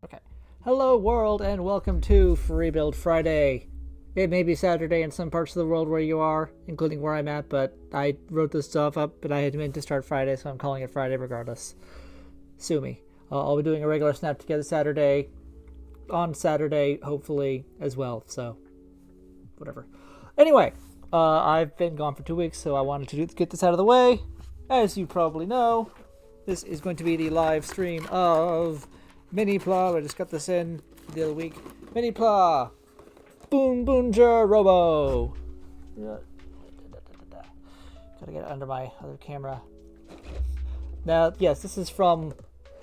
Okay. Hello, world, and welcome to Free Build Friday. It may be Saturday in some parts of the world where you are, including where I'm at, but I wrote this stuff up, but I had meant to start Friday, so I'm calling it Friday regardless. Sue me. I'll be doing a regular Snap Together Saturday, on Saturday, hopefully, as well, so whatever. Anyway, I've been gone for 2 weeks, so I wanted to get this out of the way. As you probably know, this is going to be the live stream of Minipla. I just got this in the other week. Minipla! Boonboomger Robo! Gotta get it under my other camera. Now, yes, this is from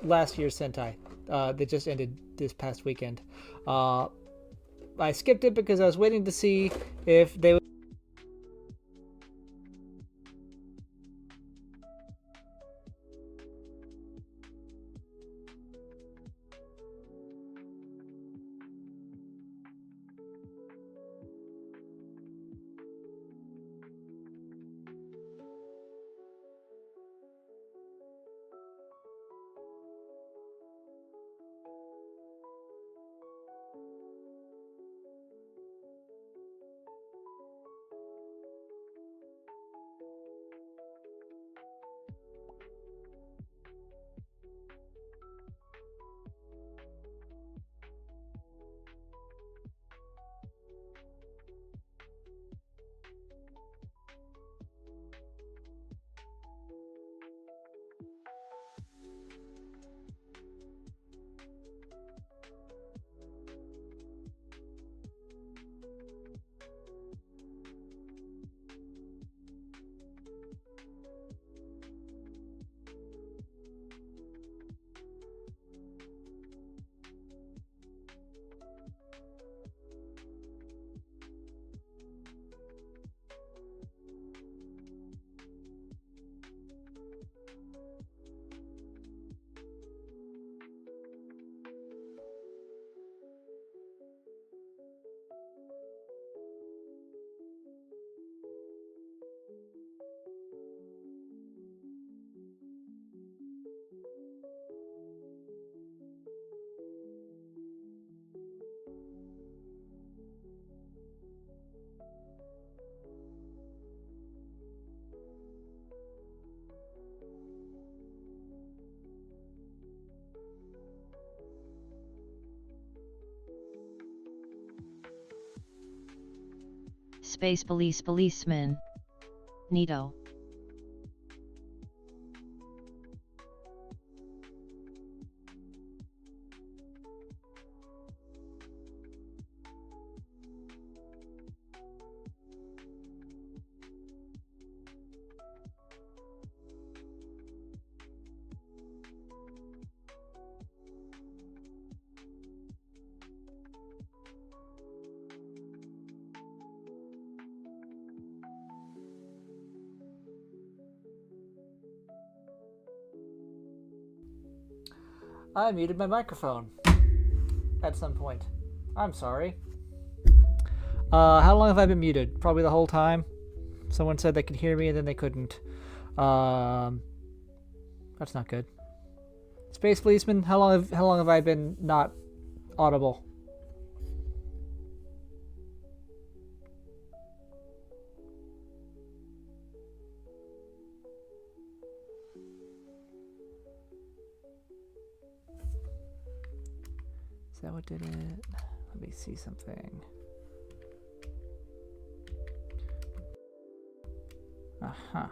last year's Sentai. That just ended this past weekend. I skipped it because I was waiting to see if they would. Space Police Policeman. Nito. I muted my microphone at some point. I'm sorry. How long have I been muted? Probably the whole time. Someone said they could hear me and then they couldn't. That's not good. Space Policeman, how long have I been not audible? Is that what did it? Let me see something. Uh-huh.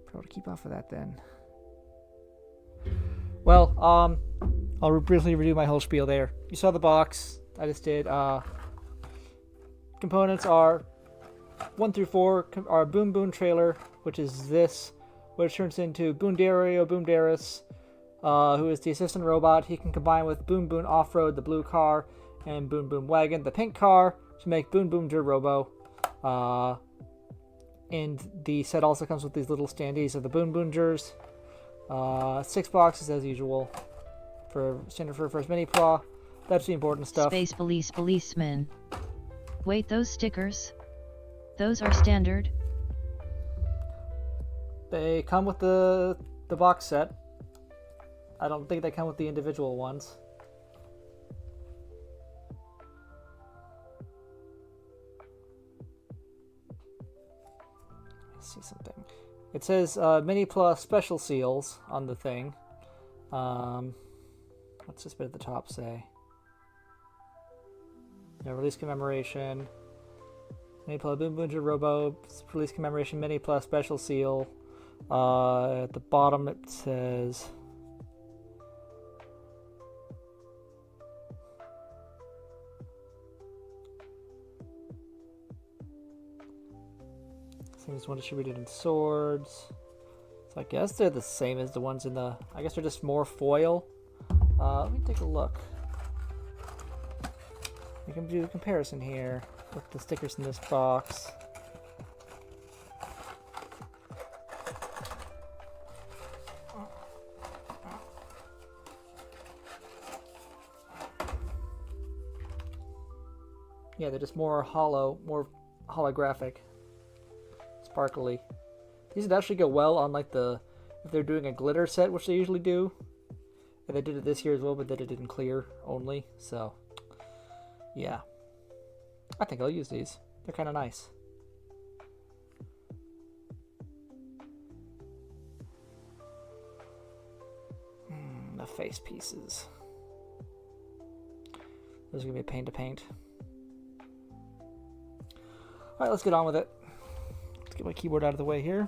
Probably keep off of that then. Well, I'll briefly redo my whole spiel there. You saw the box. I just did. Components are 1 through 4 are Boonboom trailer, which is this, which turns into Boondorio Boomderas, who is the assistant robot. He can combine with Boonboom Offroad, the blue car, and Boonboom Wagon, the pink car, to make Boonboomger Robo. And the set also comes with these little standees of the Boonboomgers. 6 boxes as usual, for standard for first Minipla. That's the important stuff. Space Police Policeman. Wait, those stickers? Those are standard? They come with the box set. I don't think they come with the individual ones. Let's see something. It says Minipla special seals on the thing. What's this bit at the top say? Yeah, release commemoration. Minipla Boonboomger Robo release commemoration Minipla special seal. At the bottom it says things one distributed in swords. So I guess they're the same as the ones in the... I guess they're just more foil. Let me take a look. We can do a comparison here with the stickers in this box. Yeah, they're just more hollow, more holographic, sparkly. These would actually go well on like if they're doing a glitter set, which they usually do. And they did it this year as well, but they did it in clear only. So, yeah. I think I'll use these. They're kind of nice. The face pieces. Those are going to be a pain to paint. Alright, let's get on with it. Let's get my keyboard out of the way here.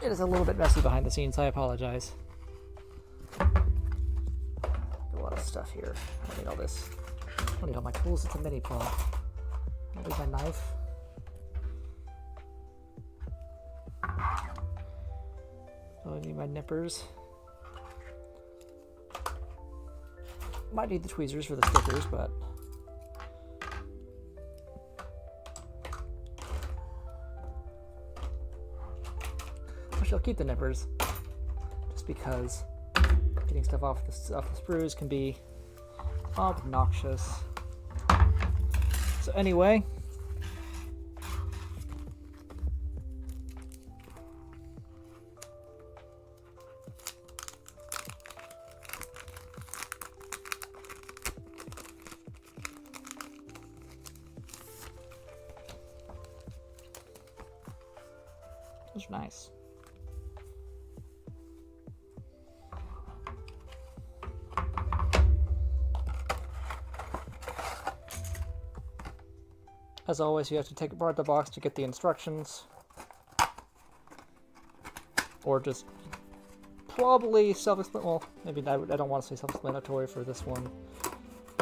It is a little bit messy behind the scenes, I apologize. A lot of stuff here. I don't need all this. I don't need all my tools, it's a Minipla. I don't need my knife. I need my nippers. Might need the tweezers for the stickers, but actually I'll keep the nippers just because getting stuff off the sprues can be obnoxious. So anyway, those are nice. As always, you have to take apart the box to get the instructions. Or just probably self-explanatory. Well, maybe I don't want to say self-explanatory for this one.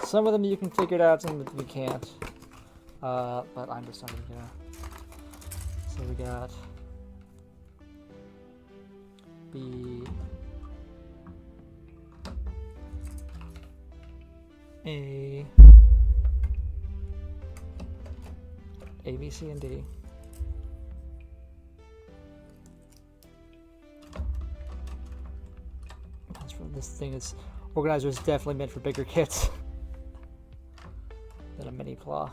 Some of them you can figure it out, some of them you can't. But I'm just not even gonna. So we got B, A, B, C, and D. This thing is organizer is definitely meant for bigger kits than a Minipla.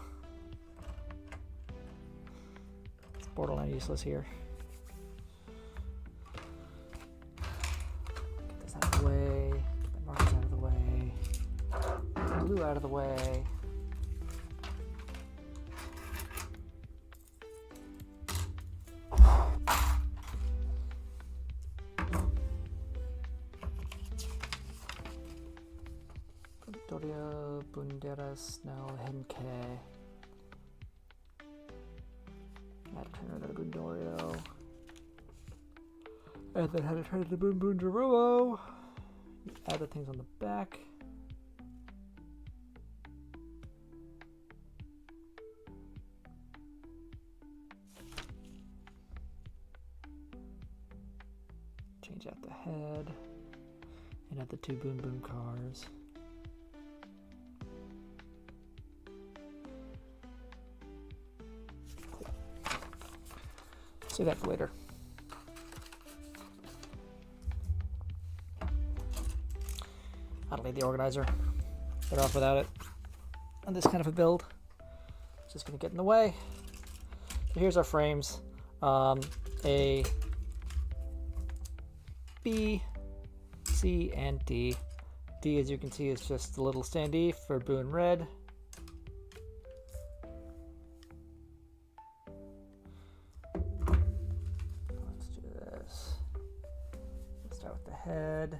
It's borderline useless here. Get this out of the way. Get the markers out of the way. Glue out of the way. Boondorio Boomderas, now Henke. Had to turn another Boondorio. And then had to turn the Boonboomger Robo. Add the things on the back. Change out the head. And add the two Boonboom cars. Save that for later. I don't need the organizer. Better off without it on this kind of a build. just going to get in the way. So here's our frames. A, B, C, and D. D, as you can see, is just the little standee for Boon Red. Let's do this. Let's start with the head.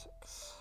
6.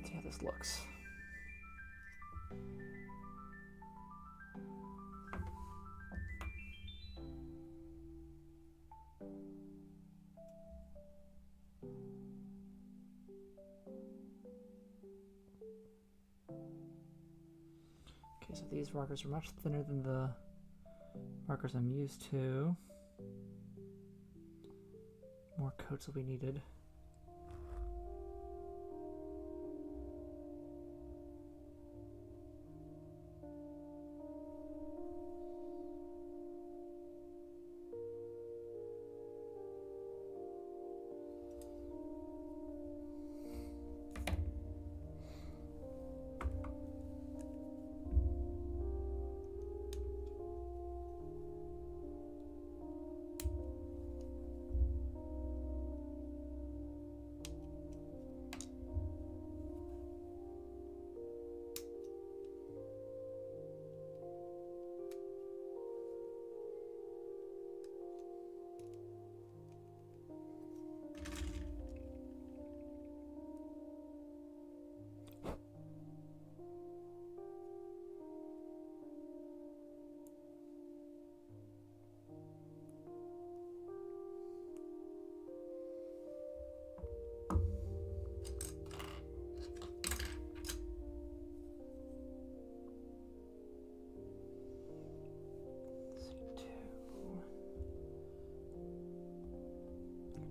See how this looks. Okay, so these markers are much thinner than the markers I'm used to. More coats will be needed.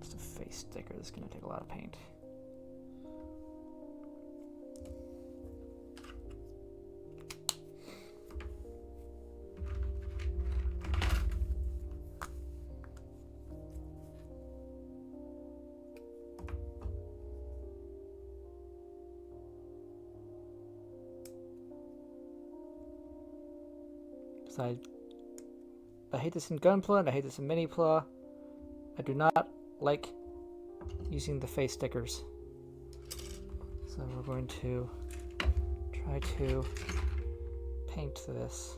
Just a face sticker. This is going to take a lot of paint. Because I hate this in Gunpla and I hate this in Minipla. I do not like using the face stickers. So we're going to try to paint this.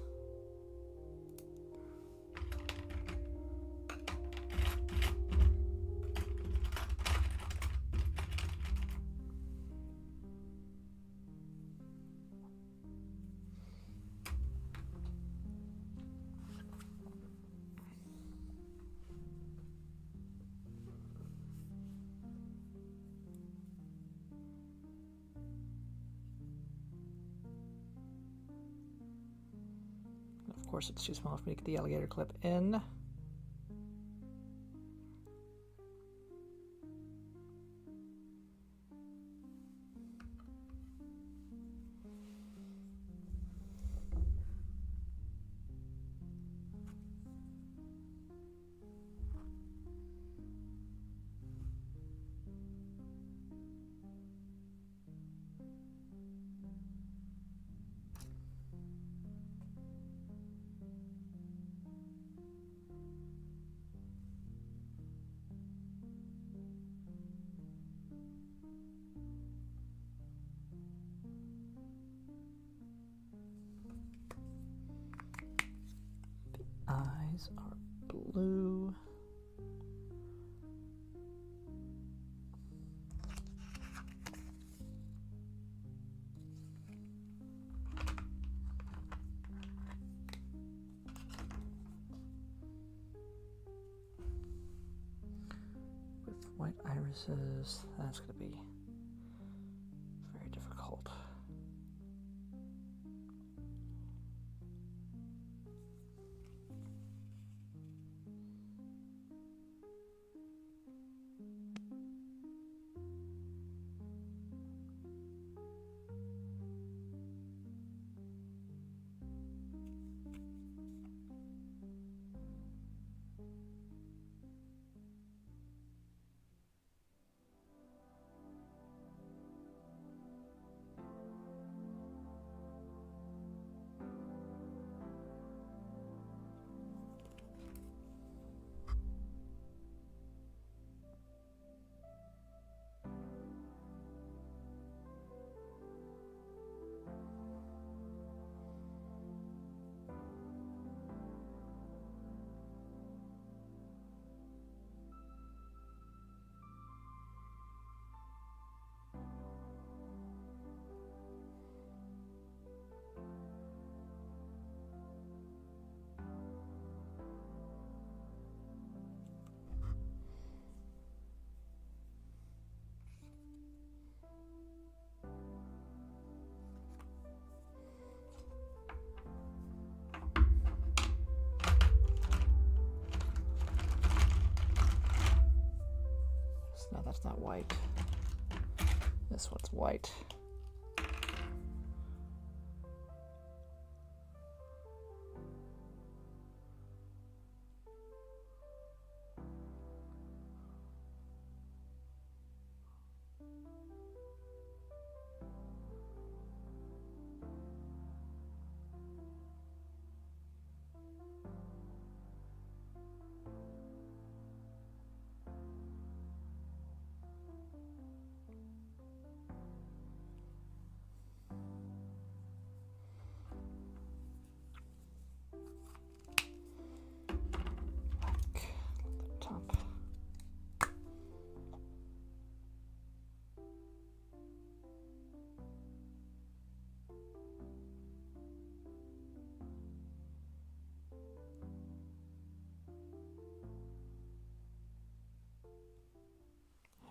Of course, it's too small for me to get the alligator clip in. Eyes are blue. With white iris. Irises, that's going to be very difficult. No, that's not white. This one's white. Top.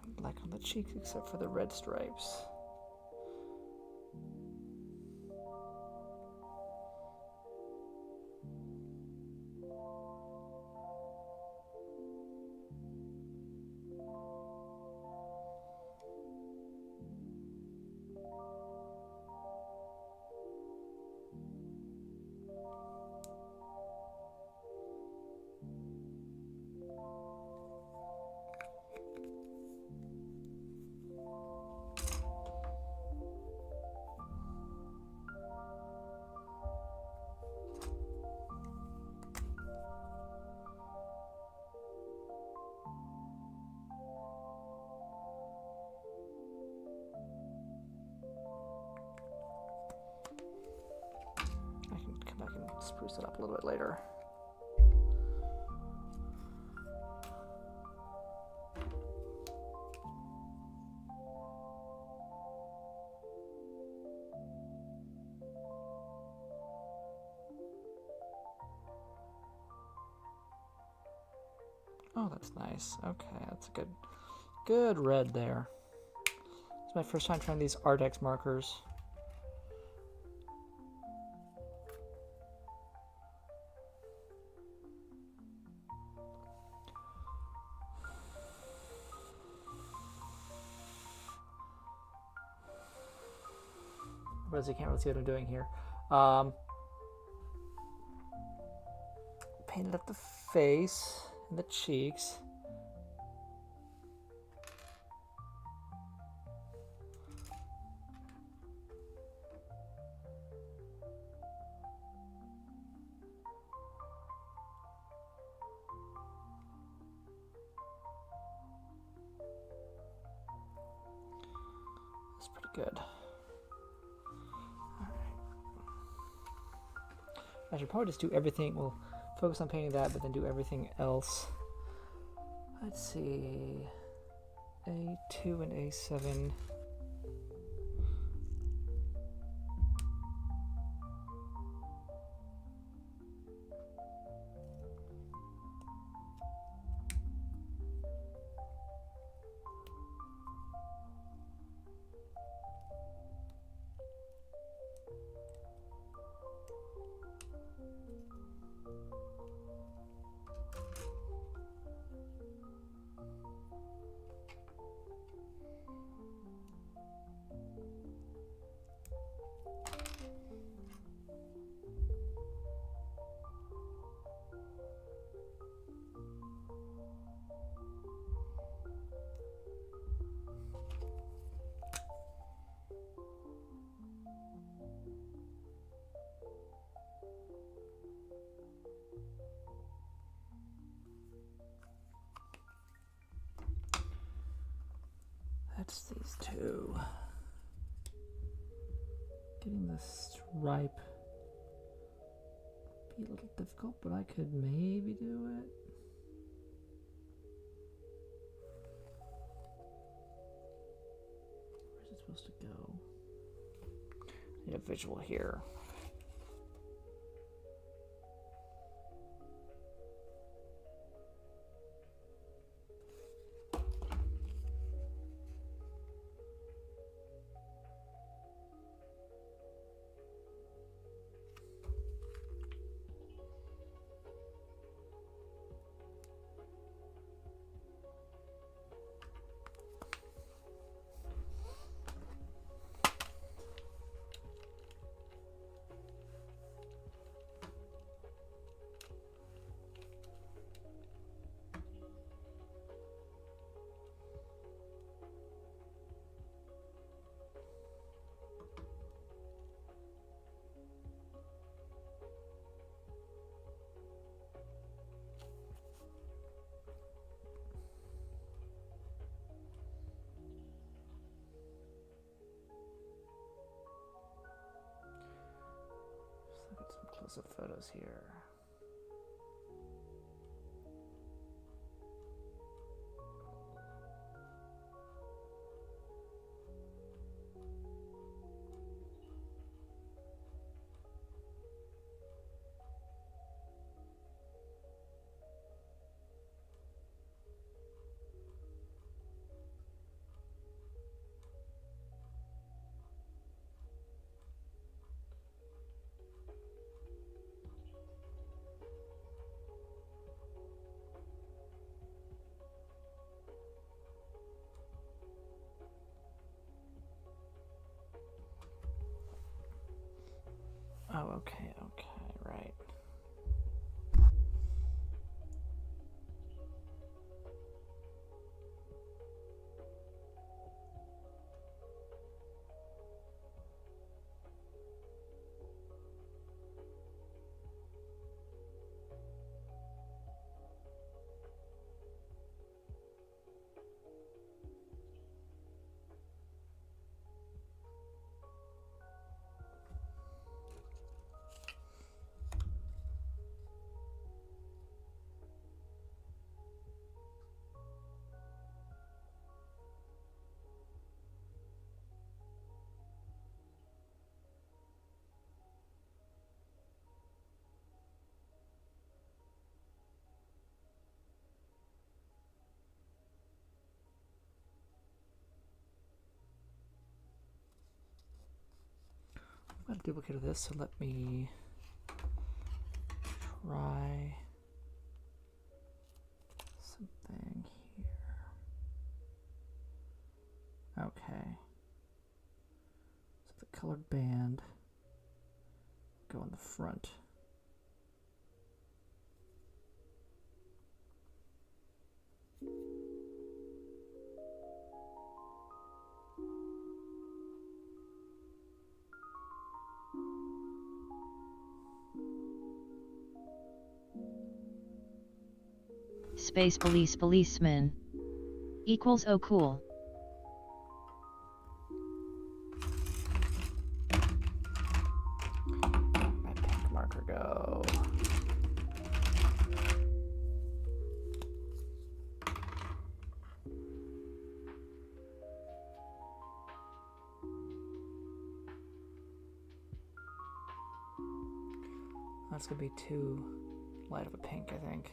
And black on the cheeks except for the red stripes. I can spruce it up a little bit later. Oh, that's nice. Okay, that's a good red there. It's my first time trying these Ardex markers. Whereas you can't really see what I'm doing here. Painted up the face and the cheeks. That's pretty good. I should probably just do everything. We'll focus on painting that, but then do everything else. Let's see. A2 and A7. That's these two. Getting the stripe be a little difficult, but I could maybe do it. Where's it supposed to go? I need a visual here. Close-up photos here. Oh, okay, right. I've got a duplicate of this, so let me try something here. Okay. So the colored band go on the front. Space police policeman equals oh cool. My pink marker go. That's gonna be too light of a pink, I think.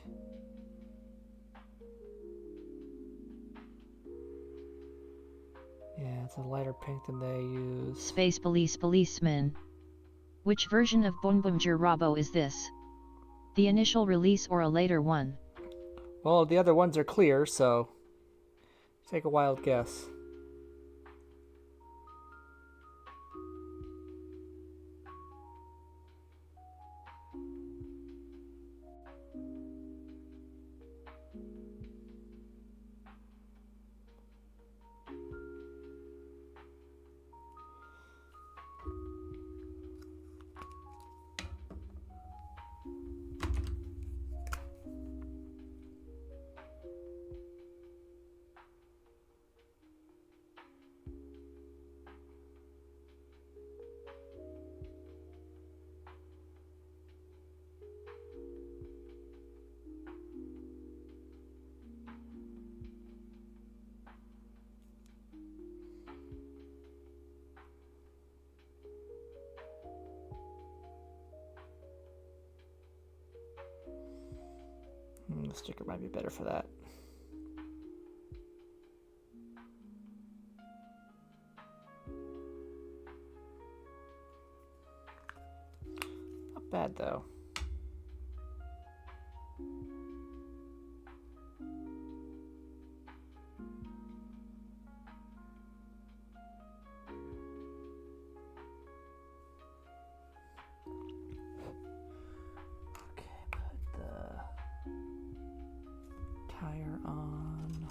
Yeah, it's a lighter pink than they use. Space police policeman Which version of Boonboomger Robo is this? The initial release or a later one? Well, the other ones are clear, so take a wild guess. The sticker might be better for that. Not bad though. Tire on.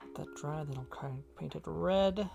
Let that dry, then I'll paint it red.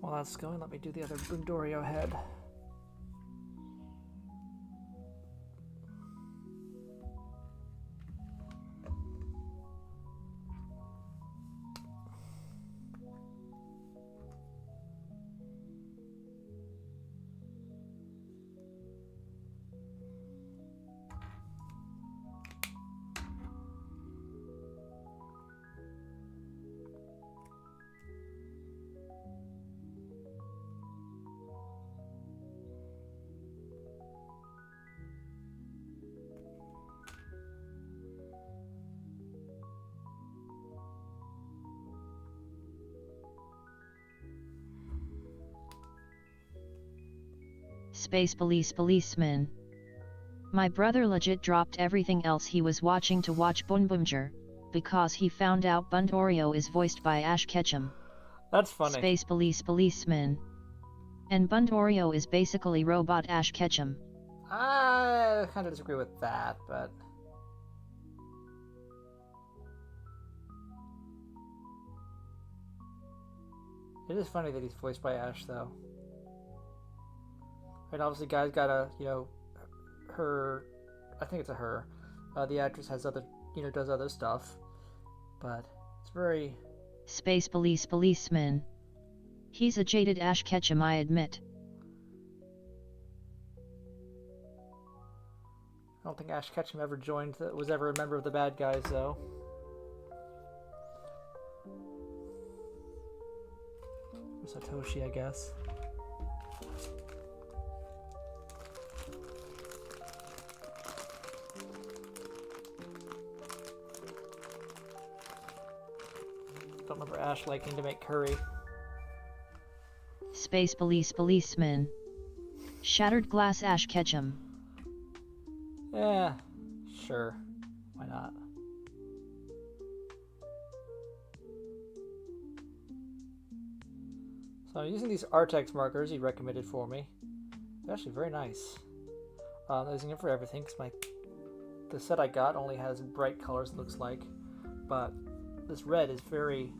While that's going, let me do the other Boondorio head. Space Police Policeman. My brother legit dropped everything else he was watching to watch Boonboomger, because he found out Boondorio is voiced by Ash Ketchum. That's funny. Space Police Policeman. And Boondorio is basically robot Ash Ketchum. I kind of disagree with that, but... It is funny that he's voiced by Ash, though. And obviously, guys got a, her, I think it's a her. The actress has other, does other stuff, but it's very... Space Police Policeman. He's a jaded Ash Ketchum, I admit. I don't think Ash Ketchum ever was ever a member of the bad guys, though. Or Satoshi, I guess. Don't remember Ash liking to make curry. Space Police Policeman. Shattered Glass Ash Ketchum. Yeah, sure. Why not? So I'm using these Artex markers he recommended for me. They're actually very nice. I'm using them for everything because the set I got only has bright colors, it looks like. But this red is very,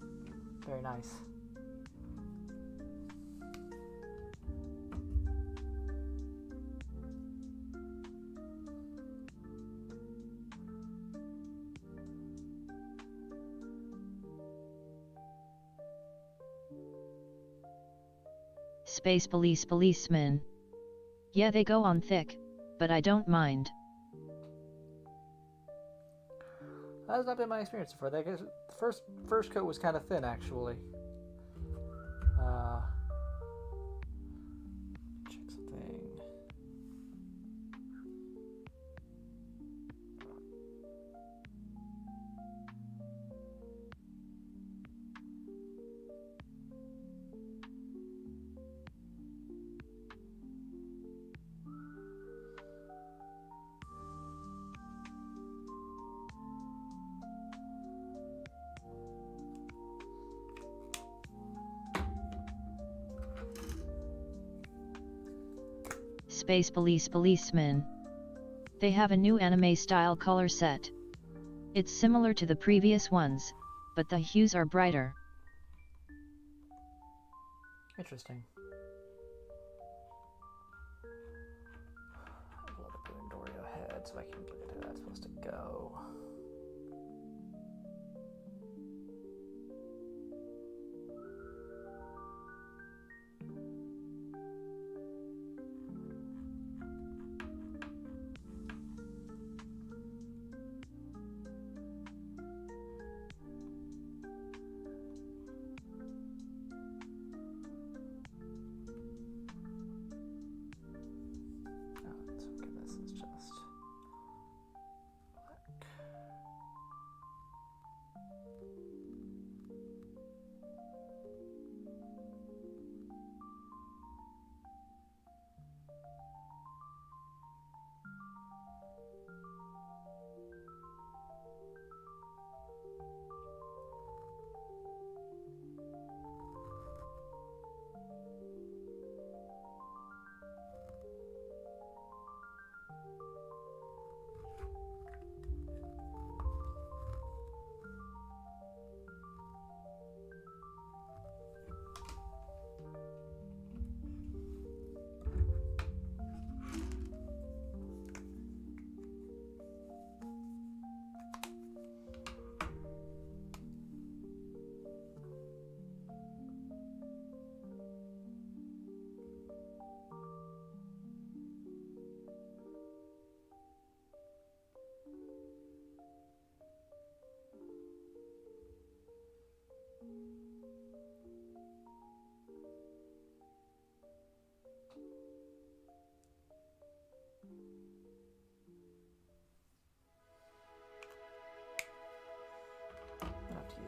very nice. Space Police Policeman. Yeah, they go on thick, but I don't mind. That has not been my experience so far. The first coat was kind of thin, actually. Check something. Space Police Policeman. They have a new anime-style color set. It's similar to the previous ones, but the hues are brighter. Interesting. I have a lot of Boondorio head, so I can look at how that's supposed to go.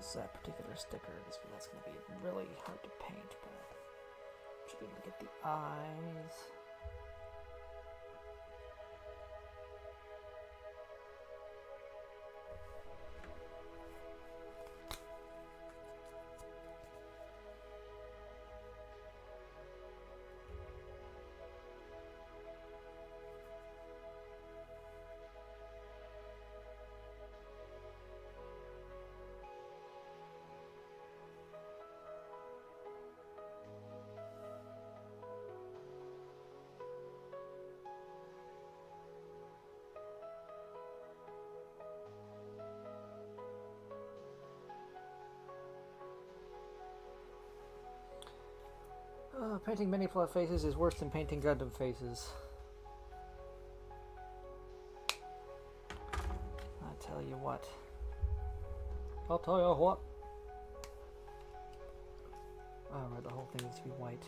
use that particular sticker. That's going to be really hard to paint, but should be able to get the eyes. Painting Minipla faces is worse than painting Gundam faces. I tell you what. I'll tell you what. Alright, the whole thing needs to be white.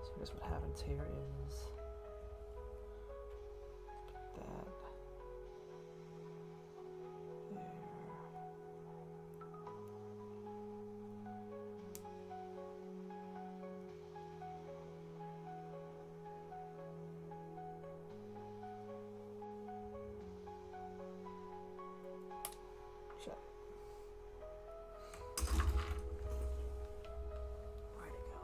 So I guess what happens here is put that there. Shut. Where'd it go?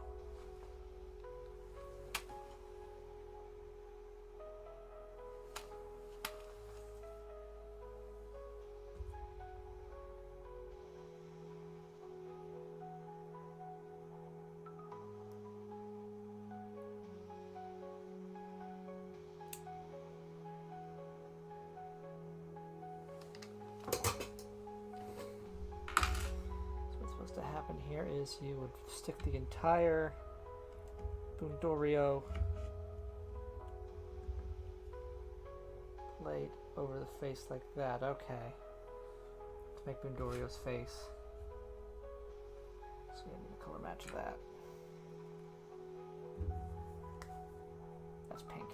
What's supposed to happen here is you would stick the entire Boondorio plate over the face like that. Okay. To make Boondorio's face. So we need a color match of that. That's pink.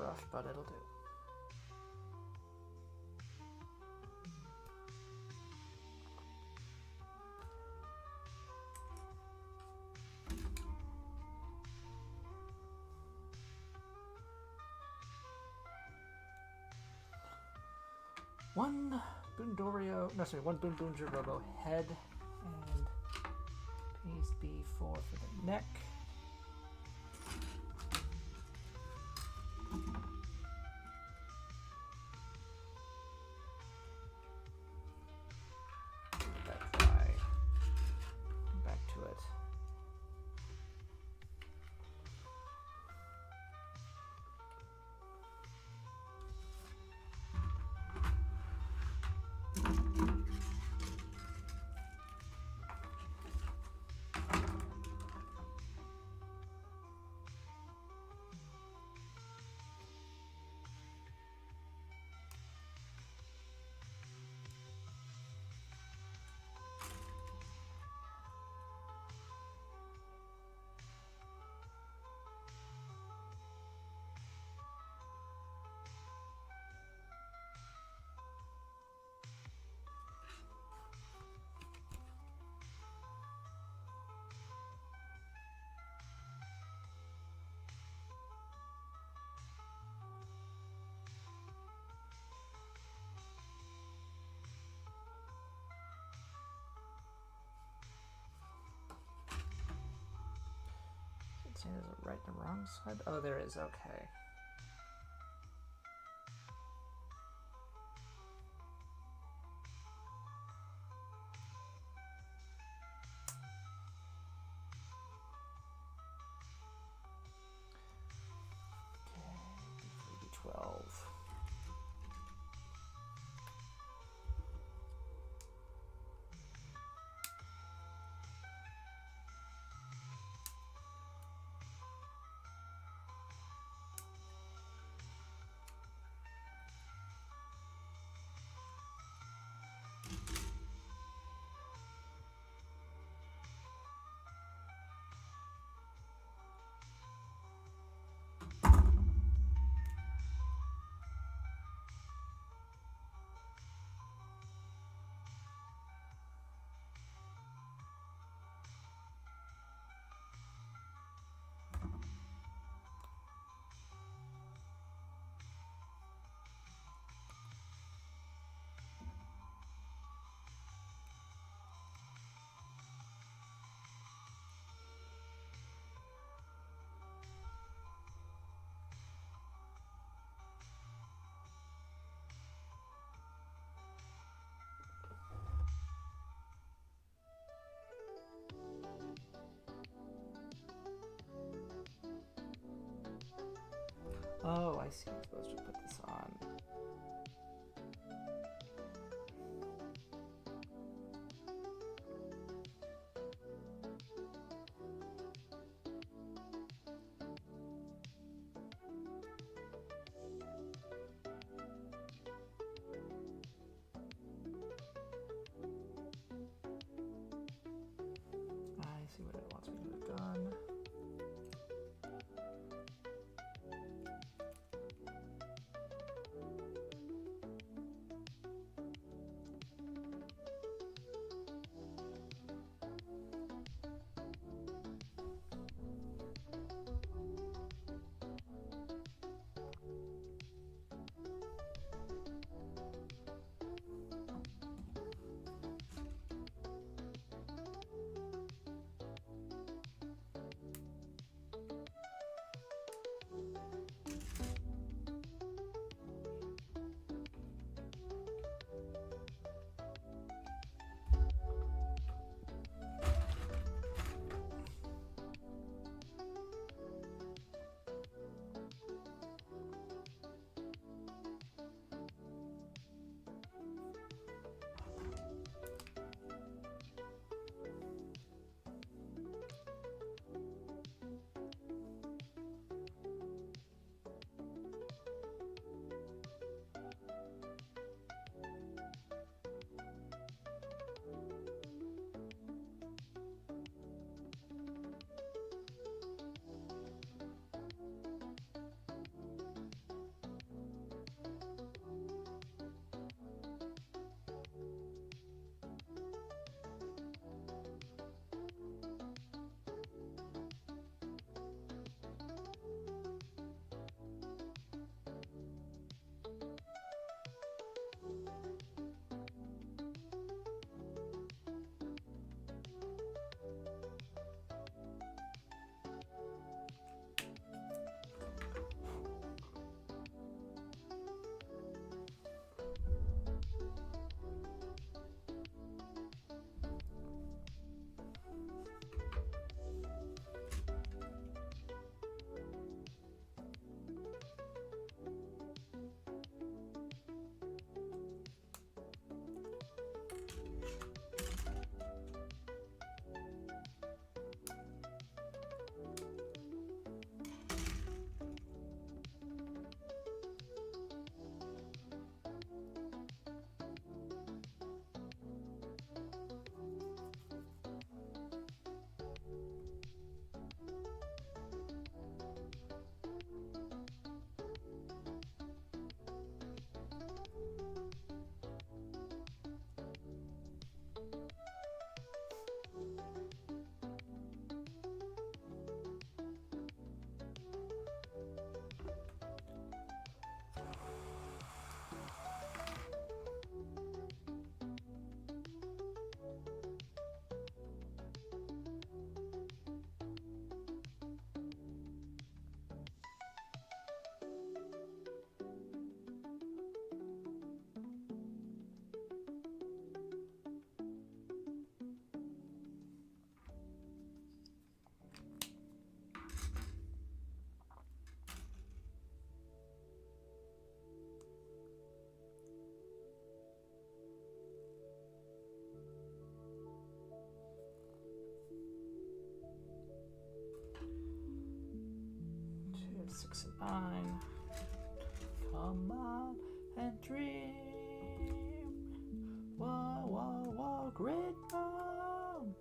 rough, but it'll do. One Boonboomger Robo head, and please be 4 for the neck. That dry. Back to it. Saying there's a right and a wrong side? Oh, there is, okay. Okay, 12. Oh, I see. I'm supposed to put this on. I see what it wants me to have done. 6 and 9. Come on and dream. Whoa, whoa, whoa, great mom.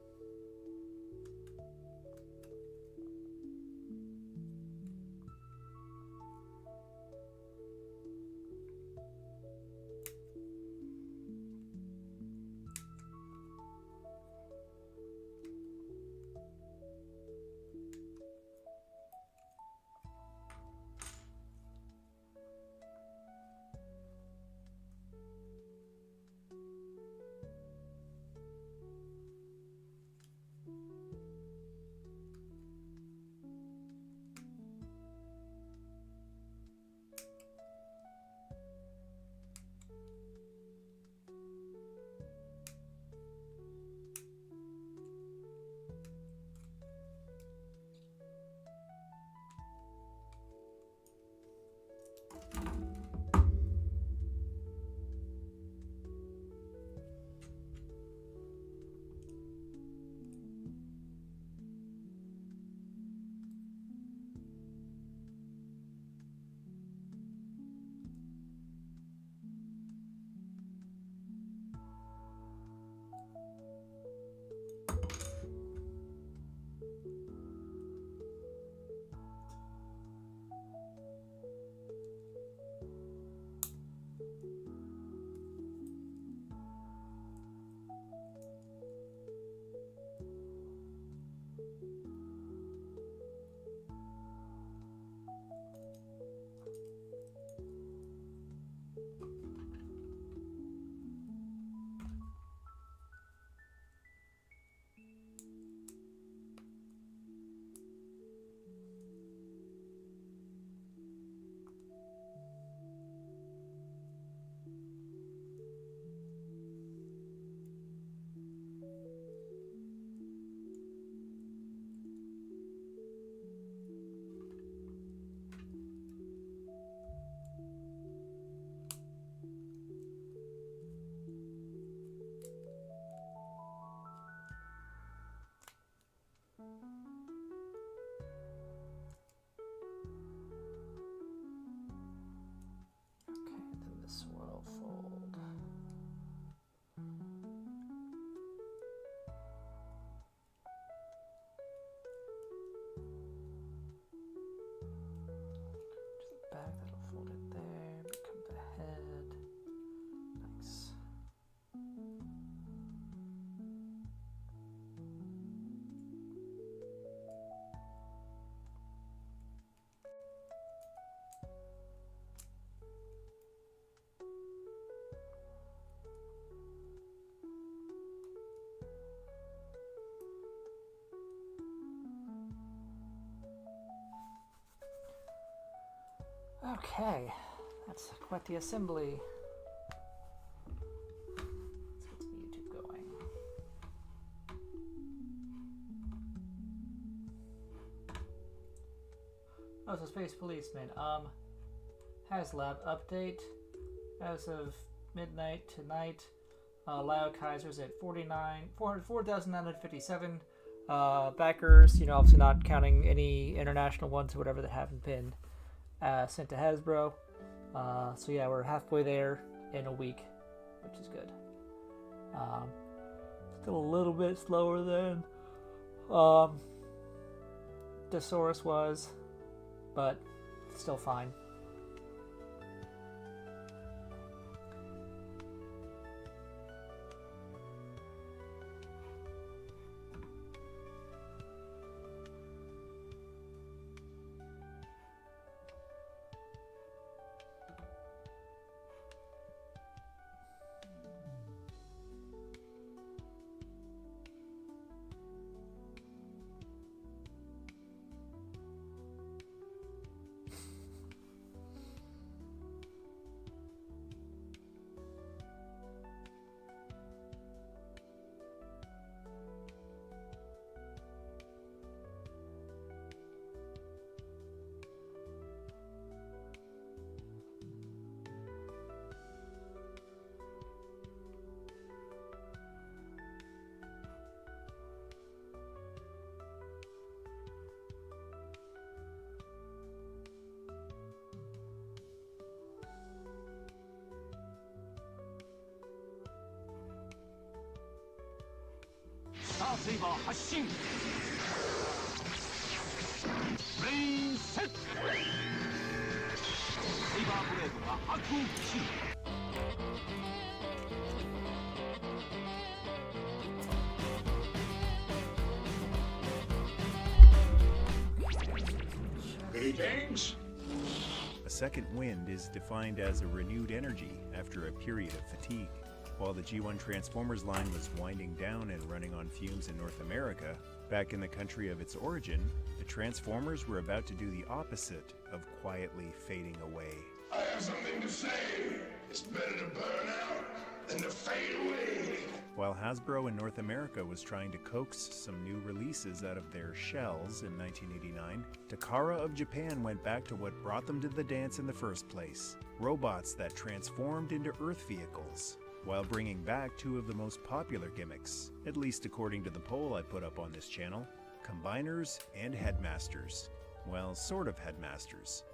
Okay, that's quite the assembly. Let's get the YouTube going. Oh, so Space Policeman. HasLab update. As of midnight tonight, Lyle Kaiser's at 4,957 backers. You know, obviously not counting any international ones or whatever that haven't been sent to Hasbro. So yeah, we're halfway there in a week, which is good. Still a little bit slower than Desaurus was, but still fine. ターセイバー発進。ブレインセット。セイバーブレードが白を切る。Greetings. A second wind is defined as a renewed energy after a period of fatigue. While the G1 Transformers line was winding down and running on fumes in North America, back in the country of its origin, the Transformers were about to do the opposite of quietly fading away. I have something to say. It's better to burn out than to fade away. While Hasbro in North America was trying to coax some new releases out of their shells in 1989, Takara of Japan went back to what brought them to the dance in the first place: robots that transformed into Earth vehicles, while bringing back two of the most popular gimmicks, at least according to the poll I put up on this channel: combiners and headmasters. Well, sort of headmasters,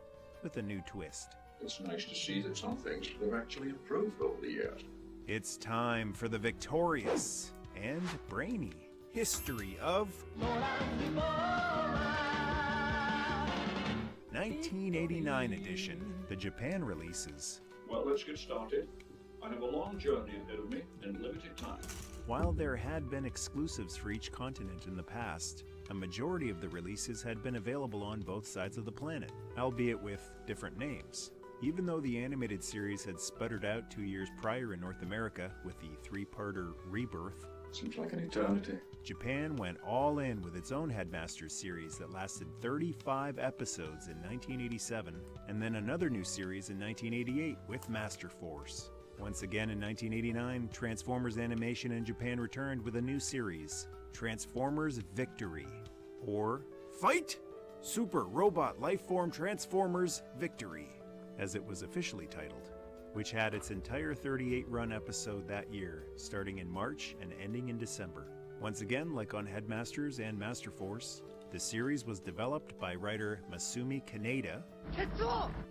with a new twist. It's nice to see that some things have actually improved over the years. It's time for the victorious and brainy history of 1989 edition, the Japan releases. Well, let's get started. I have a long journey ahead of me and limited time. While there had been exclusives for each continent in the past, a majority of the releases had been available on both sides of the planet, albeit with different names. Even though the animated series had sputtered out 2 years prior in North America with the three-parter Rebirth, Seems like an eternity. Japan went all in with its own Headmasters series that lasted 35 episodes in 1987, and then another new series in 1988 with Master Force. Once again in 1989, Transformers Animation in Japan returned with a new series, Transformers Victory, or Fight! Super Robot Lifeform Transformers Victory, as it was officially titled, which had its entire 38-run episode that year, starting in March and ending in December. Once again, like on Headmasters and Master Force, the series was developed by writer Masumi Kaneda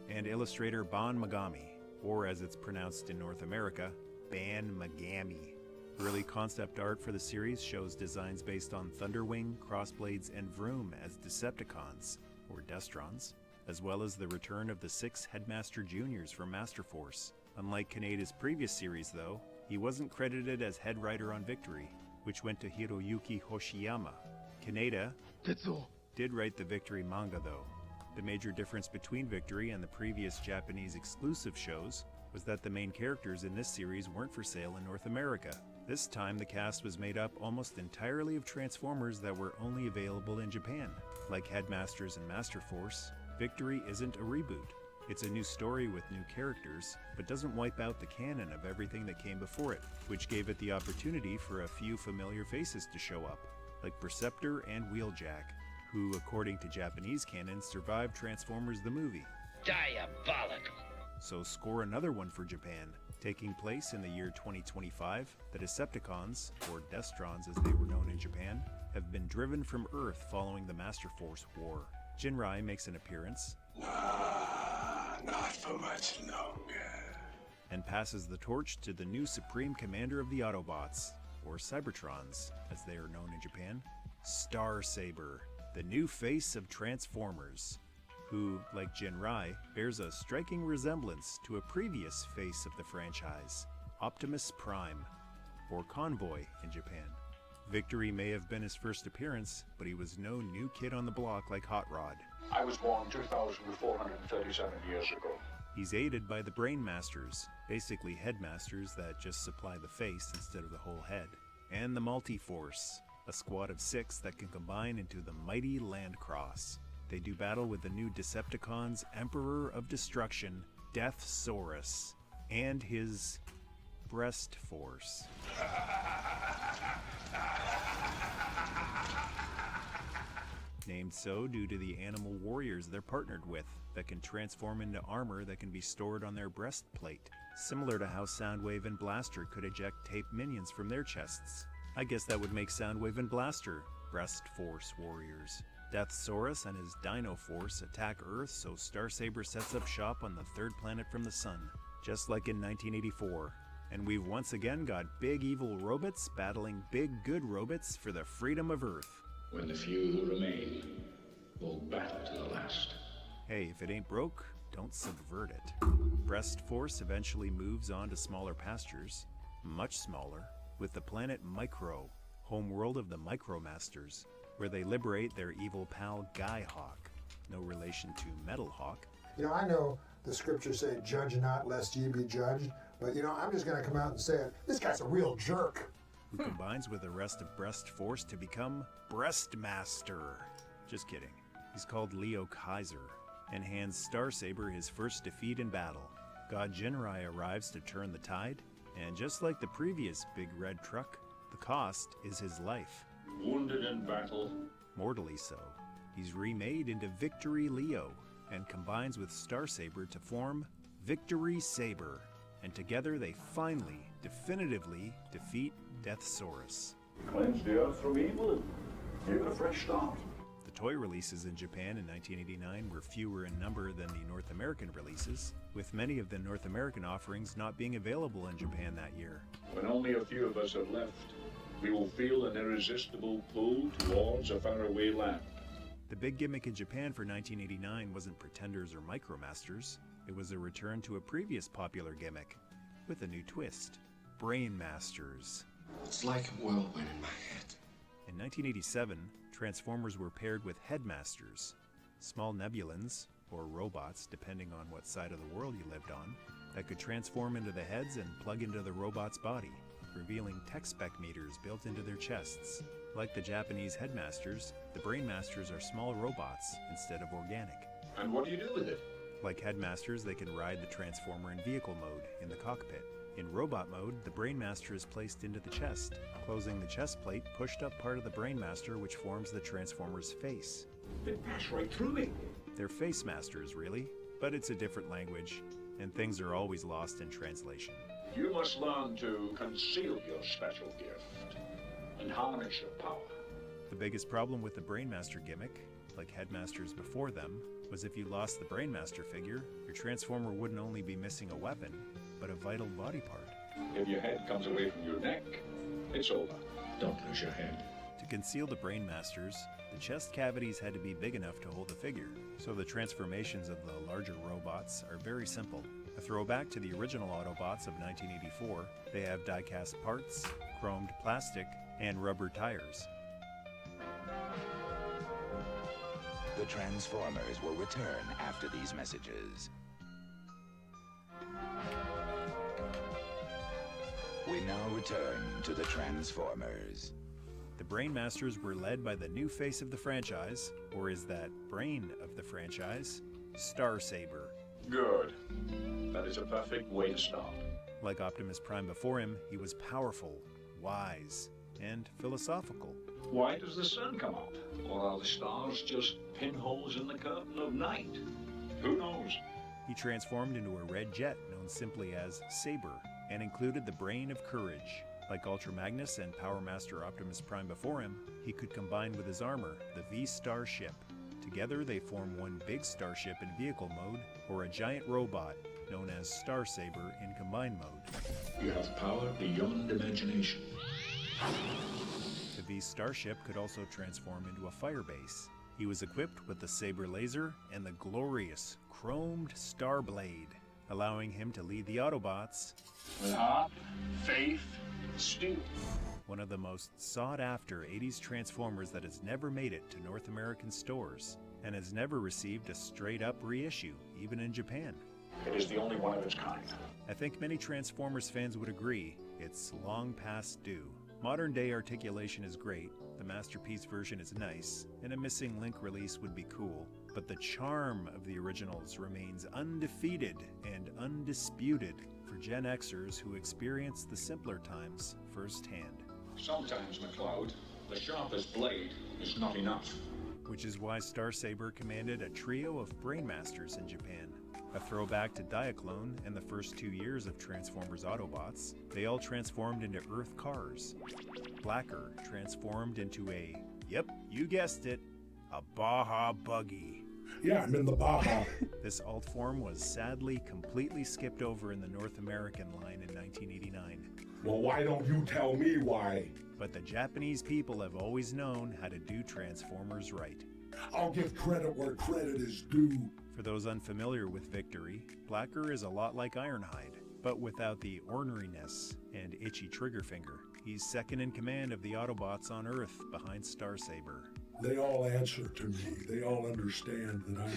and illustrator Ban Magami, or as it's pronounced in North America, Ban Magami. Early concept art for the series shows designs based on Thunderwing, Crossblades, and Vroom as Decepticons, or Destrons, as well as the return of the 6 Headmaster Juniors from Master Force. Unlike Kaneda's previous series, though, he wasn't credited as head writer on Victory, which went to Hiroyuki Hoshiyama. Kaneda did write the Victory manga, though. The major difference between Victory and the previous Japanese exclusive shows was that the main characters in this series weren't for sale in North America. This time, the cast was made up almost entirely of Transformers that were only available in Japan. Like Headmasters and Master Force, Victory isn't a reboot. It's a new story with new characters, but doesn't wipe out the canon of everything that came before it, which gave it the opportunity for a few familiar faces to show up, like Perceptor and Wheeljack, who, according to Japanese canon, survived Transformers the movie. Diabolical. So score another one for Japan. Taking place in the year 2025, the Decepticons, or Destrons as they were known in Japan, have been driven from Earth following the Master Force War. Jinrai makes an appearance, Not for much longer. and passes the torch to the new Supreme Commander of the Autobots, or Cybertrons, as they are known in Japan, Star Saber, the new face of Transformers, who, like Jinrai, bears a striking resemblance to a previous face of the franchise, Optimus Prime, or Convoy in Japan. Victory may have been his first appearance, but he was no new kid on the block like Hot Rod. I was born 2,437 years ago. He's aided by the Brain Masters, basically headmasters that just supply the face instead of the whole head, and the Multi-Force, a squad of 6 that can combine into the mighty Landcross. They do battle with the new Decepticons' Emperor of Destruction, Deathsaurus, and his Breast Force. Named so due to the animal warriors they're partnered with that can transform into armor that can be stored on their breastplate, similar to how Soundwave and Blaster could eject tape minions from their chests. I guess that would make Soundwave and Blaster Breast Force warriors. Deathsaurus and his Dino Force attack Earth, so Starsaber sets up shop on the 3rd planet from the sun, just like in 1984, And we've once again got big evil robots battling big good robots for the freedom of Earth. When the few who remain will battle to the last. Hey, if it ain't broke, don't subvert it. Breast Force eventually moves on to smaller pastures, much smaller, with the planet Micro, homeworld of the Micromasters, where they liberate their evil pal Guy Hawk, no relation to Metal Hawk. You know, I know the scriptures say, judge not lest ye be judged, but you know, I'm just going to come out and say it. This guy's a real jerk. Who combines with the rest of Breast Force to become Breastmaster. Just kidding. He's called Leo Kaiser, and hands Starsaber his first defeat in battle. God Jinrai arrives to turn the tide, and just like the previous big red truck, the cost is his life. Wounded in battle. Mortally so. He's remade into Victory Leo, and combines with Starsaber to form Victory Saber. And together they finally, definitively defeat Deathsaurus. Cleanse the earth from evil. Give it a fresh start. The toy releases in Japan in 1989 were fewer in number than the North American releases, with many of the North American offerings not being available in Japan that year. When only a few of us have left, we will feel an irresistible pull towards a faraway land. The big gimmick in Japan for 1989 wasn't Pretenders or Micromasters. It was a return to a previous popular gimmick, with a new twist. Brain Masters. It's like a whirlwind in my head. In 1987, Transformers were paired with Headmasters, small nebulans, or robots depending on what side of the world you lived on, that could transform into the heads and plug into the robot's body, revealing tech spec meters built into their chests. Like the Japanese Headmasters, the Brainmasters are small robots instead of organic. And what do you do with it? Like Headmasters, they can ride the Transformer in vehicle mode in the cockpit. In robot mode, the Brainmaster is placed into the chest, closing the chest plate pushed up part of the Brainmaster which forms the Transformer's face. They pass right through me. They're Face Masters, really, but it's a different language, and things are always lost in translation. You must learn to conceal your special gift and harness your power. The biggest problem with the Brainmaster gimmick, like Headmasters before them, was if you lost the Brainmaster figure, your Transformer wouldn't only be missing a weapon, but a vital body part. If your head comes away from your neck, it's over. Don't lose your head. To conceal the Brainmasters, the chest cavities had to be big enough to hold the figure, so the transformations of the larger robots are very simple. A throwback to the original Autobots of 1984, they have die-cast parts, chromed plastic, and rubber tires. The Transformers will return after these messages. We now return to the Transformers. The Brainmasters were led by the new face of the franchise, or is that brain of the franchise, Starsaber. Good. That is a perfect way to start. Like Optimus Prime before him, he was powerful, wise, and philosophical. Why does the sun come up? Or are the stars just pinholes in the curtain of night? Who knows? He transformed into a red jet known simply as Saber, and included the Brain of Courage. Like Ultra Magnus and Power Master Optimus Prime before him, he could combine with his armor, the V-Star ship. Together they form one big starship in vehicle mode, or a giant robot, known as Starsaber in combined mode. You have power beyond imagination. The V-Starship could also transform into a fire base. He was equipped with the Saber laser and the glorious chromed Starblade, allowing him to lead the Autobots With heart, faith, steel. one of the most sought-after 80s Transformers that has never made it to North American stores, and has never received a straight-up reissue, even in Japan. It is the only one of its kind. I think many Transformers fans would agree, it's long past due. Modern-day articulation is great, the Masterpiece version is nice, and a missing Link release would be cool, but the charm of the originals remains undefeated and undisputed for Gen Xers who experienced the simpler times firsthand. Sometimes, McCloud, the sharpest blade is not enough. Which is why Starsaber commanded a trio of Brainmasters in Japan. A throwback to Diaclone and the first 2 years of Transformers Autobots, they all transformed into Earth cars. Blacker transformed into a, yep, you guessed it, a Baja Buggy. Yeah, I'm in the Baja. This alt form was sadly completely skipped over in the North American line in 1989. Well, why don't you tell me why? But the Japanese people have always known how to do Transformers right. I'll give credit where credit is due. For those unfamiliar with Victory, Blacker is a lot like Ironhide, but without the orneriness and itchy trigger finger. He's second in command of the Autobots on Earth behind Starsaber. They all answer to me. They all understand that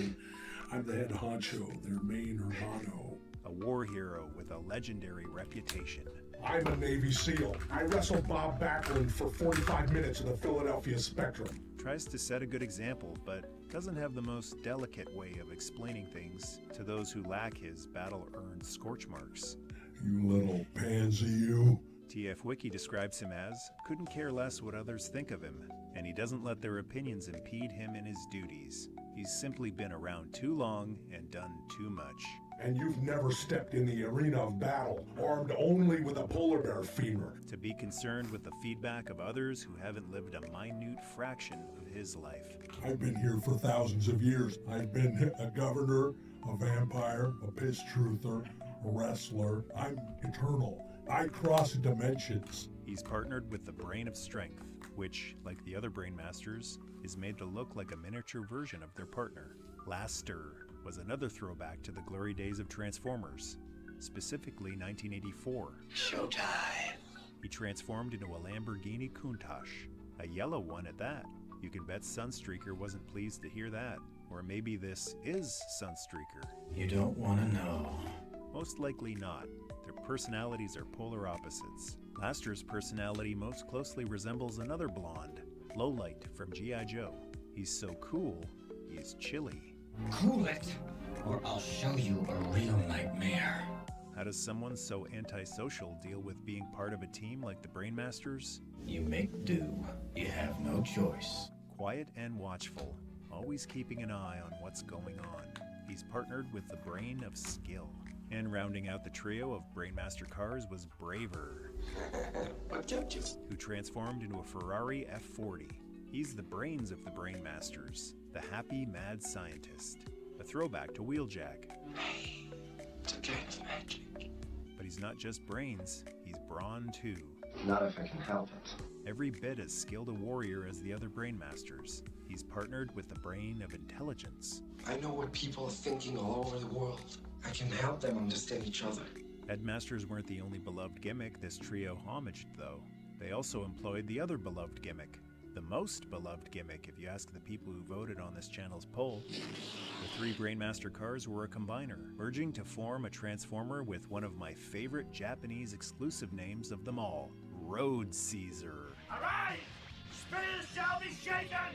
I'm the head honcho, their main hermano. A war hero with a legendary reputation. I'm a Navy SEAL. I wrestled Bob Backlund for 45 minutes in the Philadelphia Spectrum. Tries to set a good example, but doesn't have the most delicate way of explaining things to those who lack his battle-earned scorch marks. You little pansy, you. TF Wiki describes him as, couldn't care less what others think of him, and he doesn't let their opinions impede him in his duties. He's simply been around too long and done too much. And you've never stepped in the arena of battle, armed only with a polar bear femur. To be concerned with the feedback of others who haven't lived a minute fraction of his life. I've been here for thousands of years. I've been a governor, a vampire, a piss truther, a wrestler. I'm eternal. I cross dimensions. He's partnered with the Brain of Strength, which, like the other Brain Masters, is made to look like a miniature version of their partner. Laster was another throwback to the glory days of Transformers, specifically 1984. Showtime. He transformed into a Lamborghini Countach, a yellow one at that. You can bet Sunstreaker wasn't pleased to hear that. Or maybe this is Sunstreaker. You don't want to know. Most likely not. Their personalities are polar opposites. Laster's personality most closely resembles another blonde, Lowlight from G.I. Joe. He's so cool, he's chilly. Cool it, or I'll show you a real nightmare. How does someone so antisocial deal with being part of a team like the Brainmasters? You make do. You have no choice. Quiet and watchful, always keeping an eye on what's going on. He's partnered with the Brain of Skill. And rounding out the trio of Brainmaster cars was Braver, who transformed into a Ferrari F40. He's the brains of the Brainmasters, the happy mad scientist, a throwback to Wheeljack. Hey, it's a game of magic. But he's not just brains, he's brawn too. Not if I can help it. Every bit as skilled a warrior as the other Brainmasters. He's partnered with the Brain of Intelligence. I know what people are thinking all over the world. I can help them understand each other. Headmasters weren't the only beloved gimmick this trio homaged, though. They also employed the other beloved gimmick. The most beloved gimmick, if you ask the people who voted on this channel's poll. The three Brainmaster cars were a combiner, merging to form a transformer with one of my favorite Japanese exclusive names of them all, Road Caesar. Arise! Spears shall be shaken!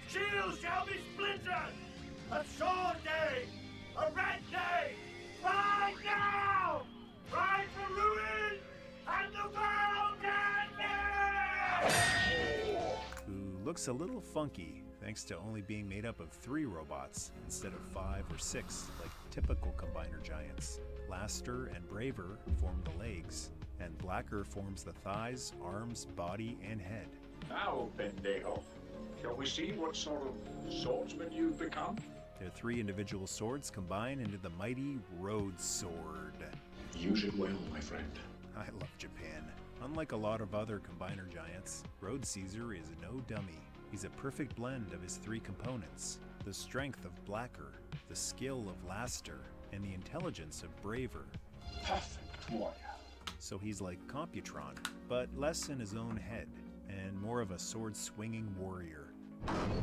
Shields shall be splintered! A sword day! A red day! Right now! Ride for ruin! And the world ending! Who looks a little funky thanks to only being made up of 3 robots instead of 5 or 6 like typical combiner giants. Laster and Braver form the legs, and Blacker forms the thighs, arms, body, and head. Now, pendejo, shall we see what sort of swordsman you've become? Their 3 individual swords combine into the mighty Road Sword. Use it well, my friend. I love Japan. Unlike a lot of other combiner giants, Road Caesar is no dummy. He's a perfect blend of his 3 components: the strength of Blacker, the skill of Laster, and the intelligence of Braver. Perfect warrior. So he's like Computron, but less in his own head, and more of a sword-swinging warrior.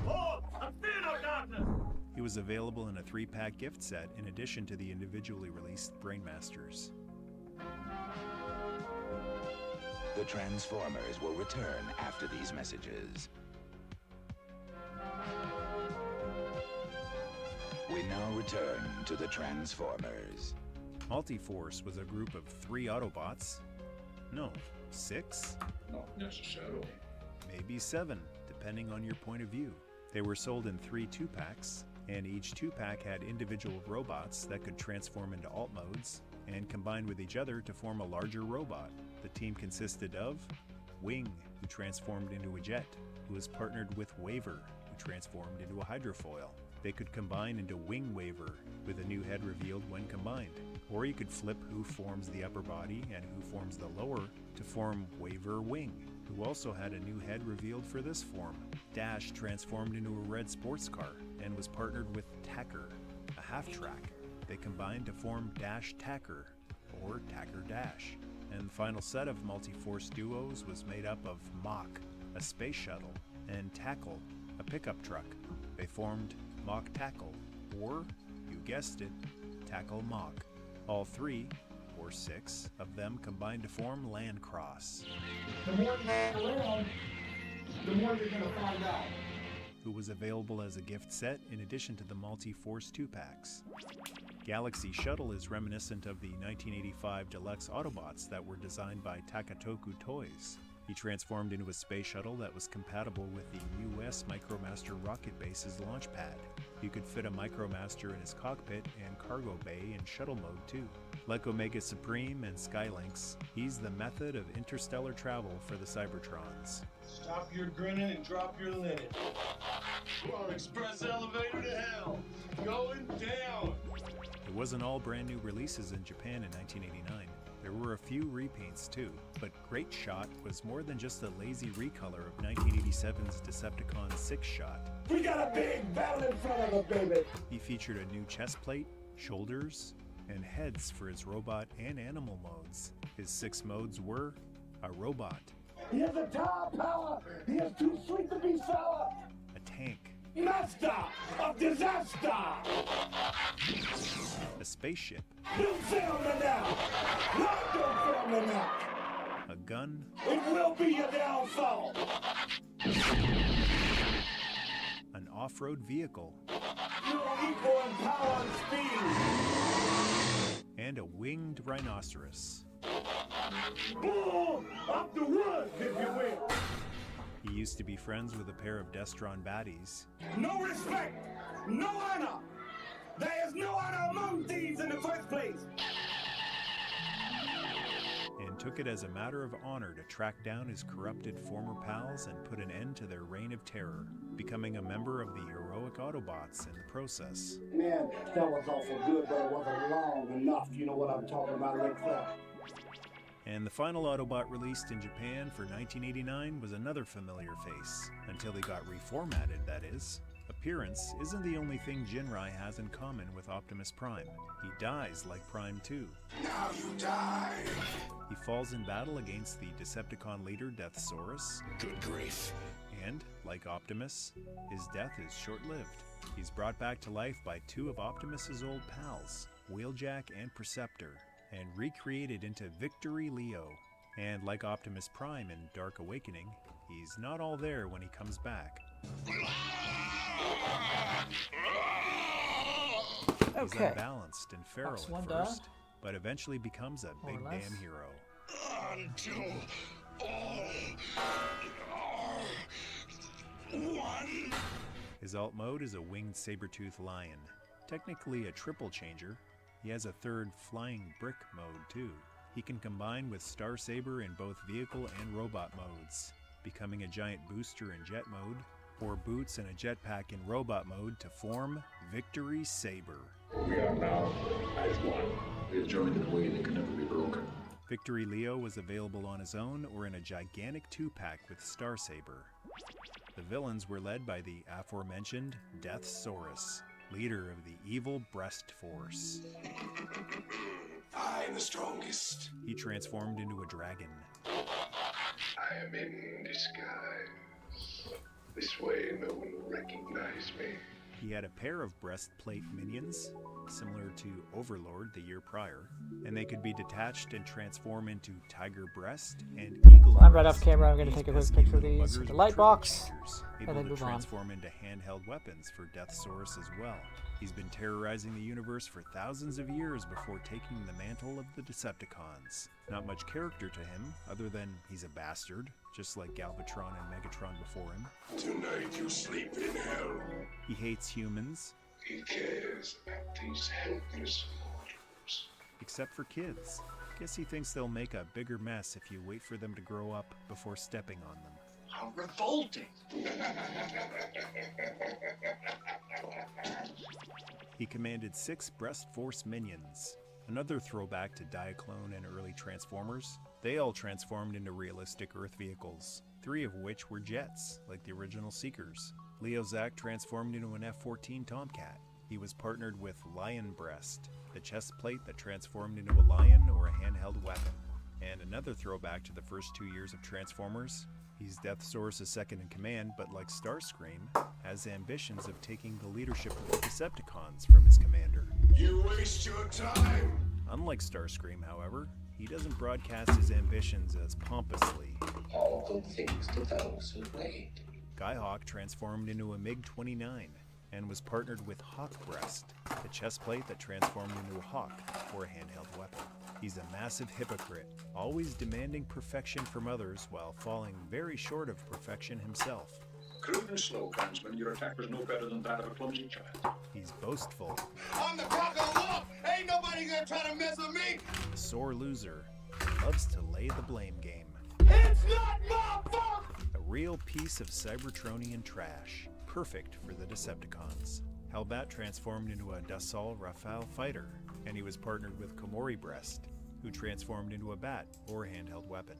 Forth and fear no darkness! He was available in a 3-pack gift set in addition to the individually released Brainmasters. The Transformers will return after these messages. We now return to the Transformers. Multiforce was a group of 3 Autobots. No, 6? Not necessarily. Maybe 7, depending on your point of view. They were sold in 3 2-packs, and each 2-pack had individual robots that could transform into alt modes and combine with each other to form a larger robot. The team consisted of Wing, who transformed into a jet, who was partnered with Waver, who transformed into a hydrofoil, They could combine into Wing Waver, with a new head revealed when combined. Or you could flip who forms the upper body and who forms the lower to form Waver Wing, who also had a new head revealed for this form. Dash transformed into a red sports car and was partnered with Tacker, a half-track. They combined to form Dash Tacker, or Tacker Dash. And the final set of multi-force duos was made up of Mach, a space shuttle, and Tackle, a pickup truck. They formed Mach Tackle, or, you guessed it, Tackle Mach. All three, or six, of them combined to form Landcross. The more you hang around, the more you're gonna find out. Who was available as a gift set in addition to the multi-force 2-packs. Galaxy Shuttle is reminiscent of the 1985 deluxe Autobots that were designed by Takatoku Toys. He transformed into a space shuttle that was compatible with the US Micromaster rocket base's launch pad. You could fit a Micromaster in his cockpit and cargo bay in shuttle mode too. Like Omega Supreme and Skylynx, he's the method of interstellar travel for the Cybertrons. Stop your grinning and drop your linen. We're on express elevator to hell. Going down. It wasn't all brand new releases in Japan in 1989. There were a few repaints too, but Great Shot was more than just a lazy recolor of 1987's Decepticon 6-Shot. We got a big battle in front of us, baby. He featured a new chest plate, shoulders, and heads for his robot and animal modes. His 6 modes were a robot, He has a tower power. He is too sweet to be sour. a tank, Master of disaster. a spaceship, Don't fail me now. No, don't fail me now. a gun, It will be your downfall. an off-road vehicle, You're equal in power and speed. and a winged rhinoceros. Boom! Up the woods, if you will. He used to be friends with a pair of Destron baddies, No respect, no honor. There is no honor among thieves in the first place. and took it as a matter of honor to track down his corrupted former pals and put an end to their reign of terror, becoming a member of the heroic Autobots in the process. Man, that was awful good, but it wasn't long enough. You know what I'm talking about, Rick Flair? And the final Autobot released in Japan for 1989 was another familiar face, until he got reformatted, that is. Appearance isn't the only thing Jinrai has in common with Optimus Prime. He dies like Prime too. Now you die. He falls in battle against the Decepticon leader Deathsaurus. Good grief. And, like Optimus, his death is short-lived. He's brought back to life by 2 of Optimus's old pals, Wheeljack and Perceptor, and recreated into Victory Leo. And like Optimus Prime in Dark Awakening, he's not all there when he comes back. He's unbalanced and feral at first, but eventually becomes a big damn hero. Until all are one. His alt mode is a winged saber-toothed lion. Technically a triple changer, he has a third flying brick mode too. He can combine with Star Saber in both vehicle and robot modes, becoming a giant booster in jet mode, or boots and a jetpack in robot mode to form Victory Saber. We are now as one. We have joined in a way that can never be broken. Victory Leo was available on his own or in a gigantic 2-pack with Star Saber. The villains were led by the aforementioned Deathsaurus, leader of the evil Breast Force. I am the strongest. He transformed into a dragon. I am in disguise. This way no one will recognize me. He had a pair of breastplate minions, similar to Overlord the year prior, and they could be detached and transform into Tiger Breast and Eagle I'm right Breast. off camera. I'm going to take a quick picture of these with the light box, Able and then to move on. transform into handheld weapons for Deathsaurus as well. He's been terrorizing the universe for thousands of years before taking the mantle of the Decepticons. Not much character to him, other than he's a bastard, just like Galvatron and Megatron before him. Tonight you sleep in hell. He hates humans, He cares about these helpless mortals. except for kids. Guess he thinks they'll make a bigger mess if you wait for them to grow up before stepping on them. How revolting! He commanded 6 Breast Force minions, another throwback to Diaclone and early Transformers. They all transformed into realistic Earth vehicles, 3 of which were jets, like the original Seekers. Leo Zach transformed into an F-14 Tomcat. He was partnered with Lion Breast, the chest plate that transformed into a lion or a handheld weapon. And another throwback to the first 2 years of Transformers, he's Death Source's second in command, but like Starscream, has ambitions of taking the leadership of the Decepticons from his commander. You waste your time! Unlike Starscream, however, he doesn't broadcast his ambitions as pompously. All good things to those who wait. Skyhawk transformed into a MiG-29 and was partnered with Hawk Breast, the chest plate that transformed into a hawk or a handheld weapon. He's a massive hypocrite, always demanding perfection from others while falling very short of perfection himself. Crude and slow, clansman. Your attack was no better than that of a clumsy child. He's boastful. I'm the cock of the walk! Ain't nobody gonna try to mess with me! A sore loser, loves to lay the blame game. It's not my fault! A real piece of Cybertronian trash, perfect for the Decepticons. Hellbat transformed into a Dassault Rafale fighter, and he was partnered with Komori Breast, who transformed into a bat or handheld weapon.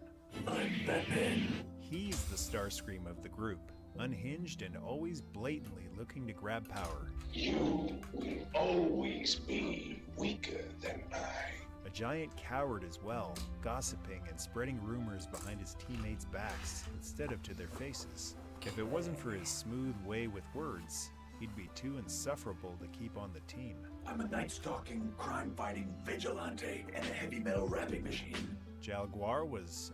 I'm Batman. He's the Starscream of the group, unhinged and always blatantly looking to grab power. You will always be weaker than I. A giant coward as well, gossiping and spreading rumors behind his teammates' backs instead of to their faces. If it wasn't for his smooth way with words, he'd be too insufferable to keep on the team. I'm a night-stalking, crime-fighting vigilante and a heavy metal rapping machine. Jaguar was,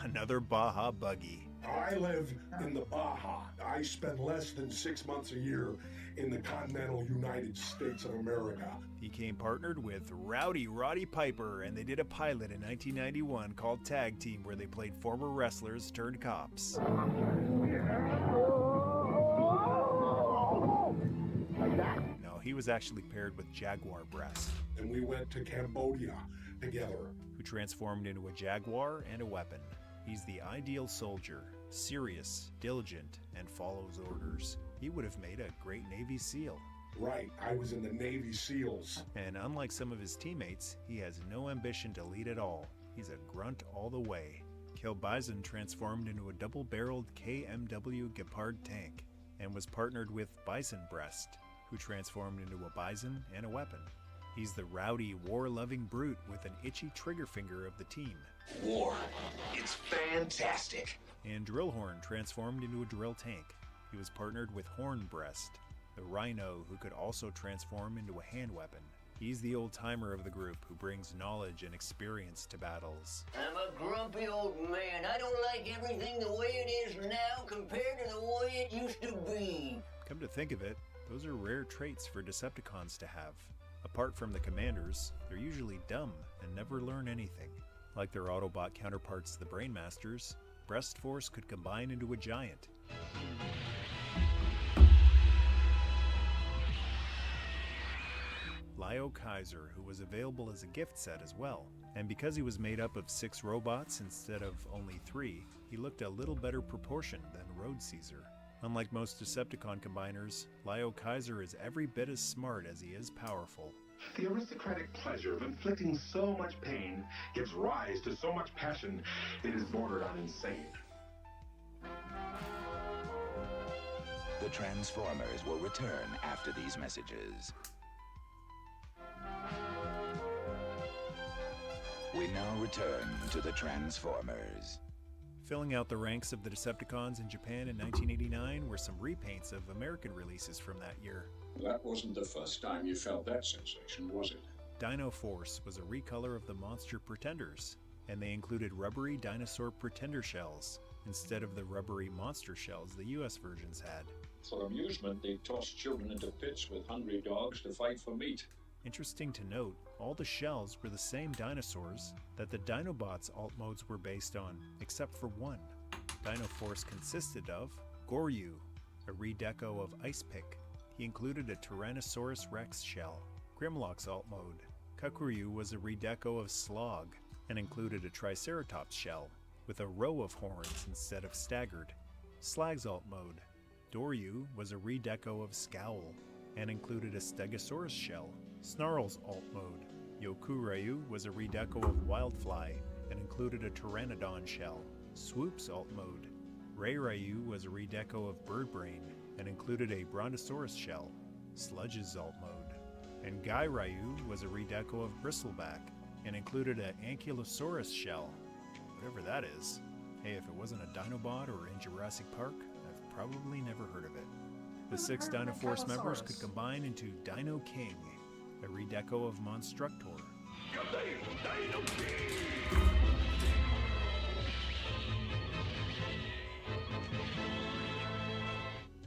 another Baja buggy. I live in the Baja. I spend less than 6 months a year in the continental United States of America. He came partnered with Rowdy Roddy Piper, and they did a pilot in 1991 called Tag Team where they played former wrestlers turned cops. No, he was actually paired with Jaguar Breast. And we went to Cambodia together. Who transformed into a jaguar and a weapon. He's the ideal soldier, serious, diligent, and follows orders. He would have made a great Navy SEAL. Right, I was in the Navy SEALs. And unlike some of his teammates, he has no ambition to lead at all. He's a grunt all the way. Kill Bison transformed into a double-barreled KMW Gepard tank, and was partnered with Bison Breast, who transformed into a bison and a weapon. He's the rowdy, war-loving brute with an itchy trigger finger of the team. War. It's fantastic. And Drillhorn transformed into a drill tank. He was partnered with Horn Breast, the rhino who could also transform into a hand weapon. He's the old-timer of the group who brings knowledge and experience to battles. I'm a grumpy old man. I don't like everything the way it is now compared to the way it used to be. Come to think of it, those are rare traits for Decepticons to have. Apart from the commanders, they're usually dumb and never learn anything. Like their Autobot counterparts, the Brainmasters, Breast Force could combine into a giant. Lio Kaiser, who was available as a gift set as well. And because he was made up of 6 robots instead of only 3, he looked a little better proportioned than Road Caesar. Unlike most Decepticon combiners, Lio Kaiser is every bit as smart as he is powerful. The aristocratic pleasure of inflicting so much pain gives rise to so much passion, it is bordered on insane. The Transformers will return after these messages. We now return to the Transformers. Filling out the ranks of the Decepticons in Japan in 1989 were some repaints of American releases from that year. That wasn't the first time you felt that sensation, was it? Dino Force was a recolor of the Monster Pretenders, and they included rubbery dinosaur pretender shells instead of the rubbery monster shells the US versions had. For amusement, they tossed children into pits with hungry dogs to fight for meat. Interesting to note, all the shells were the same dinosaurs that the Dinobots alt modes were based on, except for one. Dino Force consisted of Goryu, a redeco of Ice Pick. He included a Tyrannosaurus Rex shell. Grimlock's alt mode. Kakuryu was a redeco of Slog, and included a Triceratops shell. with a row of horns instead of staggered. Slag's alt mode. Doryu was a redeco of Scowl and included a Stegosaurus shell. Snarl's alt mode. Yokuryu was a redeco of Wildfly and included a Pteranodon shell. Swoop's alt mode. Rayryu was a redeco of Birdbrain and included a Brontosaurus shell. Sludge's alt mode. And Gairyu was a redeco of Bristleback and included an Ankylosaurus shell. Whatever that is. Hey, if it wasn't a Dinobot or in Jurassic Park, I've probably never heard of it. The 6 Dino Force members could combine into Dino King, a redeco of Monstructor. Dino King!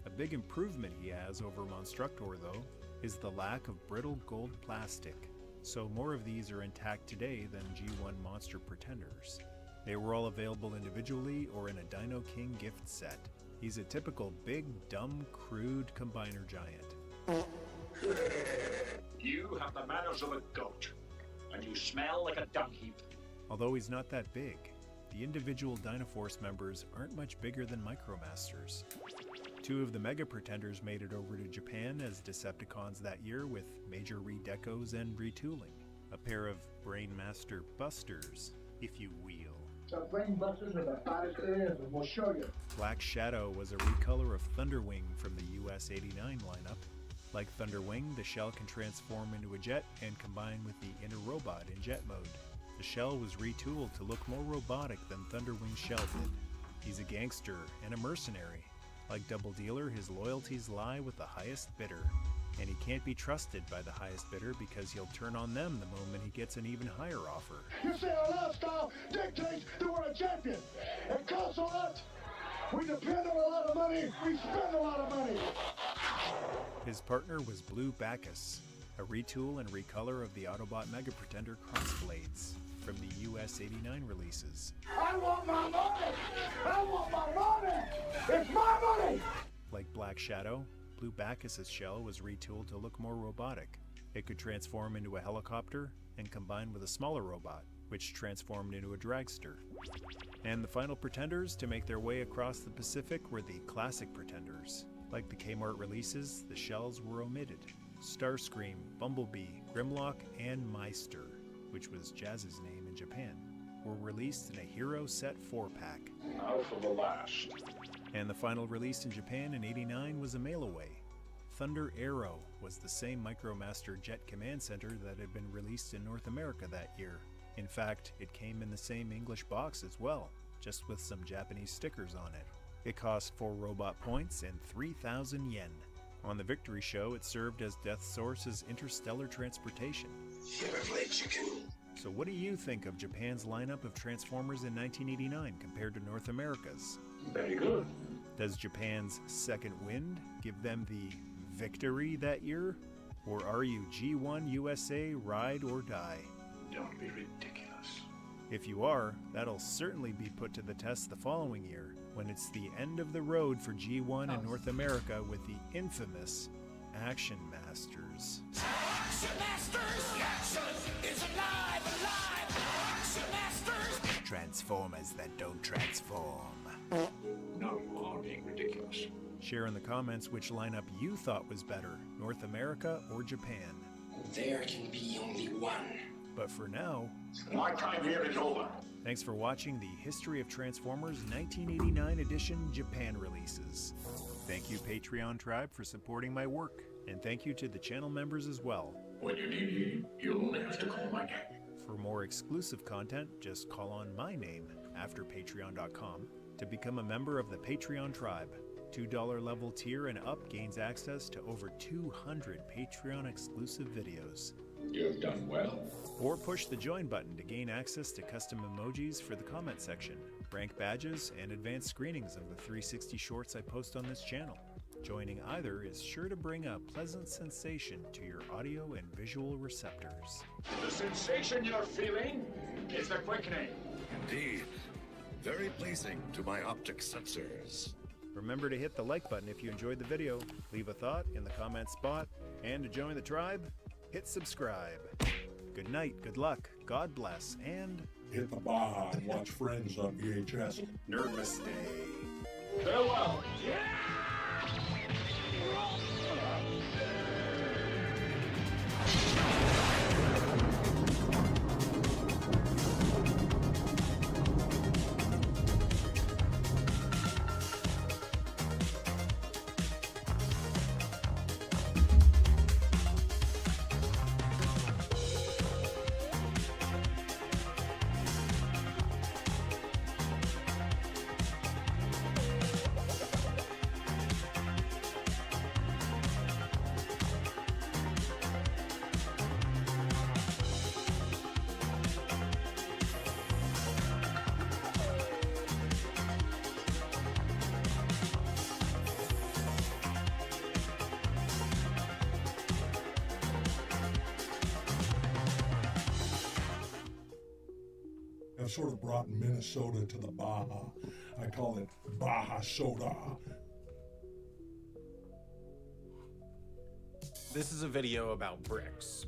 A big improvement he has over Monstructor, though, is the lack of brittle gold plastic, so more of these are intact today than G1 Monster Pretenders. They were all available individually or in a Dino King gift set. He's a typical big, dumb, crude combiner giant. You have the manners of a goat, and you smell like a dung heap. Although he's not that big, the individual Dinoforce members aren't much bigger than Micromasters. 2 of the Mega Pretenders made it over to Japan as Decepticons that year with major redecos and retooling. A pair of Brainmaster Busters, if you will. The brain busters are the fattest there is, and we'll show you. Black Shadow was a recolor of Thunderwing from the US 89 lineup. Like Thunderwing, the shell can transform into a jet and combine with the inner robot in jet mode. The shell was retooled to look more robotic than Thunderwing's shell did. He's a gangster and a mercenary. Like Double Dealer, his loyalties lie with the highest bidder. And he can't be trusted by the highest bidder because he'll turn on them the moment he gets an even higher offer. You see, our lifestyle dictates that we're a champion. It costs a lot. We depend on a lot of money. We spend a lot of money. His partner was Blue Bacchus, a retool and recolor of the Autobot Mega Pretender Crossblades from the US 89 releases. I want my money! I want my money! It's my money! Like Black Shadow, Blue Bacchus's shell was retooled to look more robotic. It could transform into a helicopter and combine with a smaller robot, which transformed into a dragster. And the final Pretenders to make their way across the Pacific were the Classic Pretenders. Like the Kmart releases, the shells were omitted. Starscream, Bumblebee, Grimlock, and Meister, which was Jazz's name in Japan, were released in a Hero Set 4-pack. Now for the last. And the final release in Japan in '89 was a mail-away. Thunder Arrow was the same Micromaster Jet Command Center that had been released in North America that year. In fact, it came in the same English box as well, just with some Japanese stickers on it. It cost 4 robot points and 3,000 yen. On the Victory Show, it served as Death Source's interstellar transportation. You ever played chicken? So what do you think of Japan's lineup of Transformers in 1989 compared to North America's? Very good. Does Japan's second wind give them the victory that year? Or are you G1 USA ride or die? Don't be ridiculous. If you are, that'll certainly be put to the test the following year, when it's the end of the road for G1 in North America with the infamous Action Masters. Action Masters! Action is alive, alive! Action Masters! Transformers that don't transform. Now you are being ridiculous. Share in the comments which lineup you thought was better, North America or Japan. There can be only one. But for now, my time here is over. Thanks for watching the History of Transformers 1989 edition Japan releases. Thank you Patreon Tribe for supporting my work, and thank you to the channel members as well. When you need me, you'll only have to call my name. For more exclusive content, just call on my name after patreon.com to become a member of the Patreon Tribe. $2 level tier and up gains access to over 200 Patreon exclusive videos. You've done well. Or push the join button to gain access to custom emojis for the comment section, rank badges, and advanced screenings of the 360 shorts I post on this channel. Joining either is sure to bring a pleasant sensation to your audio and visual receptors. The sensation you're feeling is the quickening. Indeed. Very pleasing to my optic sensors. Remember to hit the like button if you enjoyed the video, leave a thought in the comment spot, and to join the tribe, hit subscribe. Good night, good luck, God bless, and hit the Baja and watch Friends on VHS. Namaste. Farewell. I've sort of brought Minnesota to the Baja. I call it Baja Soda. This is a video about bricks.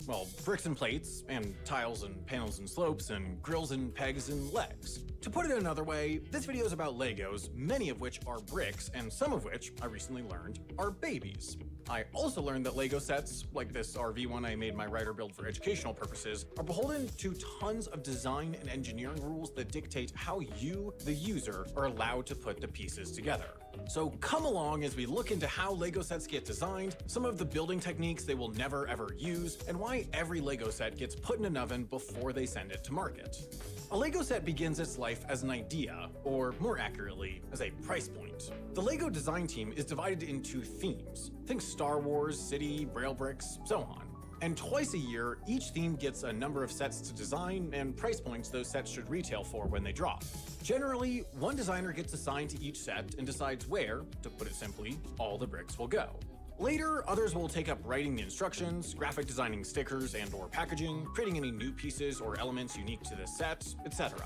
Well, bricks and plates, and tiles and panels and slopes, and grills and pegs and legs. To put it another way, this video is about Legos, many of which are bricks, and some of which, I recently learned, are babies. I also learned that Lego sets, like this RV one I made my writer build for educational purposes, are beholden to tons of design and engineering rules that dictate how you, the user, are allowed to put the pieces together. So come along as we look into how Lego sets get designed, some of the building techniques they will never ever use, and why every Lego set gets put in an oven before they send it to market. A Lego set begins its life as an idea, or more accurately, as a price point. The Lego design team is divided into themes. Think Star Wars, City, Braille Bricks, so on. And twice a year, each theme gets a number of sets to design and price points those sets should retail for when they drop. Generally, one designer gets assigned to each set and decides where, to put it simply, all the bricks will go. Later, others will take up writing the instructions, graphic designing stickers and/or packaging, creating any new pieces or elements unique to the set, etc.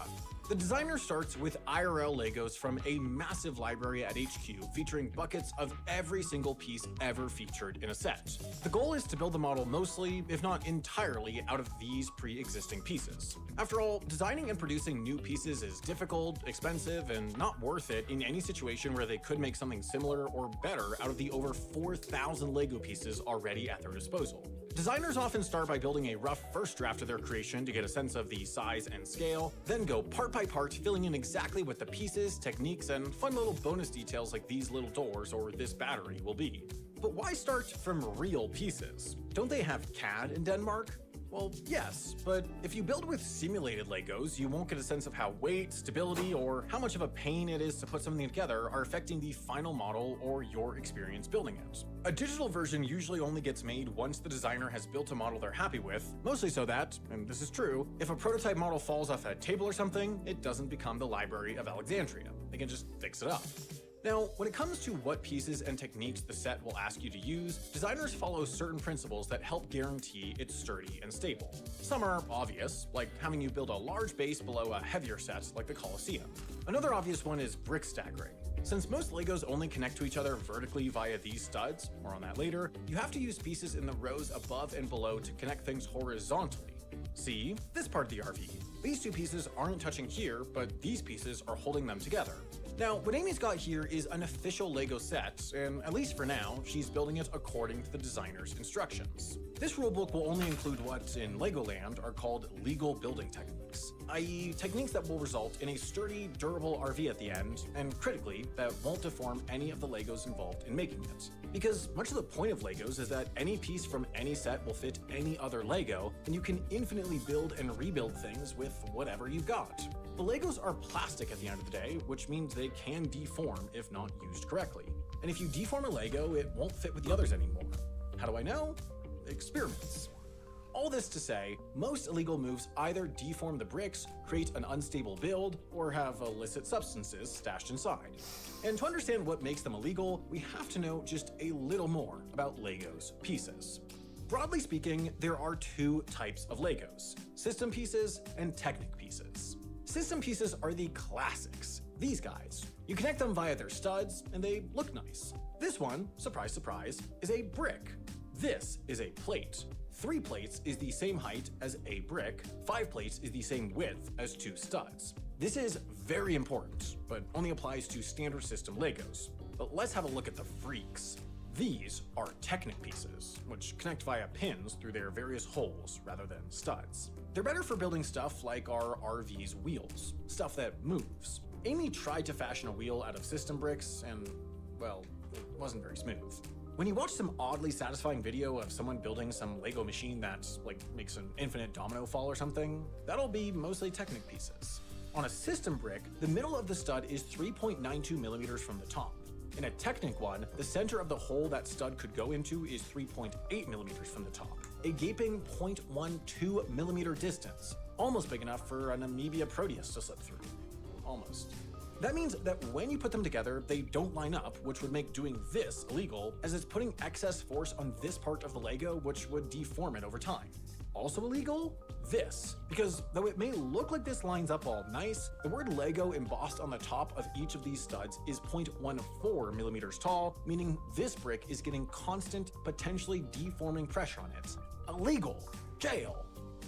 The designer starts with IRL Legos from a massive library at HQ featuring buckets of every single piece ever featured in a set. The goal is to build the model mostly, if not entirely, out of these pre-existing pieces. After all, designing and producing new pieces is difficult, expensive, and not worth it in any situation where they could make something similar or better out of the over 4,000 Lego pieces already at their disposal. Designers often start by building a rough first draft of their creation to get a sense of the size and scale, then go part by part, filling in exactly what the pieces, techniques, and fun little bonus details like these little doors or this battery will be. But why start from real pieces? Don't they have CAD in Denmark? Well, yes, but if you build with simulated Legos, you won't get a sense of how weight, stability, or how much of a pain it is to put something together are affecting the final model or your experience building it. A digital version usually only gets made once the designer has built a model they're happy with, mostly so that, and this is true, if a prototype model falls off a table or something, it doesn't become the Library of Alexandria. They can just fix it up. Now, when it comes to what pieces and techniques the set will ask you to use, designers follow certain principles that help guarantee it's sturdy and stable. Some are obvious, like having you build a large base below a heavier set like the Colosseum. Another obvious one is brick staggering. Since most Legos only connect to each other vertically via these studs, more on that later, you have to use pieces in the rows above and below to connect things horizontally. See, this part of the RV. These two pieces aren't touching here, but these pieces are holding them together. Now, what Amy's got here is an official Lego set, and at least for now, she's building it according to the designer's instructions. This rulebook will only include what, in Legoland, are called legal building techniques, i.e. techniques that will result in a sturdy, durable RV at the end, and critically, that won't deform any of the Legos involved in making it. Because much of the point of Legos is that any piece from any set will fit any other Lego, and you can infinitely build and rebuild things with whatever you've got. The Legos are plastic at the end of the day, which means they can deform if not used correctly. And if you deform a Lego, it won't fit with the others anymore. How do I know? Experiments. All this to say, most illegal moves either deform the bricks, create an unstable build, or have illicit substances stashed inside. And to understand what makes them illegal, we have to know just a little more about Legos pieces. Broadly speaking, there are two types of Legos: system pieces and Technic pieces. System pieces are the classics, these guys. You connect them via their studs, and they look nice. This one, surprise surprise, is a brick. This is a plate. 3 plates is the same height as a brick, 5 plates is the same width as 2 studs. This is very important, but only applies to standard system Legos. But let's have a look at the freaks. These are Technic pieces, which connect via pins through their various holes rather than studs. They're better for building stuff like our RV's wheels, stuff that moves. Amy tried to fashion a wheel out of system bricks and, well, it wasn't very smooth. When you watch some oddly satisfying video of someone building some Lego machine that, like, makes an infinite domino fall or something, that'll be mostly Technic pieces. On a system brick, the middle of the stud is 3.92 millimeters from the top. In a Technic one, the center of the hole that stud could go into is 3.8 millimeters from the top, a gaping 0.12 millimeter distance, almost big enough for an Amoeba Proteus to slip through. Almost. That means that when you put them together, they don't line up, which would make doing this illegal, as it's putting excess force on this part of the Lego, which would deform it over time. Also illegal? This. Because though it may look like this lines up all nice, the word Lego embossed on the top of each of these studs is 0.14 millimeters tall, meaning this brick is getting constant, potentially deforming pressure on it. Illegal. Jail.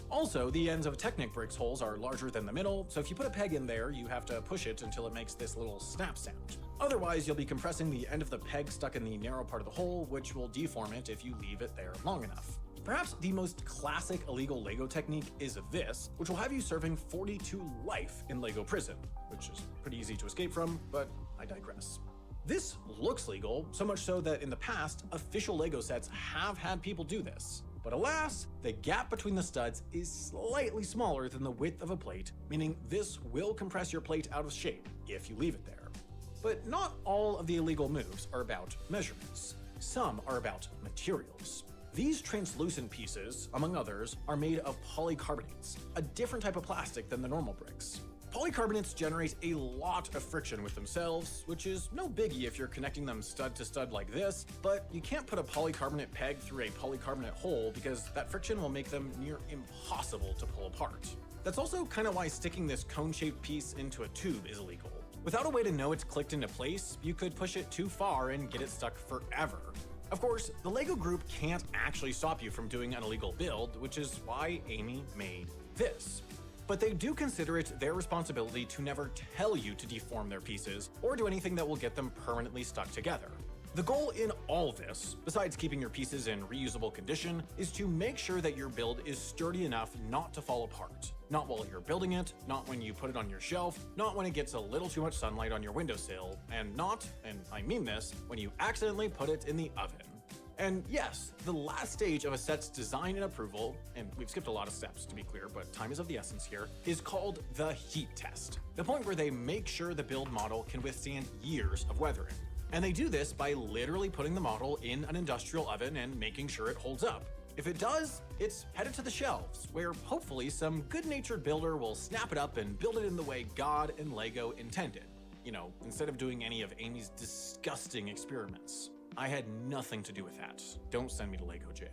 Also, the ends of Technic bricks holes are larger than the middle, so if you put a peg in there, you have to push it until it makes this little snap sound. Otherwise, you'll be compressing the end of the peg stuck in the narrow part of the hole, which will deform it if you leave it there long enough. Perhaps the most classic illegal Lego technique is this, which will have you serving 40 to life in Lego prison, which is pretty easy to escape from, but I digress. This looks legal, so much so that in the past, official Lego sets have had people do this. But alas, the gap between the studs is slightly smaller than the width of a plate, meaning this will compress your plate out of shape if you leave it there. But not all of the illegal moves are about measurements. Some are about materials. These translucent pieces, among others, are made of polycarbonates, a different type of plastic than the normal bricks. Polycarbonates generate a lot of friction with themselves, which is no biggie if you're connecting them stud to stud like this, but you can't put a polycarbonate peg through a polycarbonate hole because that friction will make them near impossible to pull apart. That's also kind of why sticking this cone-shaped piece into a tube is illegal. Without a way to know it's clicked into place, you could push it too far and get it stuck forever. Of course, the Lego group can't actually stop you from doing an illegal build, which is why Amy made this. But they do consider it their responsibility to never tell you to deform their pieces or do anything that will get them permanently stuck together. The goal in all this, besides keeping your pieces in reusable condition, is to make sure that your build is sturdy enough not to fall apart. Not while you're building it, not when you put it on your shelf, not when it gets a little too much sunlight on your windowsill, and not, and I mean this, when you accidentally put it in the oven. And yes, the last stage of a set's design and approval, and we've skipped a lot of steps to be clear, but time is of the essence here, is called the heat test. The point where they make sure the build model can withstand years of weathering. And they do this by literally putting the model in an industrial oven and making sure it holds up. If it does, it's headed to the shelves, where hopefully some good-natured builder will snap it up and build it in the way God and Lego intended. You know, instead of doing any of Amy's disgusting experiments. I had nothing to do with that. Don't send me to Lego jail.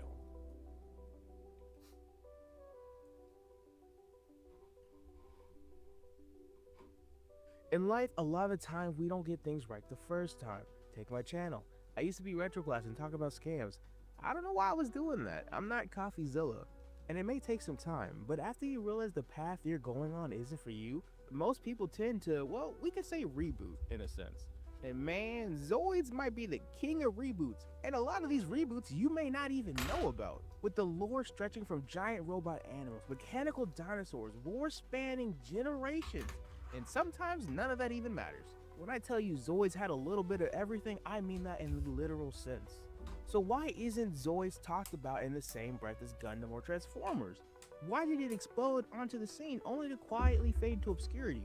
In life, a lot of the time we don't get things right the first time. Take my channel. I used to be retro class and talk about scams. I don't know why I was doing that. I'm not CoffeeZilla. And it may take some time, but after you realize the path you're going on isn't for you, most people tend to, well, we could say reboot in a sense. And man, Zoids might be the king of reboots, and a lot of these reboots you may not even know about. With the lore stretching from giant robot animals, mechanical dinosaurs, war spanning generations, and sometimes none of that even matters. When I tell you Zoids had a little bit of everything, I mean that in the literal sense. So why isn't Zoids talked about in the same breath as Gundam or Transformers? Why did it explode onto the scene only to quietly fade to obscurity?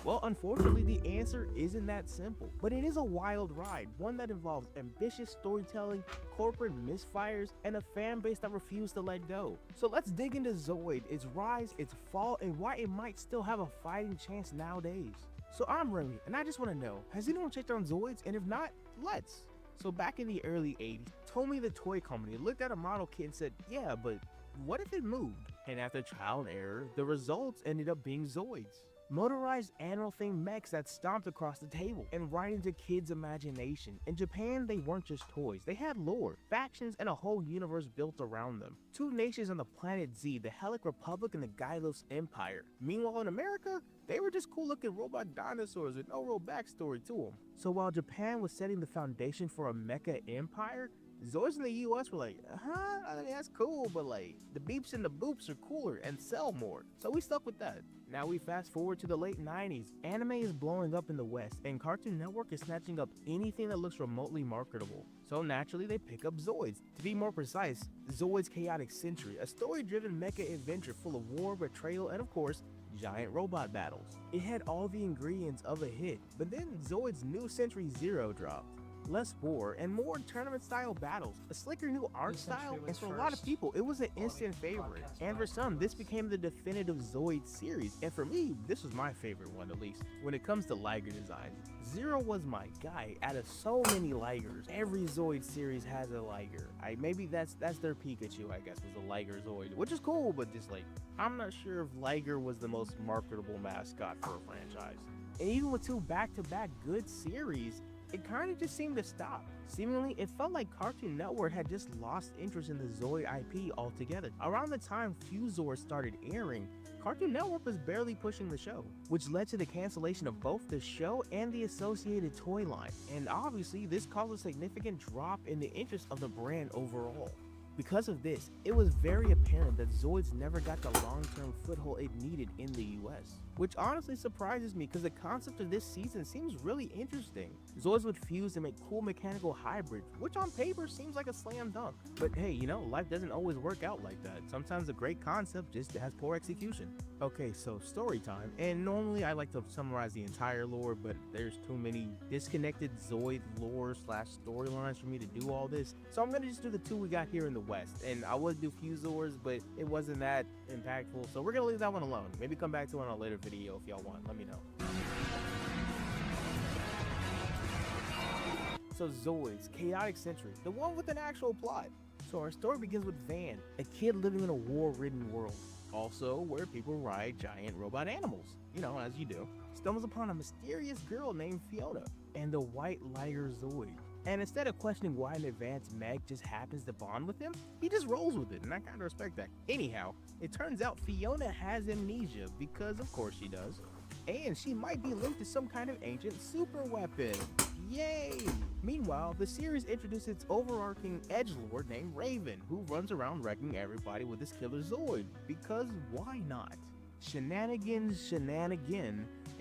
Well, unfortunately, the answer isn't that simple, but it is a wild ride, one that involves ambitious storytelling, corporate misfires, and a fan base that refused to let go. So let's dig into Zoid, its rise, its fall, and why it might still have a fighting chance nowadays. So I'm Remy, and I just want to know, has anyone checked on Zoids? And if not, let's. So back in the early 80s, Tomy the toy company looked at a model kit and said, yeah, but what if it moved? And after trial and error, the results ended up being Zoids. motorized animal-themed mechs that stomped across the table and right into kids' imagination. In Japan, they weren't just toys. They had lore, factions, and a whole universe built around them. Two nations on the planet Z, the Helic Republic and the Gylos Empire. Meanwhile, in America, they were just cool-looking robot dinosaurs with no real backstory to them. So while Japan was setting the foundation for a mecha empire, Zoids in the US were like, I mean, that's cool, but like, the beeps and the boops are cooler and sell more. So we stuck with that. Now we fast forward to the late 90s. Anime is blowing up in the West, and Cartoon Network is snatching up anything that looks remotely marketable. So naturally, they pick up Zoids. To be more precise, Zoids Chaotic Century, a story-driven mecha adventure full of war, betrayal, and of course, giant robot battles. It had all the ingredients of a hit, but then Zoids New Century Zero dropped. Less war and more tournament-style battles, a slicker new art style, and for a lot of people, it was an instant favorite. And for some, this became the definitive Zoid series, and for me, this was my favorite one at least. When it comes to Liger design, Zero was my guy. Out of so many Ligers, every Zoid series has a Liger. Maybe that's their Pikachu, I guess, was a Liger Zoid, which is cool, but just like, I'm not sure if Liger was the most marketable mascot for a franchise. And even with two back-to-back good series, it kind of just seemed to stop. Seemingly, it felt like Cartoon Network had just lost interest in the Zoid IP altogether. Around the time Fuzor started airing, Cartoon Network was barely pushing the show, which led to the cancellation of both the show and the associated toy line. And obviously, this caused a significant drop in the interest of the brand overall. Because of this, it was very apparent that Zoids never got the long-term foothold it needed in the US. Which honestly surprises me because the concept of this season seems really interesting. Zoids would fuse and make cool mechanical hybrids, which on paper seems like a slam dunk. But hey, you know, life doesn't always work out like that. Sometimes a great concept just has poor execution. Okay, so story time, and normally I like to summarize the entire lore, but there's too many disconnected Zoid lore / storylines for me to do all this. So I'm gonna just do the two we got here in the West, and I would do Fuzors, but it wasn't that impactful, so we're gonna leave that one alone. Maybe come back to it on a later video if y'all want, let me know. So Zoids, Chaotic Century, the one with an actual plot. So our story begins with Van, a kid living in a war-ridden world, also where people ride giant robot animals, you know, as you do. Stumbles upon a mysterious girl named Fiona and the White Liger Zoid. And instead of questioning why an advanced mech just happens to bond with him, he just rolls with it, and I kinda respect that. Anyhow, it turns out Fiona has amnesia, because of course she does, and she might be linked to some kind of ancient super weapon. Yay! Meanwhile, the series introduces its overarching edgelord named Raven, who runs around wrecking everybody with his killer Zoid, because why not? Shenanigans,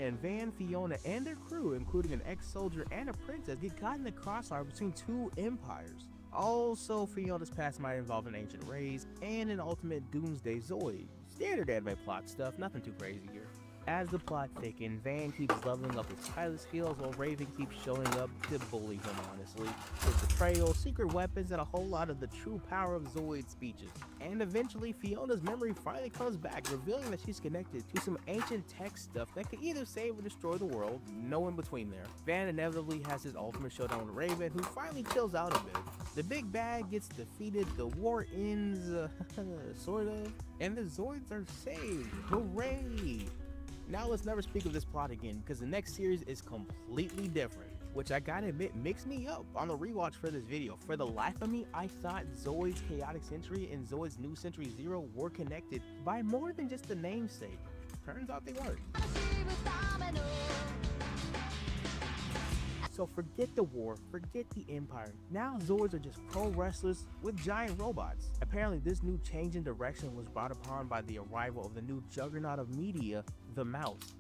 and Van, Fiona, and their crew, including an ex-soldier and a princess, get caught in the crossfire between two empires. Also, Fiona's past might involve an ancient race and an ultimate doomsday Zoid. Standard anime plot stuff, nothing too crazy here. As the plot thickens, Van keeps leveling up his pilot skills while Raven keeps showing up to bully him honestly, with betrayal, secret weapons, and a whole lot of the true power of Zoid speeches. And eventually, Fiona's memory finally comes back, revealing that she's connected to some ancient tech stuff that could either save or destroy the world, no in between there. Van inevitably has his ultimate showdown with Raven, who finally chills out a bit. The big bad gets defeated, the war ends, sort of, and the Zoids are saved. Hooray! Now let's never speak of this plot again, because the next series is completely different, which I gotta admit makes me up on the rewatch for this video. For the life of me, I thought Zoids Chaotic Century and Zoids New Century Zero were connected by more than just the namesake. Turns out they weren't. So forget the war, forget the empire. Now Zoids are just pro wrestlers with giant robots. Apparently this new change in direction was brought upon by the arrival of the new juggernaut of media, the Mouse.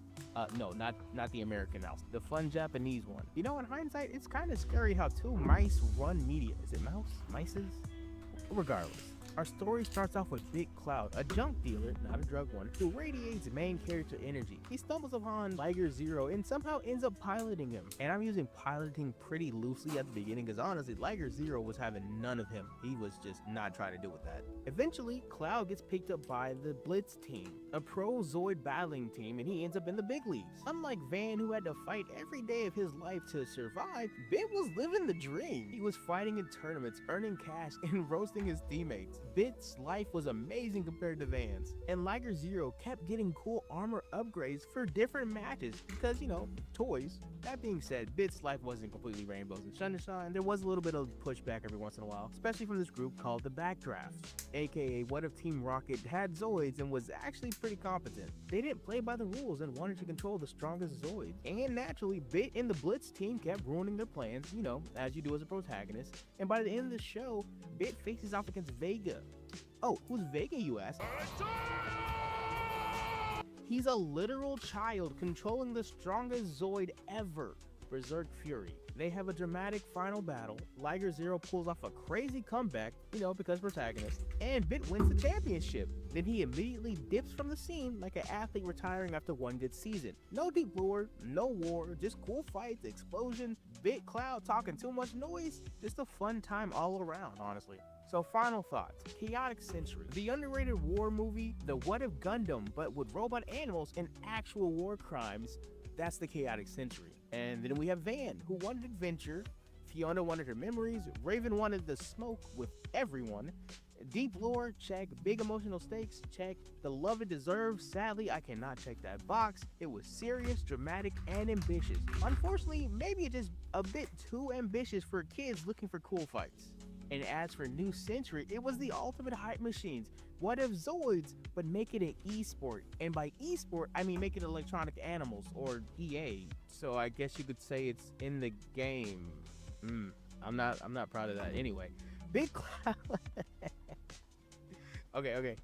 No, not the American Mouse, the fun Japanese one. You know, in hindsight, it's kind of scary how two mice run media. Is it mouse? Mices? Regardless. Our story starts off with Big Cloud, a junk dealer, not a drug one, who radiates main character energy. He stumbles upon Liger Zero and somehow ends up piloting him. And I'm using piloting pretty loosely at the beginning because honestly, Liger Zero was having none of him. He was just not trying to deal with that. Eventually, Cloud gets picked up by the Blitz team, a pro Zoid battling team, and he ends up in the big leagues. Unlike Van, who had to fight every day of his life to survive, Ben was living the dream. He was fighting in tournaments, earning cash, and roasting his teammates. Bit's life was amazing compared to Van's, and Liger Zero kept getting cool armor upgrades for different matches because, you know, toys. That being said, Bit's life wasn't completely rainbows and sunshine. There was a little bit of pushback every once in a while, especially from this group called the Backdraft, aka what if Team Rocket had Zoids and was actually pretty competent. They didn't play by the rules and wanted to control the strongest Zoid, and naturally, Bit and the Blitz team kept ruining their plans, you know, as you do as a protagonist, and by the end of the show, Bit faces off against Vega. Oh, who's Vega, you ask? He's a literal child controlling the strongest Zoid ever, Berserk Fury. They have a dramatic final battle. Liger Zero pulls off a crazy comeback, you know, because protagonist, and Bit wins the championship. Then he immediately dips from the scene like an athlete retiring after one good season. No deep lore, no war, just cool fights, explosions, Bit Cloud talking too much noise. Just a fun time all around, honestly. So final thoughts, Chaotic Century, the underrated war movie, the What If Gundam, but with robot animals and actual war crimes. That's the Chaotic Century. And then we have Van, who wanted adventure, Fiona wanted her memories, Raven wanted the smoke with everyone, deep lore, check, big emotional stakes, check, the love it deserves, sadly I cannot check that box. It was serious, dramatic, and ambitious. Unfortunately, maybe it's just a bit too ambitious for kids looking for cool fights. And as for New Century, it was the ultimate hype machines. What if Zoids, but make it an esport? And by esport, I mean make it Electronic Animals, or EA. So I guess you could say it's in the game. I'm not proud of that. Anyway, Big Cloud. okay.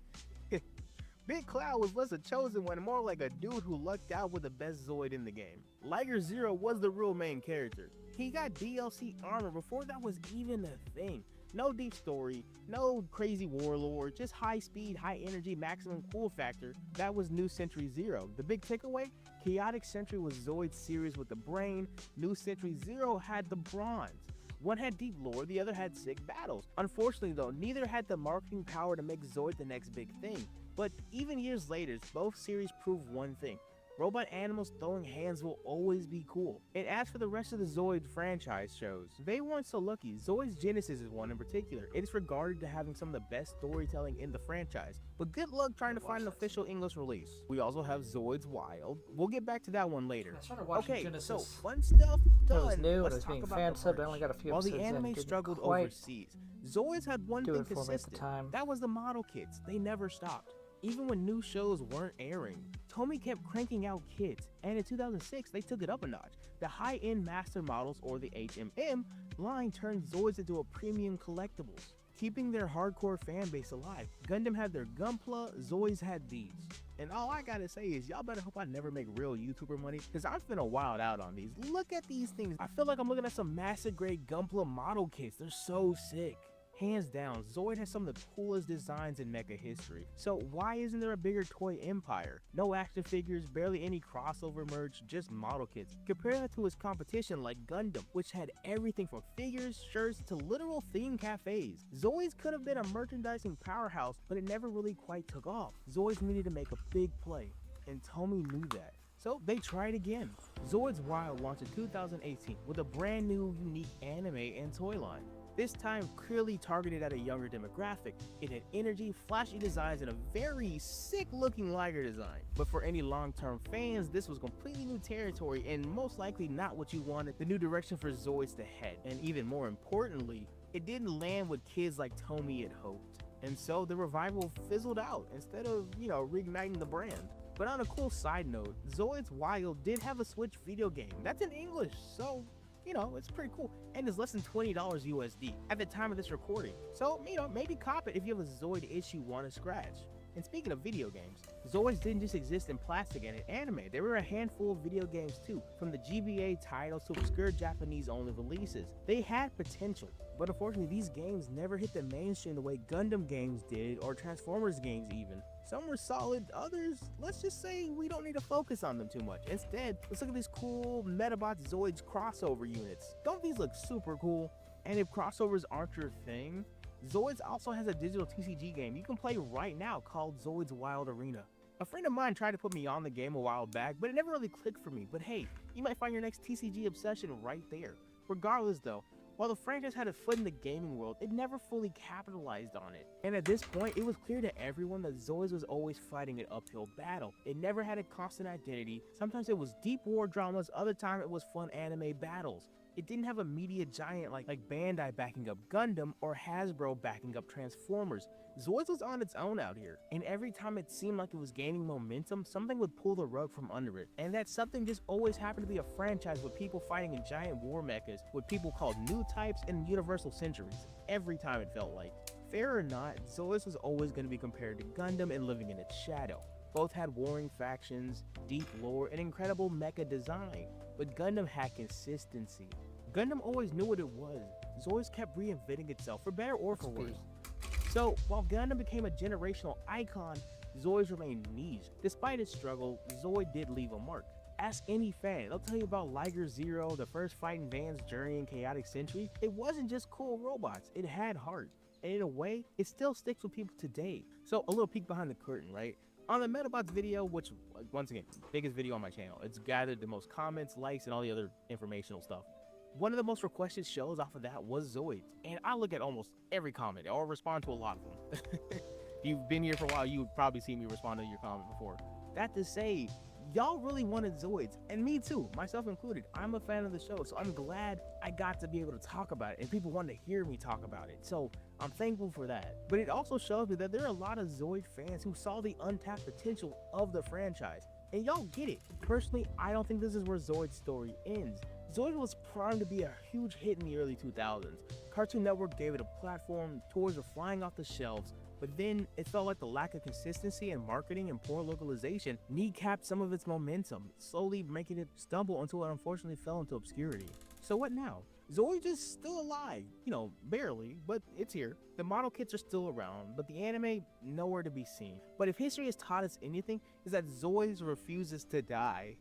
Big Cloud was less a chosen one, more like a dude who lucked out with the best Zoid in the game. Liger Zero was the real main character. He got DLC armor before that was even a thing. No deep story, no crazy warlord, just high speed, high energy, maximum cool factor. That was New Century Zero. The big takeaway? Chaotic Century was Zoid's series with the brain. New Century Zero had the bronze. One had deep lore, the other had sick battles. Unfortunately though, neither had the marketing power to make Zoid the next big thing. But even years later, both series proved one thing. Robot animals throwing hands will always be cool. And as for the rest of the Zoid franchise shows, they weren't so lucky. Zoid's Genesis is one in particular. It is regarded to having some of the best storytelling in the franchise, but good luck trying to find an official English release. We also have Zoid's Wild. We'll get back to that one later. Okay, Genesis. so fun stuff done. It was new, Let's it was talk being about fan the subbed. I merch. only got a few While the episodes in, anime didn't struggled quite overseas, Zoids had one do thing it for me at the consistent. time. That was the model kits. They never stopped. Even when new shows weren't airing, Tomy kept cranking out kits, and in 2006 they took it up a notch. The high-end master models, or the HMM line, turned Zoids into a premium collectibles, keeping their hardcore fan base alive. Gundam had their Gunpla, Zoids had these. And all I gotta say is y'all better hope I never make real YouTuber money, because I'm finna wild out on these. Look at these things. I feel like I'm looking at some master grade Gunpla model kits. They're so sick. Hands down, Zoid has some of the coolest designs in mecha history. So why isn't there a bigger toy empire? No action figures, barely any crossover merch, just model kits. Compare that to his competition like Gundam, which had everything from figures, shirts, to literal theme cafes. Zoids could have been a merchandising powerhouse, but it never really quite took off. Zoids needed to make a big play, and Tomy knew that. So they tried again. Zoids Wild launched in 2018 with a brand new, unique anime and toy line. This time clearly targeted at a younger demographic. It had energy, flashy designs, and a very sick looking Liger design. But for any long-term fans, this was completely new territory and most likely not what you wanted the new direction for Zoids to head. And even more importantly, it didn't land what kids like Tomy had hoped. And so the revival fizzled out instead of, reigniting the brand. But on a cool side note, Zoids Wild did have a Switch video game. That's in English, so it's pretty cool, and it's less than $20 USD at the time of this recording. So, maybe cop it if you have a Zoid itch you want to scratch. And speaking of video games, Zoids didn't just exist in plastic and in anime. There were a handful of video games too, from the GBA titles to obscure Japanese-only releases. They had potential, but unfortunately these games never hit the mainstream the way Gundam games did, or Transformers games even. Some were solid, others, let's just say we don't need to focus on them too much. Instead, let's look at these cool Metabot Zoids crossover units. Don't these look super cool? And if crossovers aren't your thing, Zoids also has a digital TCG game you can play right now called Zoids Wild Arena. A friend of mine tried to put me on the game a while back, but it never really clicked for me. But hey, you might find your next TCG obsession right there. Regardless though, While the franchise had a foot in the gaming world, it never fully capitalized on it. And at this point, it was clear to everyone that Zoids was always fighting an uphill battle. It never had a constant identity. Sometimes it was deep war dramas, other times it was fun anime battles. It didn't have a media giant like Bandai backing up Gundam or Hasbro backing up Transformers. Zoids was on its own out here, and every time it seemed like it was gaining momentum, something would pull the rug from under it. And that something just always happened to be a franchise with people fighting in giant war mechas, with people called new types and universal centuries. Every time it felt like. Fair or not, Zoids was always going to be compared to Gundam and living in its shadow. Both had warring factions, deep lore, and incredible mecha design, but Gundam had consistency. Gundam always knew what it was. Zoids kept reinventing itself, for better or for worse. So, while Gundam became a generational icon, Zoids remained niche. Despite its struggle, Zoid did leave a mark. Ask any fan, they'll tell you about Liger Zero, the first fighting Van's journey in Chaotic Century. It wasn't just cool robots, it had heart. And in a way, it still sticks with people today. So, a little peek behind the curtain, right? On the Metabots video, which, once again, biggest video on my channel, it's gathered the most comments, likes, and all the other informational stuff. One of the most requested shows off of that was Zoids, and I look at almost every comment or respond to a lot of them. If you've been here for a while, you've probably seen me respond to your comment before. That to say, y'all really wanted Zoids, and me too, myself included. I'm a fan of the show, so I'm glad I got to be able to talk about it, and people wanted to hear me talk about it, so I'm thankful for that. But it also shows me that there are a lot of Zoid fans who saw the untapped potential of the franchise, and y'all get it. Personally, I don't think this is where Zoid's story ends. Zoid was primed to be a huge hit in the early 2000s. Cartoon Network gave it a platform, toys were flying off the shelves, but then it felt like the lack of consistency in marketing and poor localization kneecapped some of its momentum, slowly making it stumble until it unfortunately fell into obscurity. So what now? Zoid is still alive, barely, but it's here. The model kits are still around, but the anime, nowhere to be seen. But if history has taught us anything, is that Zoid refuses to die.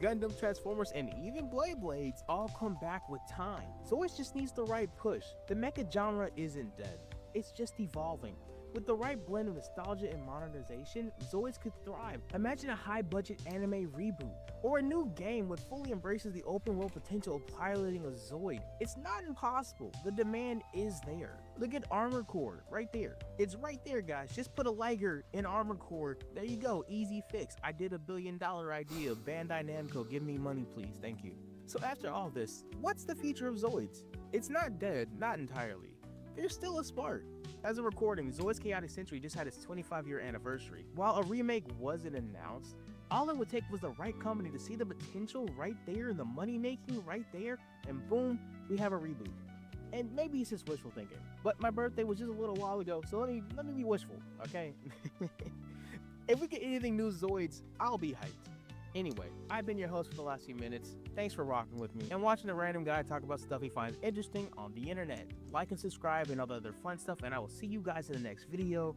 Gundam, Transformers, and even Blades all come back with time. Zoids just needs the right push. The mecha genre isn't dead, it's just evolving. With the right blend of nostalgia and modernization, Zoids could thrive. Imagine a high-budget anime reboot, or a new game that fully embraces the open-world potential of piloting a Zoid. It's not impossible, the demand is there. Look at Armored Core, right there. It's right there, guys. Just put a Liger in Armored Core. There you go, easy fix. I did $1 billion idea. Bandai Namco, give me money, please, thank you. So after all this, what's the future of Zoids? It's not dead, not entirely. There's still a spark. As a recording, Zoids Chaotic Century just had its 25-year anniversary. While a remake wasn't announced, all it would take was the right company to see the potential right there and the money making right there, and boom, we have a reboot. And maybe it's just wishful thinking, but my birthday was just a little while ago, so let me be wishful, okay? If we get anything new Zoids, I'll be hyped. Anyway, I've been your host for the last few minutes. Thanks for rocking with me and watching a random guy talk about stuff he finds interesting on the internet. Like and subscribe and all the other fun stuff, and I will see you guys in the next video.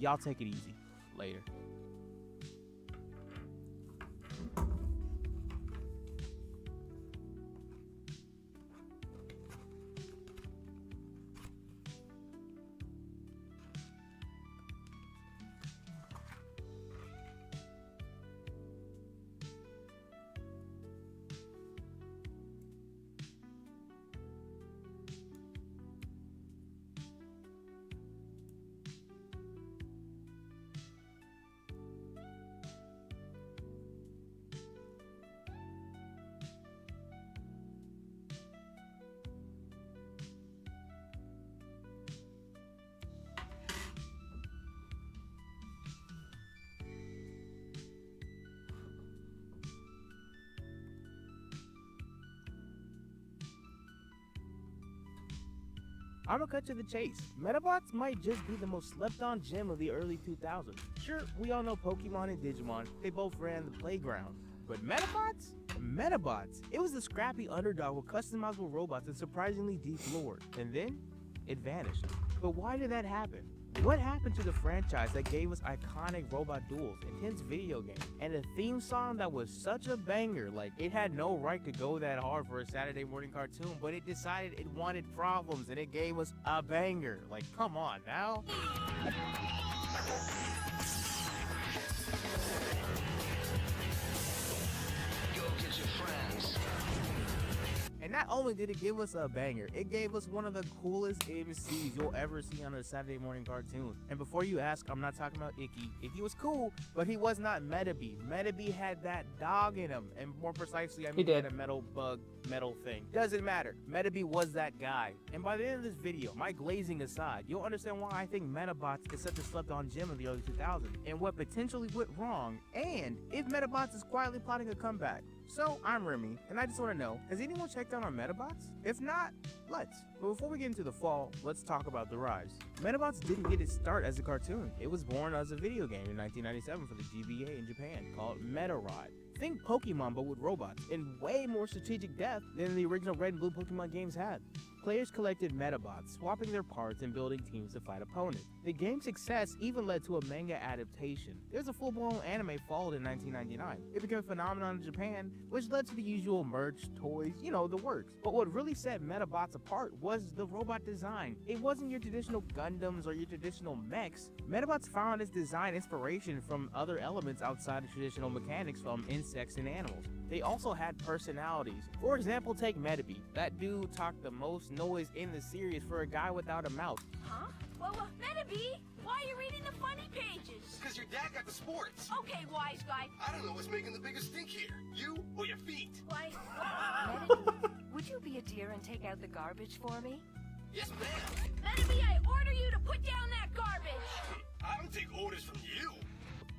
Y'all take it easy. Later. I'ma cut to the chase. Metabots might just be the most slept on gem of the early 2000s. Sure, we all know Pokemon and Digimon, they both ran the playground. But Metabots? Metabots! It was the scrappy underdog with customizable robots and surprisingly deep lore. And then, it vanished. But why did that happen? What happened to the franchise that gave us iconic robot duels, intense video games, and a theme song that was such a banger? Like, it had no right to go that hard for a Saturday morning cartoon, but it decided it wanted problems and it gave us a banger. Like, come on now. Go get your friends. And not only did it give us a banger, it gave us one of the coolest MCs you'll ever see on a Saturday morning cartoon. And before you ask, I'm not talking about Icky. Icky was cool, but he was not Metabee. Metabee had that dog in him, and more precisely, I mean, he had a metal bug, metal thing. Doesn't matter. Metabee was that guy. And by the end of this video, my glazing aside, you'll understand why I think Metabots is such a slept-on gem of the early 2000s, and what potentially went wrong, and if Metabots is quietly plotting a comeback. So, I'm Remy, and I just want to know, has anyone checked out our Metabots? If not, let's. But before we get into the fall, let's talk about the rise. Metabots didn't get its start as a cartoon. It was born as a video game in 1997 for the GBA in Japan called Metarod. Think Pokemon but with robots, in way more strategic depth than the original Red and Blue Pokemon games had. Players collected Metabots, swapping their parts and building teams to fight opponents. The game's success even led to a manga adaptation. There's a full-blown anime followed in 1999. It became a phenomenon in Japan, which led to the usual merch, toys, you know, the works. But what really set Metabots apart was the robot design. It wasn't your traditional Gundams or your traditional mechs. Metabots found its design inspiration from other elements outside of traditional mechanics from insects and animals. They also had personalities. For example, take Metabee. That dude talked the most noise in the series for a guy without a mouth. Huh? Well, Metabee, why are you reading the funny pages? Because your dad got the sports. Okay, wise guy. I don't know what's making the biggest stink here. You or your feet? Why? Metabee, would you be a dear and take out the garbage for me? Yes, ma'am. Metabee, I order you to put down that garbage. I don't take orders from you.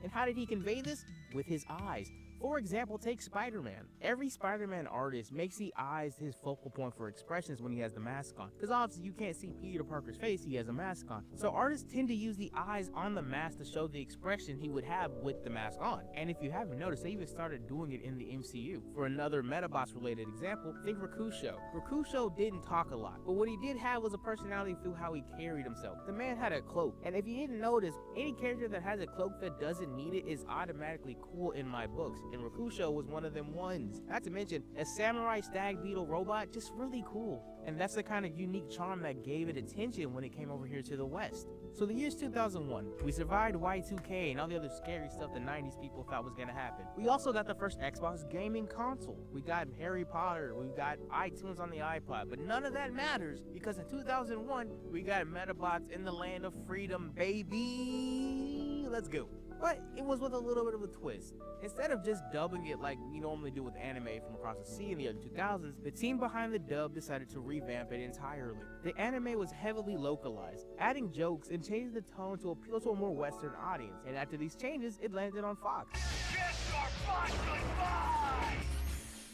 And how did he convey this? With his eyes. For example, take Spider-Man. Every Spider-Man artist makes the eyes his focal point for expressions when he has the mask on. Because obviously you can't see Peter Parker's face, he has a mask on. So artists tend to use the eyes on the mask to show the expression he would have with the mask on. And if you haven't noticed, they even started doing it in the MCU. For another Metabots related example, think Rakusho. Rakusho didn't talk a lot, but what he did have was a personality through how he carried himself. The man had a cloak, and if you didn't notice, any character that has a cloak that doesn't need it is automatically cool in my books. And Rakusho was one of them ones. Not to mention, a samurai stag beetle robot, just really cool. And that's the kind of unique charm that gave it attention when it came over here to the West. So the year's 2001. We survived Y2K and all the other scary stuff the 90s people thought was gonna happen. We also got the first Xbox gaming console. We got Harry Potter, we got iTunes on the iPod, but none of that matters because in 2001, we got Metabots in the land of freedom, baby. Let's go. But it was with a little bit of a twist. Instead of just dubbing it like we normally do with anime from across the sea in the early 2000s, the team behind the dub decided to revamp it entirely. The anime was heavily localized, adding jokes and changing the tone to appeal to a more Western audience. And after these changes, it landed on Fox.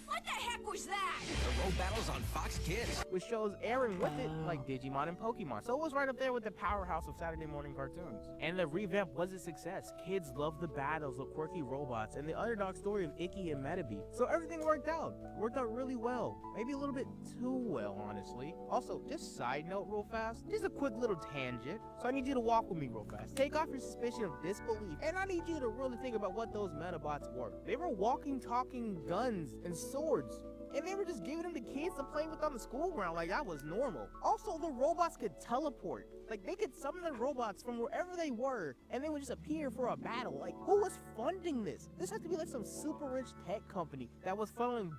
What the heck was that? The road battles on Fox Kids. With shows airing with it like Digimon and Pokemon. So it was right up there with the powerhouse of Saturday morning cartoons. And the revamp was a success. Kids loved the battles of quirky robots and the underdog story of Icky and Metabee. So everything worked out. Worked out really well. Maybe a little bit too well, honestly. Also, just side note real fast. Just a quick little tangent. So I need you to walk with me real fast. Take off your suspicion of disbelief. And I need you to really think about what those Metabots were. They were walking, talking guns and swords. And they were just giving them to kids to play with on the school ground like that was normal. Also, the robots could teleport. Like, they could summon the robots from wherever they were, and they would just appear for a battle. Like, who was funding this? This had to be like some super rich tech company that was funneling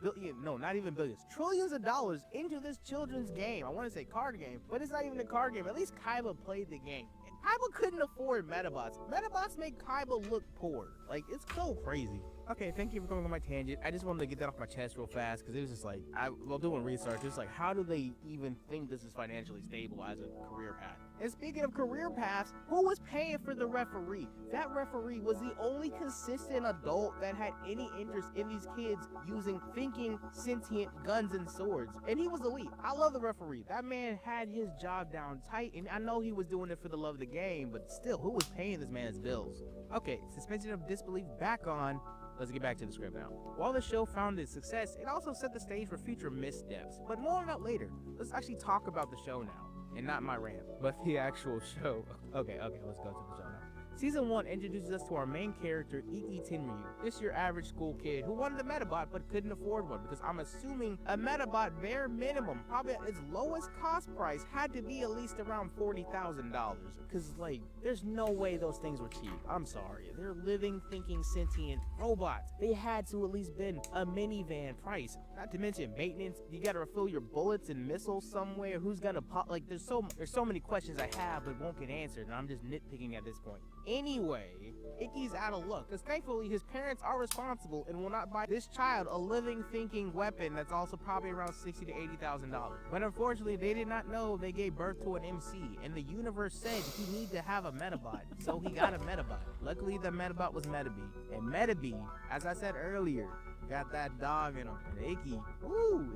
trillions of dollars into this children's game. I want to say card game, but it's not even a card game. At least Kaiba played the game. Kaiba couldn't afford Metabots. Metabots make Kaiba look poor. Like, it's so crazy. Okay, thank you for going on my tangent. I just wanted to get that off my chest real fast because it was just like, while doing research, it's like, how do they even think this is financially stable as a career path? And speaking of career paths, who was paying for the referee? That referee was the only consistent adult that had any interest in these kids using thinking, sentient guns and swords. And he was elite. I love the referee. That man had his job down tight, and I know he was doing it for the love of the game, but still, who was paying this man's bills? Okay, suspension of disbelief back on. Let's get back to the script now. While the show found its success, it also set the stage for future missteps, but more on that later. Let's actually talk about the show now, and not my rant, but the actual show. Okay, let's go to the show now. Season 1 introduces us to our main character, Iki Tenryu. This your average school kid who wanted a Metabot but couldn't afford one, because I'm assuming a Metabot bare minimum, probably at its lowest cost price, had to be at least around $40,000. Because, like, there's no way those things were cheap. I'm sorry. They're living, thinking, sentient robots. They had to at least been a minivan price. Not to mention maintenance. You gotta refill your bullets and missiles somewhere. Who's gonna pop? Like, there's so many questions I have but won't get answered, and I'm just nitpicking at this point. Anyway, Iki's out of luck, because thankfully his parents are responsible and will not buy this child a living, thinking weapon that's also probably around $60,000 to $80,000. But unfortunately, they did not know they gave birth to an MC, and the universe said he needed to have a Metabot, so he got a Metabot. Luckily, the Metabot was Metabee, and Metabee, as I said earlier, got that dog in him. And Iki,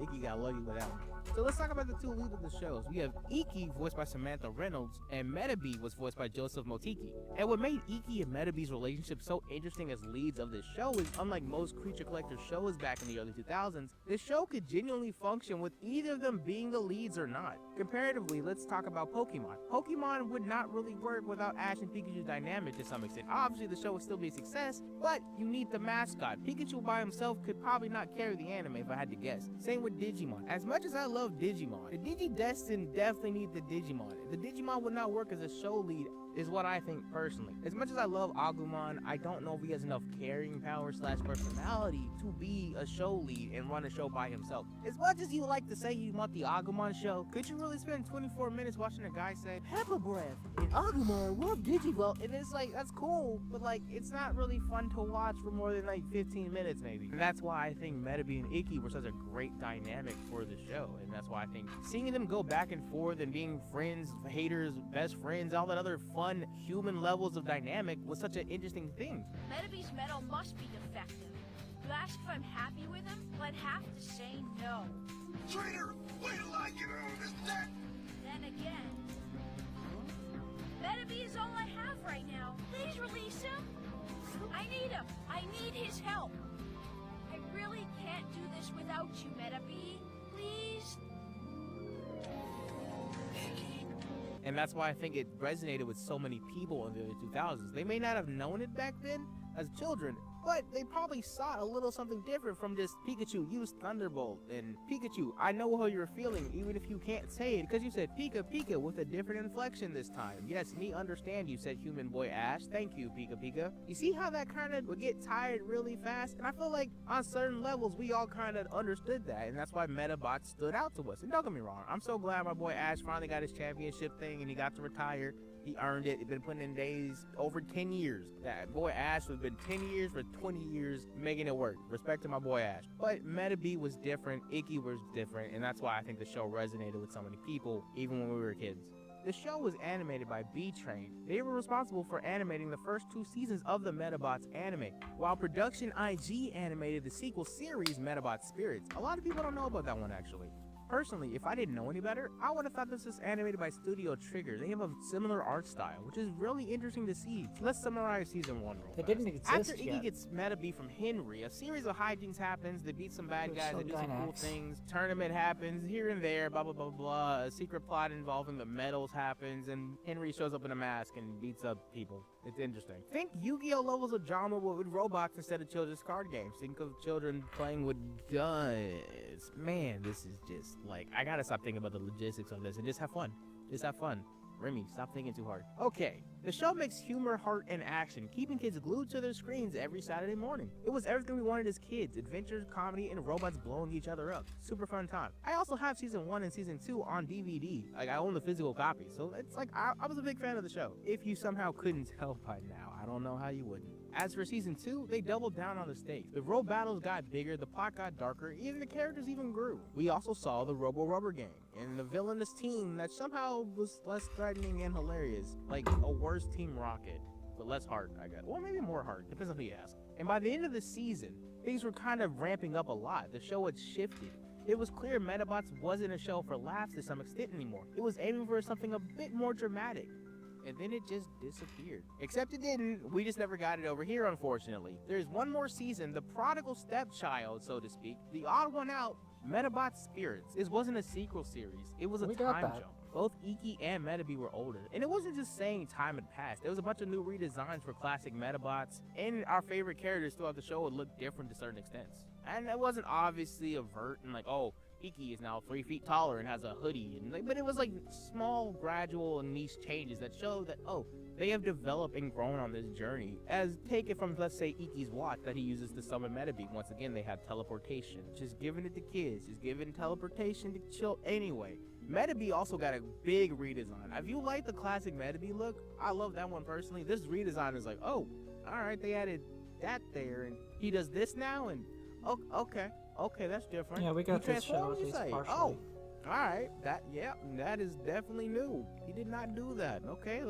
Iki got lucky with that one. So let's talk about the two leads of the shows. We have Iki, voiced by Samantha Reynolds, and Metabee was voiced by Joseph Motiki. And what made Iki and Metabee's relationship so interesting as leads of this show is, unlike most Creature Collector shows back in the early 2000s, this show could genuinely function with either of them being the leads or not. Comparatively, let's talk about Pokemon. Pokemon would not really work without Ash and Pikachu's dynamic to some extent. Obviously, the show would still be a success, but you need the mascot. Pikachu by himself could probably not carry the anime if I had to guess. Same with Digimon. As much as I love Digimon, the Digidestined definitely need the Digimon. The Digimon would not work as a show lead, is what I think personally. As much as I love Agumon, I don't know if he has enough carrying power / personality to be a show lead and run a show by himself. As much as you like to say you want the Agumon show, could you really spend 24 minutes watching a guy say, Pepper Breath and Agumon love Digivolve? And it's like, that's cool, but like, it's not really fun to watch for more than like 15 minutes maybe. And that's why I think Metabee and Iki were such a great dynamic for the show. And that's why I think seeing them go back and forth and being friends, haters, best friends, all that other fun human levels of dynamic was such an interesting thing. Metabee's metal must be defective. You ask if I'm happy with him, well, I'd have to say no. Traitor! Wait till I get out of this debt! Then again, Metabee is all I have right now. Please release him. I need him. I need his help. I really can't do this without you, Metabee. Please? And that's why I think it resonated with so many people in the early 2000s. They may not have known it back then as children, but they probably saw a little something different from just Pikachu used Thunderbolt. And Pikachu, I know how you're feeling, even if you can't say it, because you said Pika Pika with a different inflection this time. Yes, me understand you said human boy Ash. Thank you, Pika Pika. You see how that kind of would get tired really fast? And I feel like on certain levels, we all kind of understood that. And that's why Metabots stood out to us. And don't get me wrong, I'm so glad my boy Ash finally got his championship thing and he got to retire. He earned it. He's been putting in days over 10 years. That boy Ash has been 10 years for 20 years making it work. Respect to my boy Ash. But Metabee was different. Iki was different. And that's why I think the show resonated with so many people, even when we were kids. The show was animated by B-Train. They were responsible for animating the first 2 seasons of the Metabots anime, while Production IG animated the sequel series Metabot Spirits. A lot of people don't know about that one actually. Personally, if I didn't know any better, I would have thought this was animated by Studio Trigger. They have a similar art style, which is really interesting to see. So let's summarize season 1 real fast. It didn't exist After yet. Iggy gets Metabee from Henry, a series of hijinks happens. They beat some bad guys, they do some cool things. Tournament happens here and there, blah, blah, blah, blah. A secret plot involving the metals happens, and Henry shows up in a mask and beats up people. It's interesting. Think Yu-Gi-Oh! Levels of drama with robots instead of children's card games. Think of children playing with guns. Man, this is just like, I gotta stop thinking about the logistics of this and just have fun. Just have fun. Remy, stop thinking too hard. Okay, the show makes humor, heart, and action, keeping kids glued to their screens every Saturday morning. It was everything we wanted as kids: adventures, comedy, and robots blowing each other up. Super fun time. I also have season 1 and season 2 on DVD. Like, I own the physical copy, so it's like, I was a big fan of the show. If you somehow couldn't tell by now, I don't know how you wouldn't. As for season 2, they doubled down on the stakes. The road battles got bigger, the plot got darker, even the characters even grew. We also saw the Robo Rubber Gang, and the villainous team that somehow was less threatening and hilarious. Like a worse Team Rocket, but less heart, I guess. Well, maybe more heart, depends on who you ask. And by the end of the season, things were kind of ramping up a lot. The show had shifted. It was clear Metabots wasn't a show for laughs to some extent anymore. It was aiming for something a bit more dramatic. And then it just disappeared. Except it didn't. We just never got it over here, unfortunately. There's one more season, the prodigal stepchild, so to speak, the odd one out, Metabot Spirits. It wasn't a sequel series. It was a time jump. Both Iki and Metabee were older, and it wasn't just saying time had passed. There was a bunch of new redesigns for classic Metabots, and our favorite characters throughout the show would look different to certain extents. And it wasn't obviously overt and like, oh, Iki is now 3 feet taller and has a hoodie, and but it was like small, gradual, and niche changes that show that, oh, they have developed and grown on this journey. As take it from, let's say, Iki's watch that he uses to summon Metabee. Once again, they have teleportation. Just giving it to kids, just giving teleportation to chill anyway. Metabee also got a big redesign. If you like the classic Metabee look, I love that one personally. This redesign is like, oh, alright, they added that there, and he does this now, and okay, that's different. Yeah, we got this show at least partially. Oh, alright, that is definitely new. He did not do that. Okay.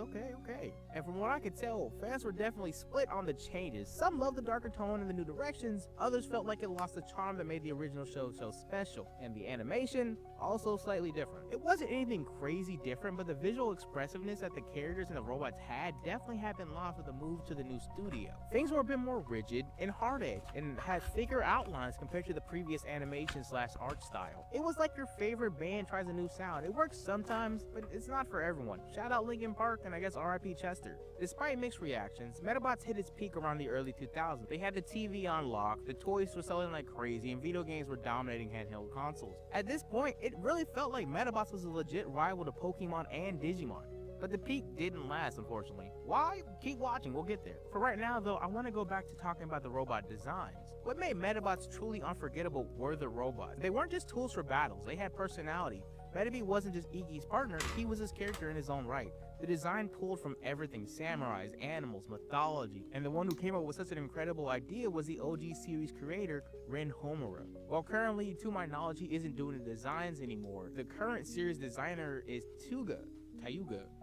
And from what I could tell, fans were definitely split on the changes. Some loved the darker tone and the new directions, others felt like it lost the charm that made the original show so special. And the animation, also slightly different. It wasn't anything crazy different, but the visual expressiveness that the characters and the robots had definitely had been lost with the move to the new studio. Things were a bit more rigid and hard-edged, and had thicker outlines compared to the previous animation/art style. It was like your favorite band tries a new sound. It works sometimes, but it's not for everyone. Shout out Linkin Park and I guess R.I.P. Chester. Despite mixed reactions, Metabots hit its peak around the early 2000s. They had the TV on lock, the toys were selling like crazy, and video games were dominating handheld consoles. At this point, it really felt like Metabots was a legit rival to Pokemon and Digimon. But the peak didn't last, unfortunately. Why? Keep watching, we'll get there. For right now, though, I want to go back to talking about the robot designs. What made Metabots truly unforgettable were the robots. They weren't just tools for battles, they had personality. Metabee wasn't just Iki's partner, he was his character in his own right. The design pulled from everything: samurais, animals, mythology, and the one who came up with such an incredible idea was the OG series creator, Rin Homura. While currently, to my knowledge, he isn't doing the designs anymore, the current series designer is Tayuga.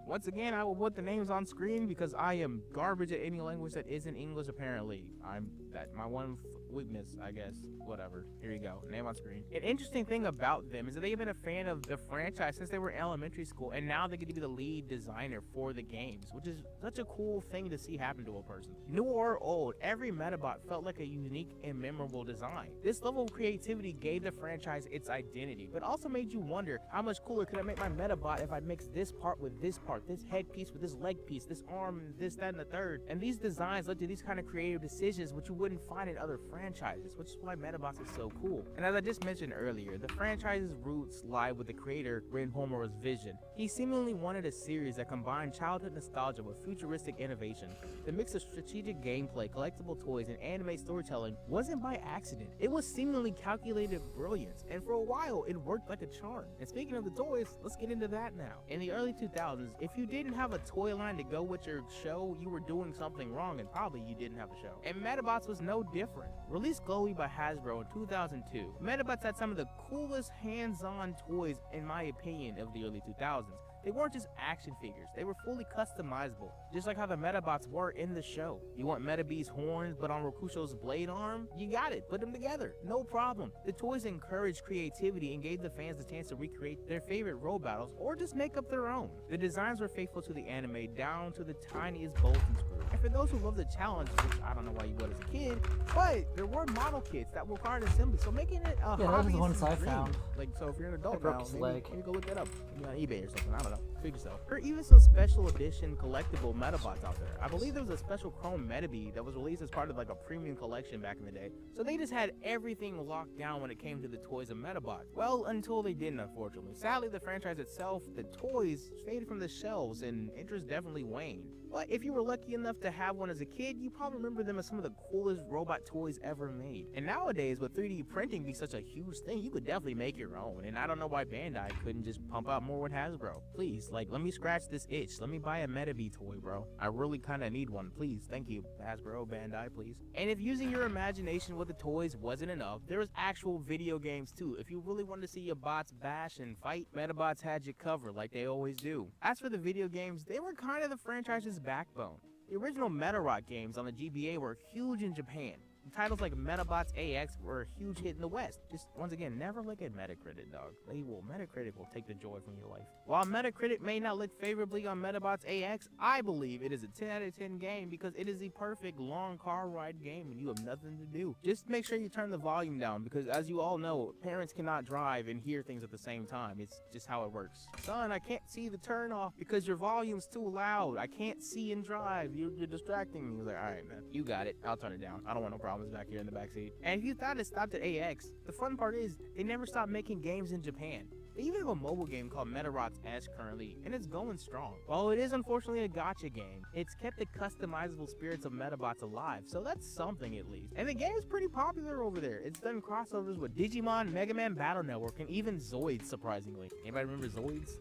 Once again, I will put the names on screen because I am garbage at any language that isn't English apparently. That's my one weakness, I guess. Whatever. Here you go. Name on screen. An interesting thing about them is that they've been a fan of the franchise since they were in elementary school, and now they get to be the lead designer for the games, which is such a cool thing to see happen to a person. New or old, every Metabot felt like a unique and memorable design. This level of creativity gave the franchise its identity, but also made you wonder how much cooler could I make my Metabot if I mixed this part with this part, this headpiece with this leg piece, this arm, this, that, and the third. And these designs led to these kind of creative decisions which you wouldn't find in other franchises, which is why Metabots is so cool. And as I just mentioned earlier, the franchise's roots lie with the creator Rin Homura's vision. He seemingly wanted a series that combined childhood nostalgia with futuristic innovation. The mix of strategic gameplay, collectible toys, and anime storytelling wasn't by accident. It was seemingly calculated brilliance, and for a while it worked like a charm. And speaking of the toys, let's get into that now. In the early 2000s, if you didn't have a toy line to go with your show, you were doing something wrong, and probably you didn't have a show. And Metabots was no different. Released globally by Hasbro in 2002, Metabots had some of the coolest hands-on toys, in my opinion, of the early 2000s. They weren't just action figures, they were fully customizable, just like how the Metabots were in the show. You want Metabee's horns but on Rokusho's blade arm? You got it, put them together, no problem. The toys encouraged creativity and gave the fans the chance to recreate their favorite road battles or just make up their own. The designs were faithful to the anime down to the tiniest bolt and screw. And for those who love the challenge, which I don't know why you would as a kid, but there were model kits that required assembly, so making it a hobby that was the ones I found. Like, so if you're an adult broke now, his maybe leg. go look that up. Maybe on eBay or something, I don't know. Treat yourself. There are even some special edition collectible Metabots out there. I believe there was a special Chrome Metabee that was released as part of like a premium collection back in the day. So they just had everything locked down when it came to the toys of Metabots. Well, until they didn't, unfortunately. Sadly, the franchise itself, the toys, faded from the shelves and interest definitely waned. But if you were lucky enough to have one as a kid, you probably remember them as some of the coolest robot toys ever made. And nowadays, with 3D printing being such a huge thing, you could definitely make your own. And I don't know why Bandai couldn't just pump out more with Hasbro. Please, like, let me scratch this itch. Let me buy a Metabee toy, bro. I really kind of need one. Please, thank you, Hasbro, Bandai, please. And if using your imagination with the toys wasn't enough, there was actual video games too. If you really wanted to see your bots bash and fight, Metabots had you covered like they always do. As for the video games, they were kind of the franchise's backbone. The original Metarot games on the GBA were huge in Japan. Titles like Metabots AX were a huge hit in the West. Just, once again, never look at Metacritic, dog. Metacritic will take the joy from your life. While Metacritic may not look favorably on Metabots AX, I believe it is a 10 out of 10 game because it is the perfect long car ride game and you have nothing to do. Just make sure you turn the volume down because, as you all know, parents cannot drive and hear things at the same time. It's just how it works. Son, I can't see the turn off because your volume's too loud. I can't see and drive. You're distracting me. He's like, all right, man, you got it. I'll turn it down. I don't want no problems back here in the backseat. And if you thought it stopped at AX, the fun part is they never stopped making games in Japan. They even have a mobile game called Metabots S currently, and it's going strong. While it is unfortunately a gacha game, it's kept the customizable spirits of Metabots alive, so that's something at least. And the game is pretty popular over there. It's done crossovers with Digimon, Mega Man Battle Network, and even Zoids, surprisingly. Anybody remember Zoids?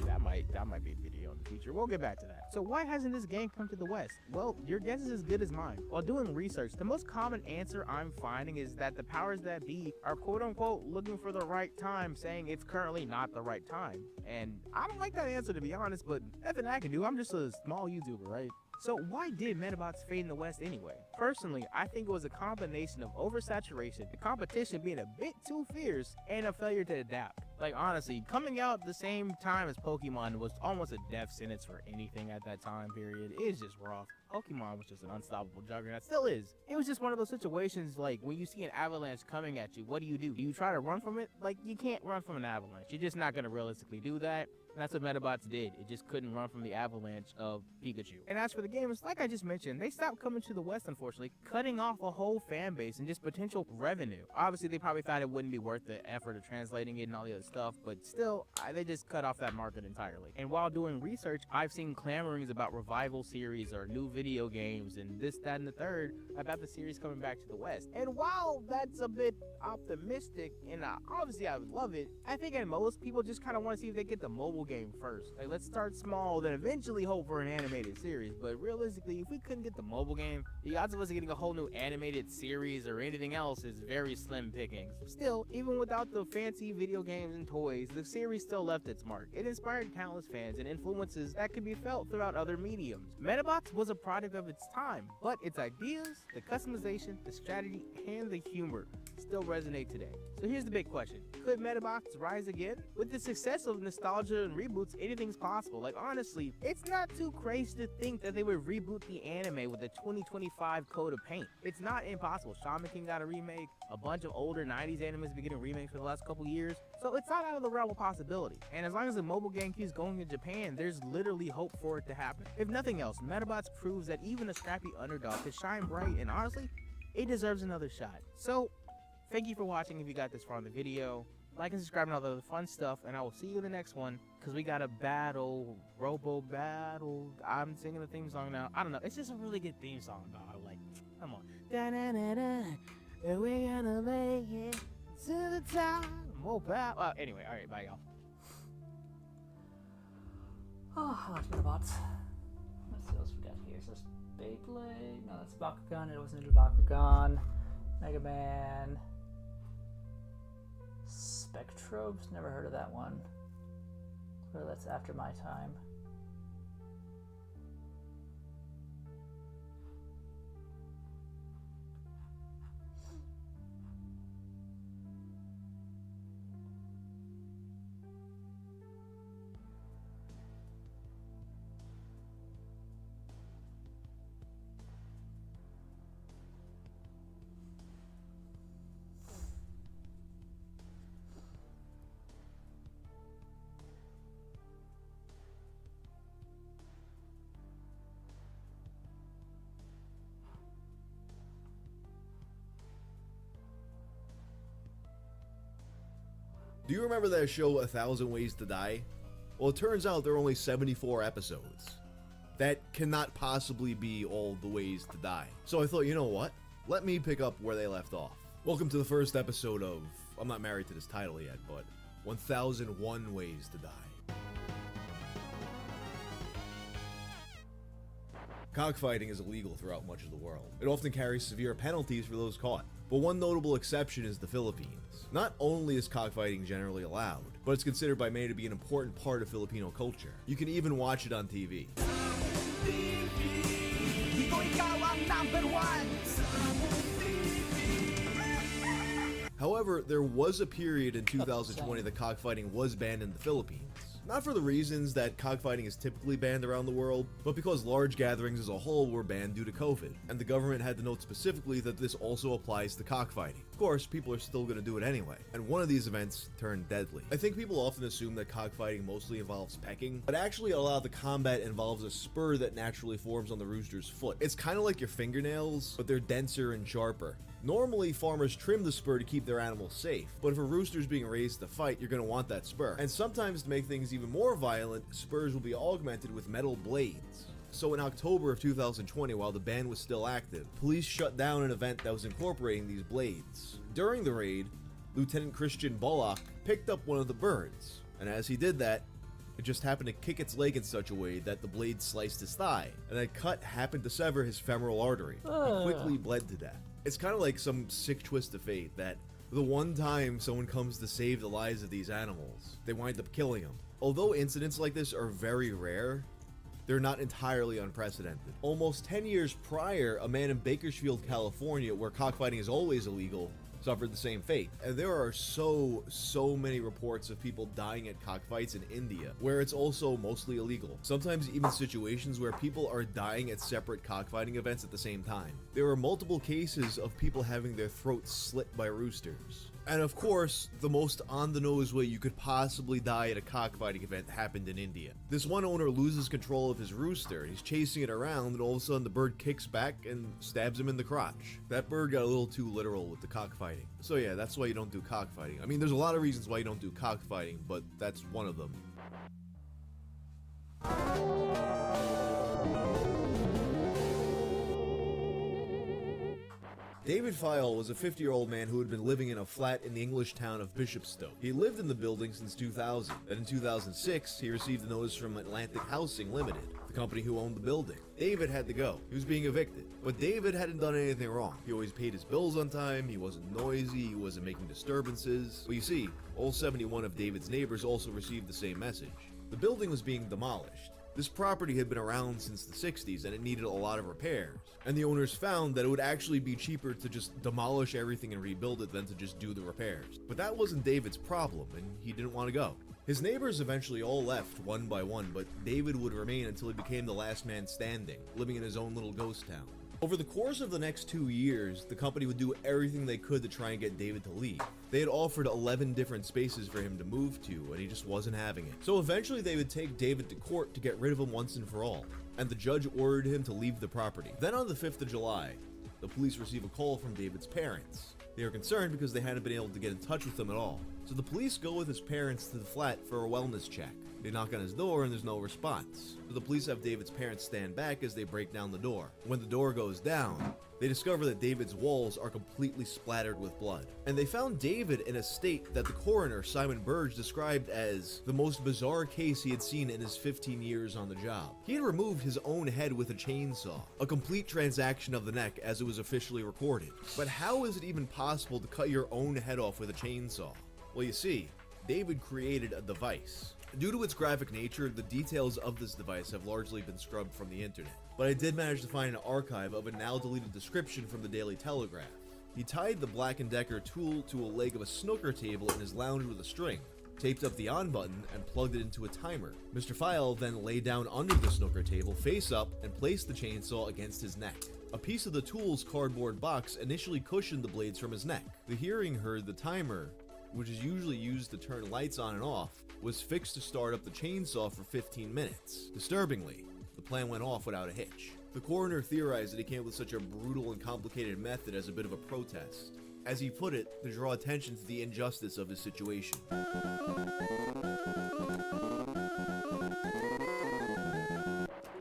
that might be a video in the future. We'll get back to that. So why hasn't this game come to the West? Well, your guess is as good as mine. While doing research, the most common answer I'm finding is that the powers that be are quote-unquote looking for the right time, saying it's currently not the right time. And I don't like that answer, to be honest, but nothing I can do. I'm just a small YouTuber, right? So why did Metabots fade in the West anyway? Personally, I think it was a combination of oversaturation, the competition being a bit too fierce, and a failure to adapt. Like, honestly, coming out the same time as Pokemon was almost a death sentence for anything at that time period. It's just rough. Pokemon was just an unstoppable juggernaut. Still is. It was just one of those situations like when you see an avalanche coming at you, what do? Do you try to run from it? Like, you can't run from an avalanche. You're just not going to realistically do that. And that's what Metabots did. It just couldn't run from the avalanche of Pikachu. And as for the games, like I just mentioned, they stopped coming to the West, unfortunately, cutting off a whole fan base and just potential revenue. Obviously, they probably thought it wouldn't be worth the effort of translating it and all the other stuff, but still, they just cut off that market entirely. And while doing research, I've seen clamorings about revival series or new video games and this, that, and the third about the series coming back to the West. And while that's a bit optimistic, and obviously I would love it, I think at most people just kind of want to see if they get the mobile game first. Like, let's start small, then eventually hope for an animated series. But realistically, if we couldn't get the mobile game, the odds of us getting a whole new animated series or anything else is very slim pickings. Still, even without the fancy video games and toys, the series still left its mark. It inspired countless fans and influences that could be felt throughout other mediums. Metabots was a product of its time, but its ideas, the customization, the strategy, and the humor still resonate today. So here's the big question. Could Metabots rise again? With the success of nostalgia and reboots, anything's possible. Like, honestly, it's not too crazy to think that they would reboot the anime with a 2025 coat of paint. It's not impossible. Shaman King got a remake. A bunch of older 90s animes have been getting remakes for the last couple years. So it's not out of the realm of possibility. And as long as the mobile game keeps going in Japan, there's literally hope for it to happen. If nothing else, Metabots proves that even a scrappy underdog can shine bright, and honestly, it deserves another shot. So, thank you for watching if you got this far in the video. Like and subscribe and all the other fun stuff, and I will see you in the next one, because we got a battle, Robo battle. I'm singing the theme song now. I don't know. It's just a really good theme song, dog. Like, come on. Da-da-da-da, and we're gonna make it to the top. More power. Well, anyway, all right, bye, y'all. Oh, I like Metabots. Let's see what else we got here. Is this Beyblade? No, that's Bakugan. It wasn't into Bakugan. Mega Man. Spectrobes? Never heard of that one. Clearly that's after my time. Do you remember that show 1,000 Ways to Die? Well, it turns out there are only 74 episodes. That cannot possibly be all the ways to die. So I thought, you know what? Let me pick up where they left off. Welcome to the first episode of, I'm not married to this title yet, but 1001 Ways to Die. Cockfighting is illegal throughout much of the world. It often carries severe penalties for those caught. But one notable exception is the Philippines. Not only is cockfighting generally allowed, but it's considered by many to be an important part of Filipino culture. You can even watch it on TV. However, there was a period in 2020 that cockfighting was banned in the Philippines. Not for the reasons that cockfighting is typically banned around the world, but because large gatherings as a whole were banned due to COVID, and the government had to note specifically that this also applies to cockfighting. Of course, people are still going to do it anyway, and one of these events turned deadly. I think people often assume that cockfighting mostly involves pecking, but actually a lot of the combat involves a spur that naturally forms on the rooster's foot. It's kind of like your fingernails, but they're denser and sharper. Normally, farmers trim the spur to keep their animals safe, but if a rooster's being raised to fight, you're going to want that spur. And sometimes to make things even more violent, spurs will be augmented with metal blades. So in October of 2020, while the ban was still active, police shut down an event that was incorporating these blades. During the raid, Lieutenant Christian Bullock picked up one of the birds, and as he did that, it just happened to kick its leg in such a way that the blade sliced his thigh, and that cut happened to sever his femoral artery. He quickly bled to death. It's kind of like some sick twist of fate that the one time someone comes to save the lives of these animals, they wind up killing them. Although incidents like this are very rare, they're not entirely unprecedented. Almost 10 years prior, a man in Bakersfield, California, where cockfighting is always illegal, suffered the same fate. And there are so many reports of people dying at cockfights in India, where it's also mostly illegal. Sometimes even situations where people are dying at separate cockfighting events at the same time. There are multiple cases of people having their throats slit by roosters. And of course, the most on-the-nose way you could possibly die at a cockfighting event happened in India. This one owner loses control of his rooster, and he's chasing it around, and all of a sudden the bird kicks back and stabs him in the crotch. That bird got a little too literal with the cockfighting. So yeah, that's why you don't do cockfighting. I mean, there's a lot of reasons why you don't do cockfighting, but that's one of them. David File was a 50-year-old man who had been living in a flat in the English town of Bishopstoke. He lived in the building since 2000, and in 2006, he received a notice from Atlantic Housing Limited, the company who owned the building. David had to go. He was being evicted. But David hadn't done anything wrong. He always paid his bills on time, he wasn't noisy, he wasn't making disturbances. Well, you see, all 71 of David's neighbors also received the same message. The building was being demolished. This property had been around since the 60s and it needed a lot of repairs. And the owners found that it would actually be cheaper to just demolish everything and rebuild it than to just do the repairs. But that wasn't David's problem, and he didn't want to go. His neighbors eventually all left one by one, but David would remain until he became the last man standing, living in his own little ghost town. Over the course of the next 2 years, the company would do everything they could to try and get David to leave. They had offered 11 different spaces for him to move to, and he just wasn't having it. So eventually they would take David to court to get rid of him once and for all, and the judge ordered him to leave the property. Then on the 5th of July, the police receive a call from David's parents. They are concerned because they hadn't been able to get in touch with him at all. So the police go with his parents to the flat for a wellness check. They knock on his door and there's no response. So the police have David's parents stand back as they break down the door. When the door goes down, they discover that David's walls are completely splattered with blood. And they found David in a state that the coroner, Simon Burge, described as the most bizarre case he had seen in his 15 years on the job. He had removed his own head with a chainsaw, a complete transaction of the neck as it was officially recorded. But how is it even possible to cut your own head off with a chainsaw? Well, you see, David created a device. Due to its graphic nature, the details of this device have largely been scrubbed from the internet. But I did manage to find an archive of a now deleted description from the Daily Telegraph. He tied the Black & Decker tool to a leg of a snooker table in his lounge with a string, taped up the on button, and plugged it into a timer. Mr. File then lay down under the snooker table, face up, and placed the chainsaw against his neck. A piece of the tool's cardboard box initially cushioned the blades from his neck. The hearing heard the timer, which is usually used to turn lights on and off, was fixed to start up the chainsaw for 15 minutes. Disturbingly, the plan went off without a hitch. The coroner theorized that he came up with such a brutal and complicated method as a bit of a protest. As he put it, to draw attention to the injustice of his situation.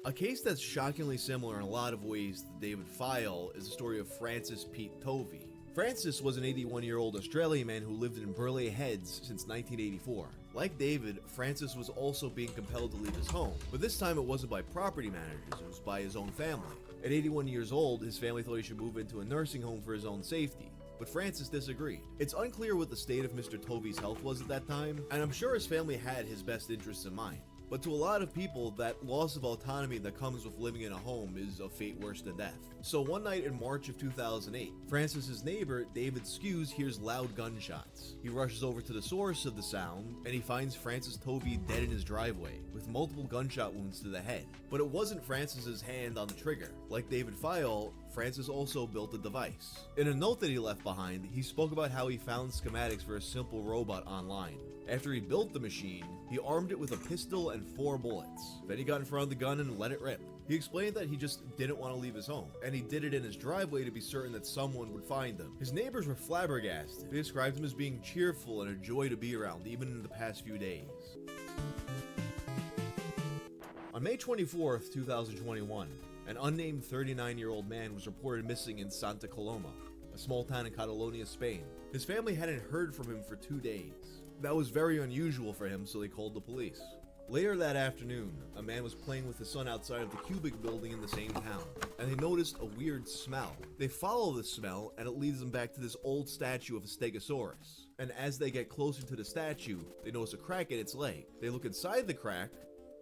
A case that's shockingly similar in a lot of ways to David File is the story of Francis Pete Tovey. Francis was an 81-year-old Australian man who lived in Burleigh Heads since 1984. Like David, Francis was also being compelled to leave his home, but this time it wasn't by property managers, it was by his own family. At 81 years old, his family thought he should move into a nursing home for his own safety, but Francis disagreed. It's unclear what the state of Mr. Tovey's health was at that time, and I'm sure his family had his best interests in mind. But to a lot of people, that loss of autonomy that comes with living in a home is a fate worse than death. So one night in March of 2008, Francis's neighbor, David Skews, hears loud gunshots. He rushes over to the source of the sound, and he finds Francis Toby dead in his driveway, with multiple gunshot wounds to the head. But it wasn't Francis's hand on the trigger. Like David Fayol, Francis also built a device. In a note that he left behind, he spoke about how he found schematics for a simple robot online. After he built the machine, he armed it with a pistol and 4 bullets. Then he got in front of the gun and let it rip. He explained that he just didn't want to leave his home, and he did it in his driveway to be certain that someone would find him. His neighbors were flabbergasted. They described him as being cheerful and a joy to be around, even in the past few days. On May 24th, 2021, an unnamed 39-year-old man was reported missing in Santa Coloma, a small town in Catalonia, Spain. His family hadn't heard from him for 2 days. That was very unusual for him, so they called the police. Later that afternoon, a man was playing with his son outside of the Cubic building in the same town, and they noticed a weird smell. They follow the smell, and it leads them back to this old statue of a Stegosaurus. And as they get closer to the statue, they notice a crack in its leg. They look inside the crack,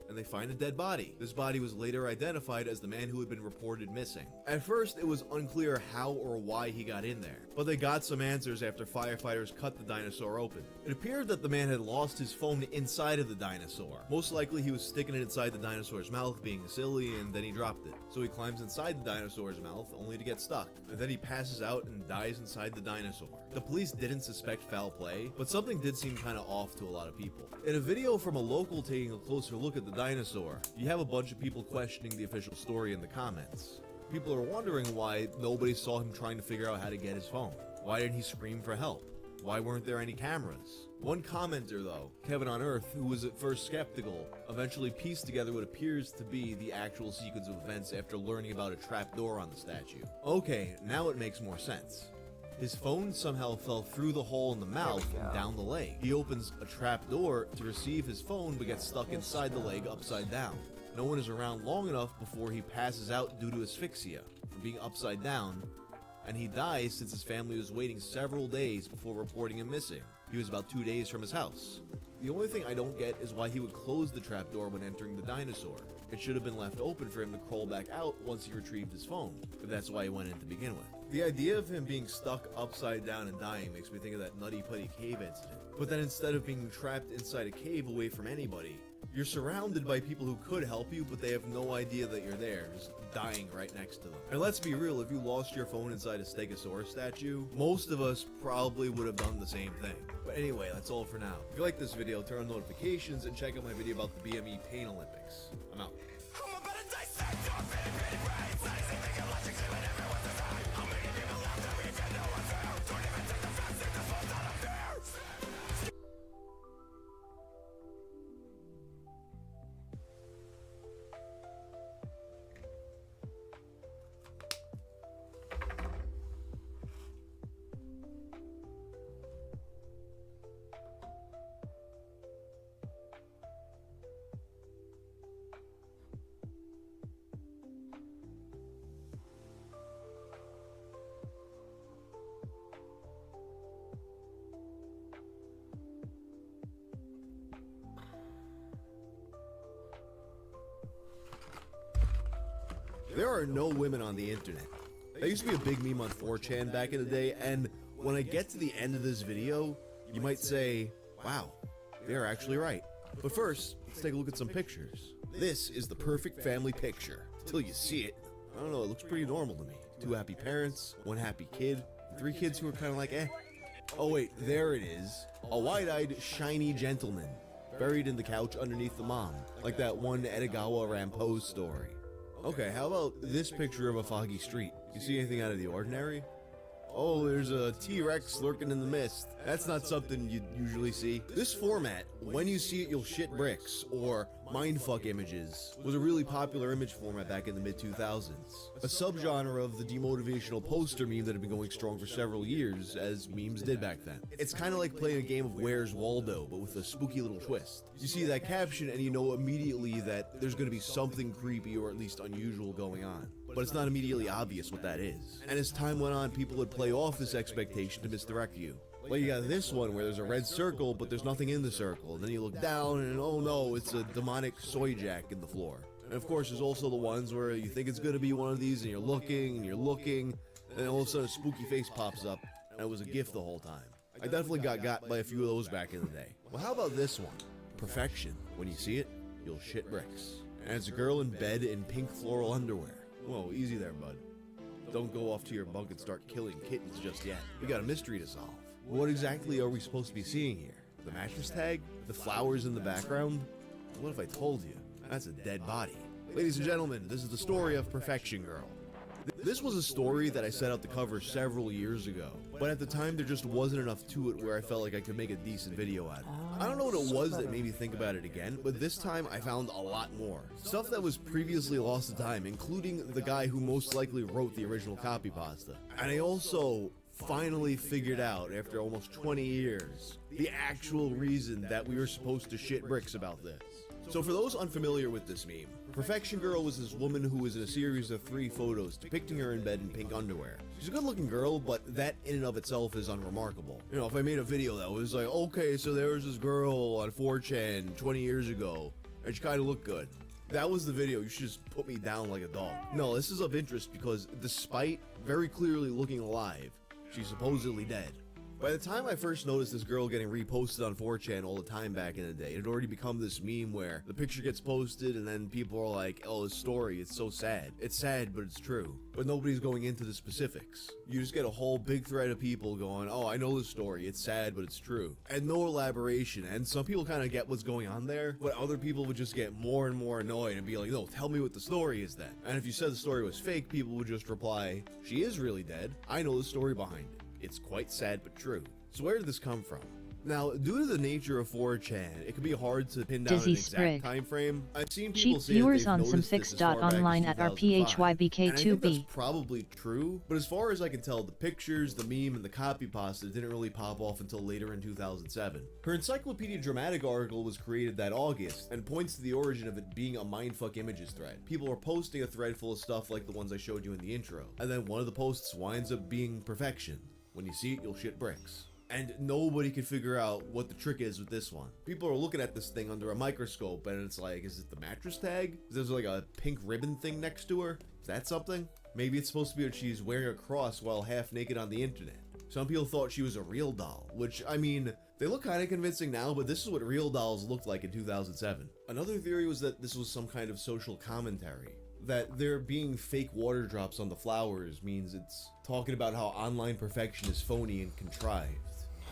and they find a dead body. This body was later identified as the man who had been reported missing. At first, it was unclear how or why he got in there, but they got some answers after firefighters cut the dinosaur open. It appeared that the man had lost his phone inside of the dinosaur. Most likely he was sticking it inside the dinosaur's mouth, being silly, and then he dropped it. So he climbs inside the dinosaur's mouth, only to get stuck, and then he passes out and dies inside the dinosaur. The police didn't suspect foul play, but something did seem kinda off to a lot of people. In a video from a local taking a closer look at the dinosaur, you have a bunch of people questioning the official story in the comments. People are wondering why nobody saw him trying to figure out how to get his phone. Why didn't he scream for help? Why weren't there any cameras? One commenter though, Kevin on Earth, who was at first skeptical, eventually pieced together what appears to be the actual sequence of events after learning about a trapdoor on the statue. Okay, now it makes more sense. His phone somehow fell through the hole in the mouth and down the leg. He opens a trap door to receive his phone but gets stuck inside the leg upside down. No one is around long enough before he passes out due to asphyxia from being upside down, and he dies since his family was waiting several days before reporting him missing. He was about 2 days from his house. The only thing I don't get is why he would close the trapdoor when entering the dinosaur. It should have been left open for him to crawl back out once he retrieved his phone, if that's why he went in to begin with. The idea of him being stuck upside down and dying makes me think of that Nutty Putty cave incident. But then instead of being trapped inside a cave away from anybody, you're surrounded by people who could help you, but they have no idea that you're there, just dying right next to them. And let's be real, if you lost your phone inside a Stegosaurus statue, most of us probably would have done the same thing. But anyway, that's all for now. If you like this video, turn on notifications and check out my video about the BME Pain Olympics. I'm out. There are no women on the internet. That used to be a big meme on 4chan back in the day, and when I get to the end of this video, you might say, wow, they're actually right. But first, let's take a look at some pictures. This is the perfect family picture. Till you see it, I don't know, it looks pretty normal to me. 2 happy parents, 1 happy kid, 3 kids who are kind of like, eh. Oh wait, there it is. A wide-eyed, shiny gentleman, buried in the couch underneath the mom, like that one Edogawa Rampo's story. Okay, how about this picture of a foggy street? You see anything out of the ordinary? Oh, there's a T-Rex lurking in the mist. That's not something you'd usually see. This format, when you see it you'll shit bricks, or mindfuck images, was a really popular image format back in the mid-2000s. A subgenre of the demotivational poster meme that had been going strong for several years, as memes did back then. It's kind of like playing a game of Where's Waldo, but with a spooky little twist. You see that caption and you know immediately that there's going to be something creepy or at least unusual going on. but it's not immediately obvious what that is. And as time went on, people would play off this expectation to misdirect you. Like you got this one where there's a red circle, but there's nothing in the circle. Then you look down and oh no, it's a demonic soy jack in the floor. And of course, there's also the ones where you think it's gonna be one of these and you're looking, and then all of a sudden a spooky face pops up, and it was a gift the whole time. I definitely got by a few of those back in the day. Well, how about this one? Perfection. When you see it, you'll shit bricks. And it's a girl in bed in pink floral underwear. Whoa, easy there, bud. Don't go off to your bunk and start killing kittens just yet. We got a mystery to solve. What exactly are we supposed to be seeing here? The mattress tag? The flowers in the background? What if I told you? That's a dead body. Ladies and gentlemen, this is the story of Perfection Girl. This was a story that I set out to cover several years ago, but at the time there just wasn't enough to it where I felt like I could make a decent video out of it. I don't know what it was that made me think about it again, but this time I found a lot more. Stuff that was previously lost to time, including the guy who most likely wrote the original copy pasta. And I also finally figured out, after almost 20 years, the actual reason that we were supposed to shit bricks about this. So for those unfamiliar with this meme, Perfection Girl was this woman who was in a series of 3 photos depicting her in bed in pink underwear. She's a good looking girl, but that in and of itself is unremarkable. You know, if I made a video that was like, okay, so there was this girl on 4chan 20 years ago, and she kind of looked good. That was the video, you should just put me down like a dog. No, this is of interest because despite very clearly looking alive, she's supposedly dead. By the time I first noticed this girl getting reposted on 4chan all the time back in the day, it had already become this meme where the picture gets posted and then people are like, oh, this story, it's so sad. It's sad, but it's true. But nobody's going into the specifics. You just get a whole big thread of people going, oh, I know this story, it's sad, but it's true. And no elaboration, and some people kind of get what's going on there, but other people would just get more and more annoyed and be like, no, tell me what the story is then. And if you said the story was fake, people would just reply, she is really dead. I know the story behind it. It's quite sad but true. So where did this come from? Now, due to the nature of 4chan, it can be hard to pin down an exact time frame. I've seen people say viewers that on they've some noticed this as fixed far back online as at 2005, RPHYBK2B. and I think that's probably true, but as far as I can tell, the pictures, the meme, and the copy pasta didn't really pop off until later in 2007. Her Encyclopedia Dramatic article was created that August, and points to the origin of it being a mindfuck images thread. People are posting a thread full of stuff like the ones I showed you in the intro, and then one of the posts winds up being perfection. When you see it, you'll shit bricks. And nobody can figure out what the trick is with this one. People are looking at this thing under a microscope and it's like, is it the mattress tag? Is there like a pink ribbon thing next to her? Is that something? Maybe it's supposed to be that she's wearing a cross while half naked on the internet. Some people thought she was a real doll, which, I mean, they look kind of convincing now, but this is what real dolls looked like in 2007. Another theory was that this was some kind of social commentary. That there being fake water drops on the flowers means it's talking about how online perfection is phony and contrived.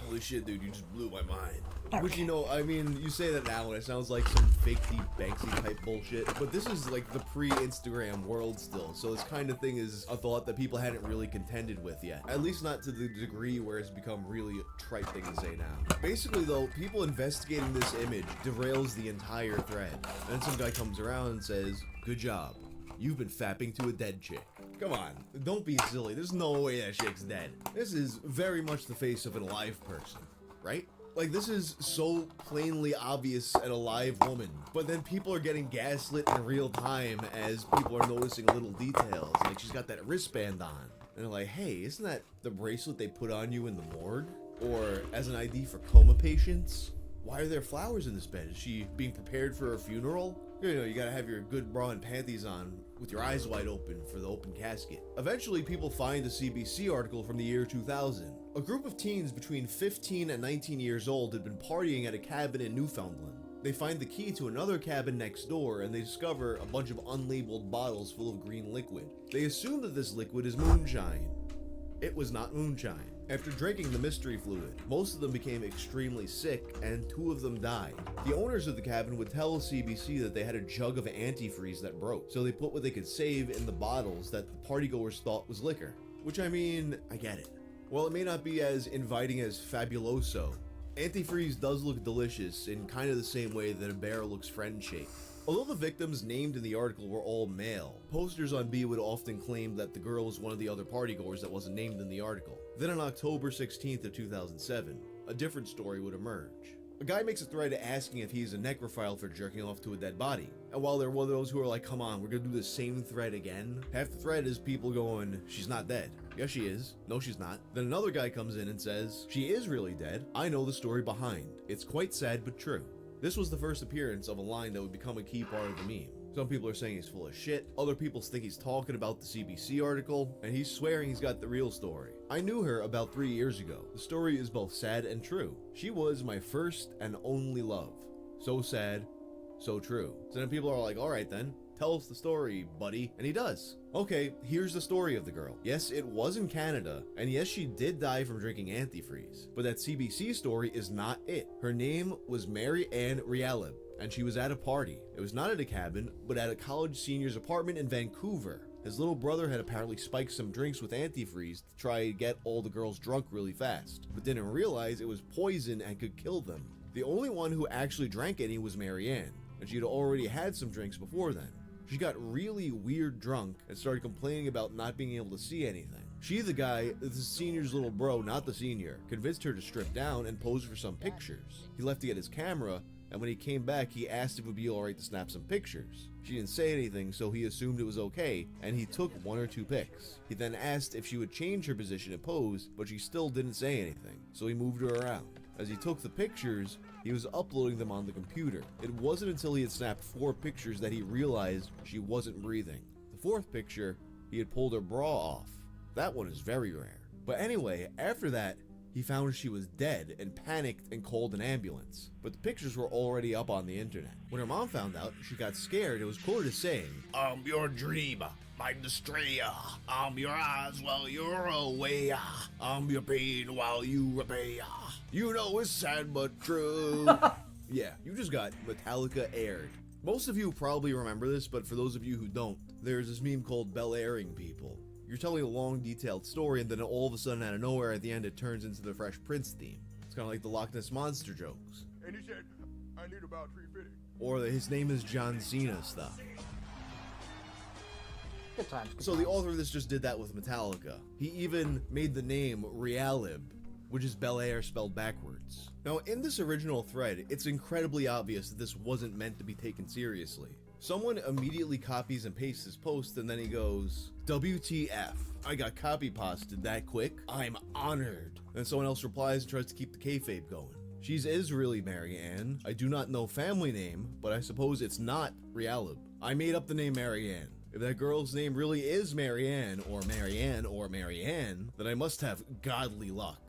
Holy shit, dude, you just blew my mind. Which, you know, I mean, you say that now and it sounds like some fake deep Banksy type bullshit, but this is like the pre-Instagram world still, so this kind of thing is a thought that people hadn't really contended with yet. At least not to the degree where it's become really a trite thing to say now. Basically though, people investigating this image derails the entire thread. And then some guy comes around and says, good job. You've been fapping to a dead chick. Come on, don't be silly. There's no way that chick's dead. This is very much the face of an alive person, right? Like, this is so plainly obvious an alive woman, but then people are getting gaslit in real time as people are noticing little details. Like, she's got that wristband on. And they're like, hey, isn't that the bracelet they put on you in the morgue? Or as an ID for coma patients? Why are there flowers in this bed? Is she being prepared for a funeral? You know, you gotta have your good bra and panties on with your eyes wide open for the open casket. Eventually, people find a CBC article from the year 2000. A group of teens between 15 and 19 years old had been partying at a cabin in Newfoundland. They find the key to another cabin next door and they discover a bunch of unlabeled bottles full of green liquid. They assume that this liquid is moonshine. It was not moonshine. After drinking the mystery fluid, most of them became extremely sick and 2 of them died. The owners of the cabin would tell CBC that they had a jug of antifreeze that broke, so they put what they could save in the bottles that the partygoers thought was liquor. Which, I mean, I get it. While it may not be as inviting as Fabuloso, antifreeze does look delicious in kind of the same way that a bear looks friend-shaped. Although the victims named in the article were all male, posters on B would often claim that the girl was one of the other partygoers that wasn't named in the article. Then on October 16th of 2007, a different story would emerge. A guy makes a thread asking if he's a necrophile for jerking off to a dead body. And while they're one of those who are like, come on, we're gonna do the same thread again, half the thread is people going, she's not dead. Yes, she is. No, she's not. Then another guy comes in and says, she is really dead. I know the story behind. It's quite sad but true. This was the first appearance of a line that would become a key part of the meme. Some people are saying he's full of shit, other people think he's talking about the CBC article, and he's swearing he's got the real story. I knew her about 3 years ago. The story is both sad and true. She was my first and only love. So sad, so true. So then people are like, alright then, tell us the story, buddy. And he does. Okay, here's the story of the girl. Yes, it was in Canada, and yes, she did die from drinking antifreeze. But that CBC story is not it. Her name was Mary Ann Realib, and she was at a party. It was not at a cabin, but at a college senior's apartment in Vancouver. His little brother had apparently spiked some drinks with antifreeze to try to get all the girls drunk really fast, but didn't realize it was poison and could kill them. The only one who actually drank any was Mary Ann, and she had already had some drinks before then. She got really weird drunk and started complaining about not being able to see anything. She, the guy, the senior's little bro, not the senior, convinced her to strip down and pose for some pictures. He left to get his camera, and when he came back, he asked if it would be alright to snap some pictures. She didn't say anything, so he assumed it was okay, and he took 1 or 2 pics. He then asked if she would change her position and pose, but she still didn't say anything, so he moved her around. As he took the pictures, he was uploading them on the computer. It wasn't until he had snapped 4 pictures that he realized she wasn't breathing. The 4th picture, he had pulled her bra off. That one is very rare. But anyway, after that, he found she was dead and panicked and called an ambulance. But the pictures were already up on the internet. When her mom found out, she got scared and was quoted as saying, I'm your dream, my destroyer. I'm your eyes while you're away. I'm your pain while you repay. You know it's sad but true. Yeah, you just got Metallica aired. Most of you probably remember this, but for those of you who don't, there's this meme called Bel Airing people. You're telling a long, detailed story, and then all of a sudden, out of nowhere, at the end, it turns into the Fresh Prince theme. It's kind of like the Loch Ness Monster jokes. And he said, I need about 350. Or the his name is John Cena stuff. Good times. So the author of this just did that with Metallica. He even made the name Realib, which is Bel Air spelled backwards. Now, in this original thread, it's incredibly obvious that this wasn't meant to be taken seriously. Someone immediately copies and pastes his post, and then he goes, WTF, I got copy pasted that quick? I'm honored. And someone else replies and tries to keep the kayfabe going. She's is really Mary Ann. I do not know family name, but I suppose it's not Realib. I made up the name Mary Ann. If that girl's name really is Mary Ann, or Mary Ann, or Mary Ann, then I must have godly luck.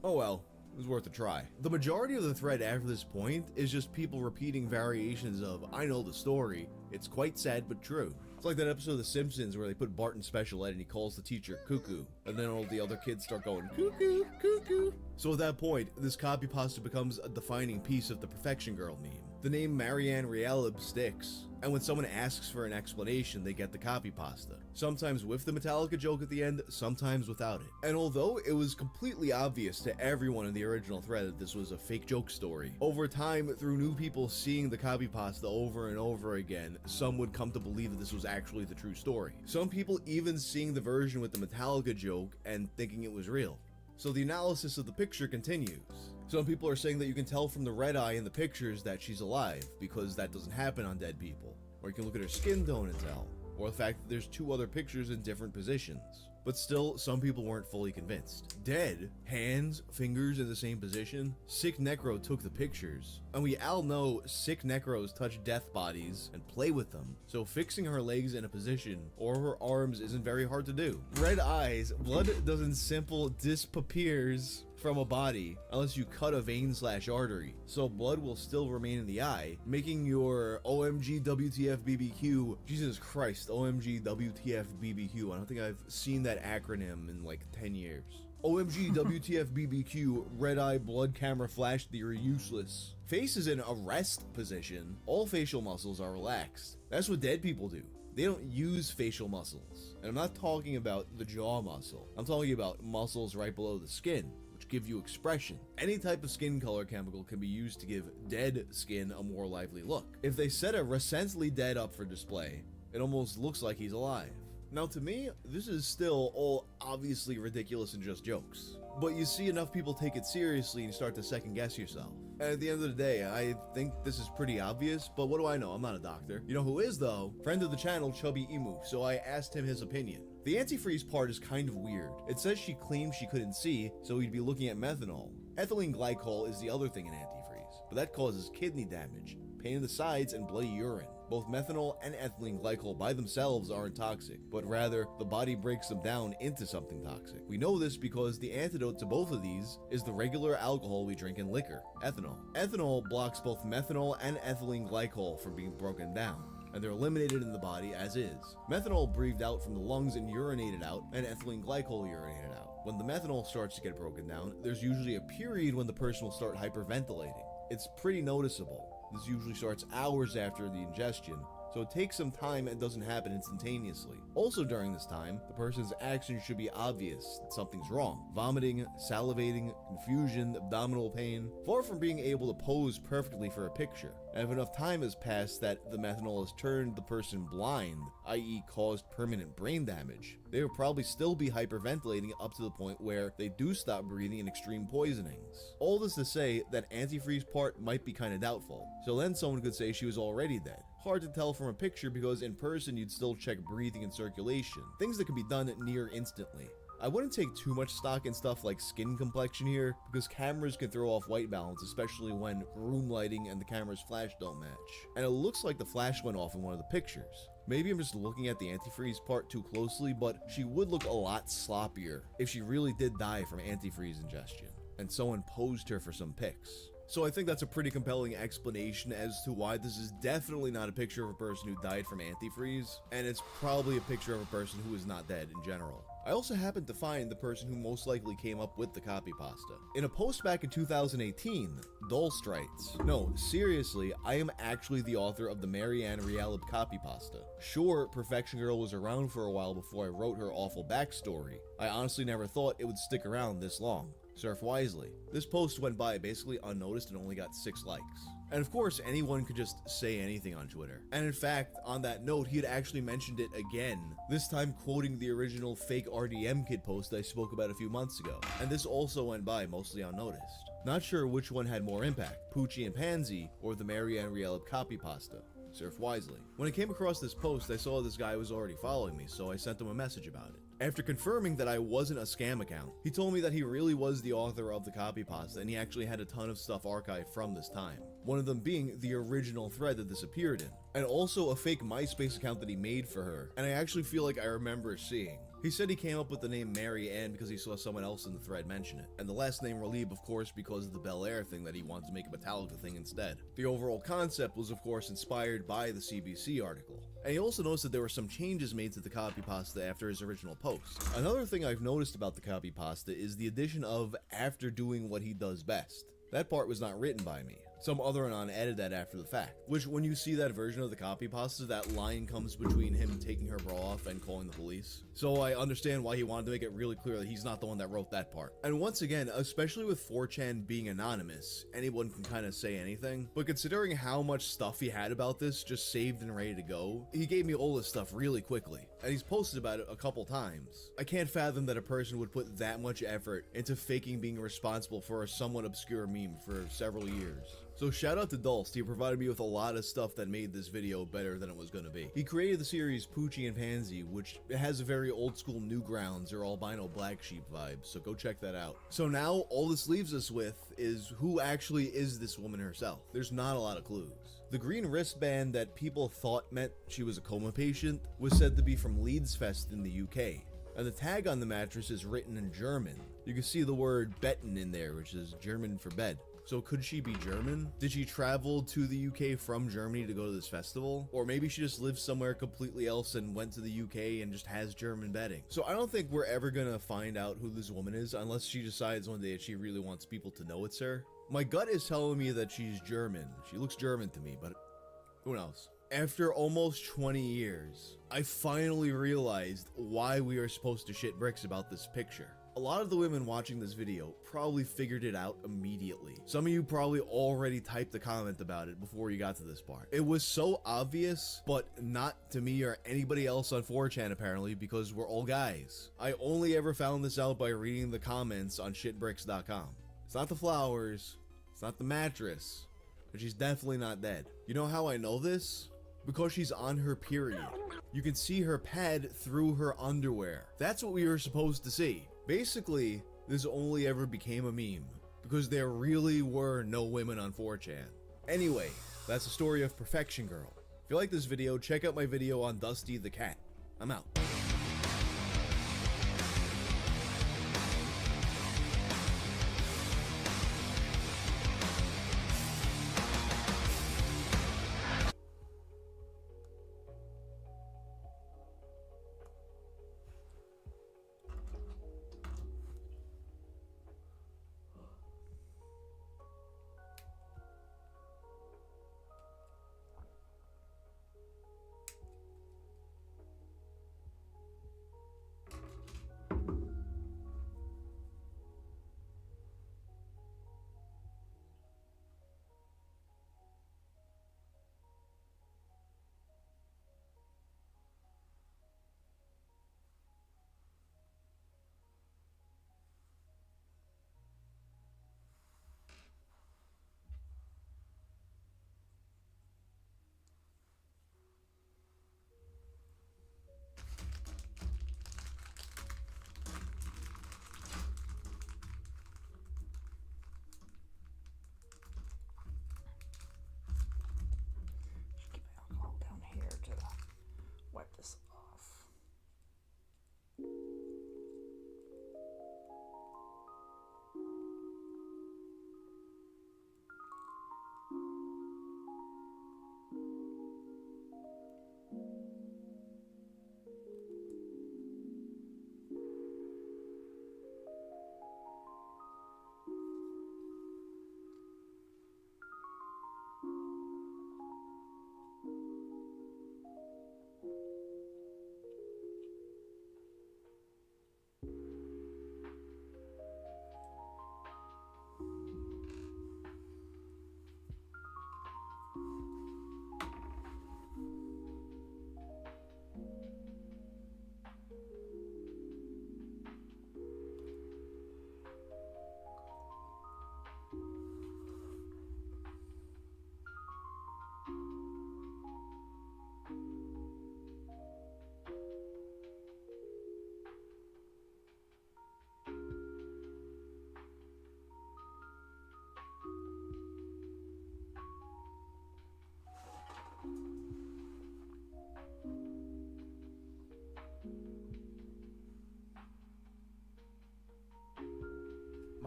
Oh well. It was worth a try. The majority of the thread after this point is just people repeating variations of, I know the story, it's quite sad but true. It's like that episode of The Simpsons where they put Bart in special ed and he calls the teacher cuckoo, and then all the other kids start going cuckoo, cuckoo. So at that point, this copy pasta becomes a defining piece of the Perfection Girl meme. The name Marianne Realib sticks, and when someone asks for an explanation, they get the copy pasta. Sometimes with the Metallica joke at the end, sometimes without it. And although it was completely obvious to everyone in the original thread that this was a fake joke story, over time, through new people seeing the copy pasta over and over again, some would come to believe that this was actually the true story. Some people even seeing the version with the Metallica joke and thinking it was real. So the analysis of the picture continues. Some people are saying that you can tell from the red eye in the pictures that she's alive, because that doesn't happen on dead people. Or you can look at her skin tone and tell. Or the fact that there's 2 other pictures in different positions. But still, some people weren't fully convinced. Dead, hands, fingers in the same position. Sick Necro took the pictures. And we all know sick Necros touch death bodies and play with them. So fixing her legs in a position or her arms isn't very hard to do. Red eyes, blood doesn't simple disappears from a body unless you cut a vein/artery, so blood will still remain in the eye, making your OMG WTF BBQ, Jesus Christ, OMG WTF BBQ. I don't think I've seen that acronym in like 10 years. OMG WTF BBQ, red eye blood camera flash theory useless. Face is in a rest position. All facial muscles are relaxed. That's what dead people do. They don't use facial muscles. And I'm not talking about the jaw muscle. I'm talking about muscles right below the skin, which give you expression. Any type of skin color chemical can be used to give dead skin a more lively look. If they set a recently dead up for display, it almost looks like he's alive. Now to me, this is still all obviously ridiculous and just jokes. but you see enough people take it seriously and you start to second guess yourself. And at the end of the day, I think this is pretty obvious, but what do I know? I'm not a doctor. You know who is though? Friend of the channel, Chubby Emu, so I asked him his opinion. The antifreeze part is kind of weird. It says she claims she couldn't see, so he'd be looking at methanol. Ethylene glycol is the other thing in antifreeze, but that causes kidney damage, pain in the sides, and bloody urine. Both methanol and ethylene glycol by themselves aren't toxic, but rather the body breaks them down into something toxic. We know this because the antidote to both of these is the regular alcohol we drink in liquor, ethanol. Ethanol blocks both methanol and ethylene glycol from being broken down, and they're eliminated in the body as is. Methanol breathed out from the lungs and urinated out, and ethylene glycol urinated out. When the methanol starts to get broken down, there's usually a period when the person will start hyperventilating. It's pretty noticeable. This usually starts hours after the ingestion, so it takes some time and doesn't happen instantaneously. Also during this time, the person's actions should be obvious that something's wrong. Vomiting, salivating, confusion, abdominal pain, far from being able to pose perfectly for a picture. And if enough time has passed that the methanol has turned the person blind, i.e. caused permanent brain damage, they will probably still be hyperventilating up to the point where they do stop breathing in extreme poisonings. All this to say that antifreeze part might be kinda doubtful, so then someone could say she was already dead. Hard to tell from a picture because in person you'd still check breathing and circulation, things that can be done near instantly. I wouldn't take too much stock in stuff like skin complexion here, because cameras can throw off white balance, especially when room lighting and the camera's flash don't match. And it looks like the flash went off in one of the pictures. Maybe I'm just looking at the antifreeze part too closely, but she would look a lot sloppier if she really did die from antifreeze ingestion, and someone posed her for some pics. So I think that's a pretty compelling explanation as to why this is definitely not a picture of a person who died from antifreeze, and it's probably a picture of a person who is not dead in general. I also happened to find the person who most likely came up with the copy pasta. In a post back in 2018, Dulce writes, "No, seriously, I am actually the author of the Marianne Realib copy pasta. Sure, Perfection Girl was around for a while before I wrote her awful backstory. I honestly never thought it would stick around this long. Surf wisely." This post went by basically unnoticed and only got 6 likes. And of course, anyone could just say anything on Twitter. And in fact, on that note, he had actually mentioned it again, this time quoting the original fake RDM Kid post I spoke about a few months ago. And this also went by mostly unnoticed. Not sure which one had more impact, Poochie and Pansy or the Marianne Realib copy pasta. Surf wisely. When I came across this post, I saw this guy was already following me, so I sent him a message about it. After confirming that I wasn't a scam account, he told me that he really was the author of the copy pasta and he actually had a ton of stuff archived from this time. One of them being the original thread that this appeared in, and also a fake MySpace account that he made for her, and I actually feel like I remember seeing. He said he came up with the name Mary Ann because he saw someone else in the thread mention it, and the last name Relieb of course because of the Bel Air thing that he wanted to make a Metallica thing instead. The overall concept was of course inspired by the CBC article. And he also noticed that there were some changes made to the copy pasta after his original post. Another thing I've noticed about the copy pasta is the addition of "after doing what he does best." That part was not written by me. Some other anon added that after the fact, which when you see that version of the copy pasta, that line comes between him taking her bra off and calling the police. So I understand why he wanted to make it really clear that he's not the one that wrote that part. And once again, especially with 4chan being anonymous, anyone can kind of say anything, but considering how much stuff he had about this just saved and ready to go, he gave me all this stuff really quickly, and he's posted about it a couple times. I can't fathom that a person would put that much effort into faking being responsible for a somewhat obscure meme for several years. So shout out to Dulce, he provided me with a lot of stuff that made this video better than it was going to be. He created the series Poochie and Pansy, which has a very old school Newgrounds or albino black sheep vibe, so go check that out. So now all this leaves us with is who actually is this woman herself. There's not a lot of clues. The green wristband that people thought meant she was a coma patient was said to be from Leeds Fest in the UK. And the tag on the mattress is written in German. You can see the word Betten in there, which is German for bed. So could she be German? Did she travel to the UK from Germany to go to this festival? Or maybe she just lives somewhere completely else and went to the UK and just has German bedding. So I don't think we're ever gonna find out who this woman is unless she decides one day that she really wants people to know it's her. My gut is telling me that she's German. She looks German to me, but who knows? After almost 20 years, I finally realized why we are supposed to shit bricks about this picture. A lot of the women watching this video probably figured it out immediately. Some of you probably already typed a comment about it before you got to this part. It was so obvious, but not to me or anybody else on 4chan apparently, because we're all guys. I only ever found this out by reading the comments on shitbricks.com. It's not the flowers, it's not the mattress, but she's definitely not dead. You know how I know this? Because she's on her period. You can see her pad through her underwear. That's what we were supposed to see. Basically, this only ever became a meme because there really were no women on 4chan. Anyway, that's the story of Perfection Girl. If you like this video, check out my video on Dusty the Cat. I'm out.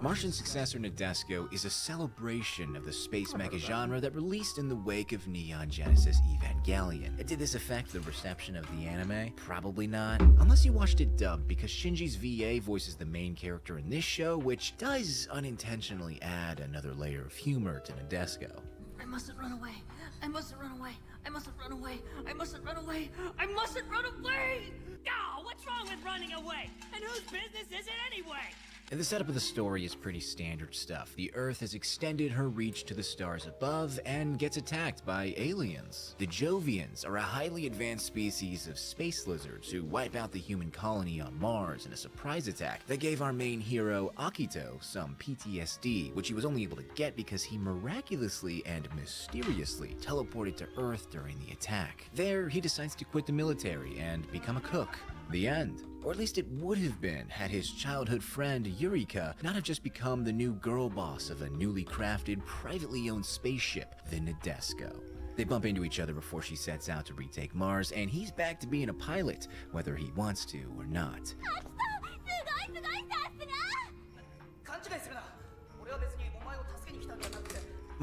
Martian's successor Nadesco is a celebration of the space mecha genre that released in the wake of Neon Genesis Evangelion. Did this affect the reception of the anime? Probably not, unless you watched it dubbed, because Shinji's VA voices the main character in this show, which does unintentionally add another layer of humor to Nadesco. I mustn't run away. I mustn't run away. I mustn't run away. I mustn't run away. I mustn't run away! Oh, what's wrong with running away? And whose business is it anyway? And the setup of the story is pretty standard stuff. The Earth has extended her reach to the stars above and gets attacked by aliens. The Jovians are a highly advanced species of space lizards who wipe out the human colony on Mars in a surprise attack that gave our main hero, Akito, some PTSD, which he was only able to get because he miraculously and mysteriously teleported to Earth during the attack. There, he decides to quit the military and become a cook. The end. Or at least it would have been had his childhood friend Eureka not have just become the new girl boss of a newly crafted, privately owned spaceship, the Nadesco. They bump into each other before she sets out to retake Mars, and he's back to being a pilot, whether he wants to or not.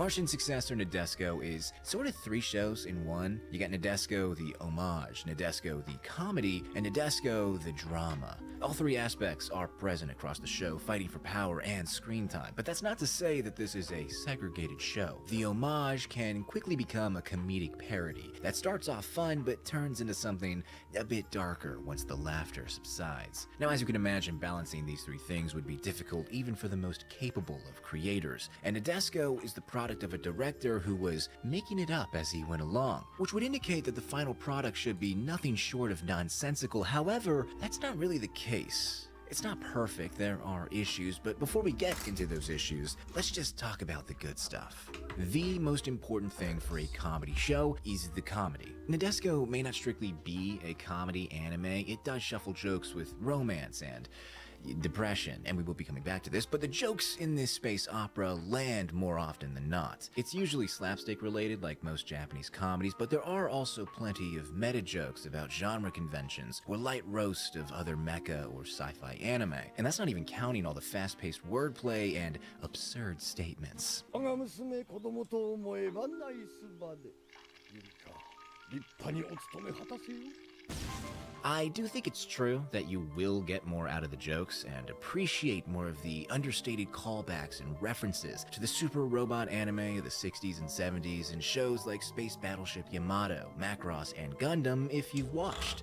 Martian successor Nadesco is sort of 3 shows in one. You got Nadesco the homage, Nadesco the comedy, and Nadesco the drama. All 3 aspects are present across the show, fighting for power and screen time. But that's not to say that this is a segregated show. The homage can quickly become a comedic parody that starts off fun but turns into something a bit darker once the laughter subsides. Now, as you can imagine, balancing these 3 things would be difficult even for the most capable of creators. And Nadesco is the product of a director who was making it up as he went along, which would indicate that the final product should be nothing short of nonsensical. However, that's not really the case. It's not perfect, there are issues, but before we get into those issues, let's just talk about the good stuff. The most important thing for a comedy show is the comedy. Nadesco may not strictly be a comedy anime, it does shuffle jokes with romance and depression, and we will be coming back to this, but the jokes in this space opera land more often than not. It's usually slapstick related like most Japanese comedies, but there are also plenty of meta jokes about genre conventions or light roast of other mecha or sci-fi anime, and that's not even counting all the fast-paced wordplay and absurd statements. I do think it's true that you will get more out of the jokes and appreciate more of the understated callbacks and references to the super robot anime of the 60s and 70s and shows like Space Battleship Yamato, Macross, and Gundam if you've watched,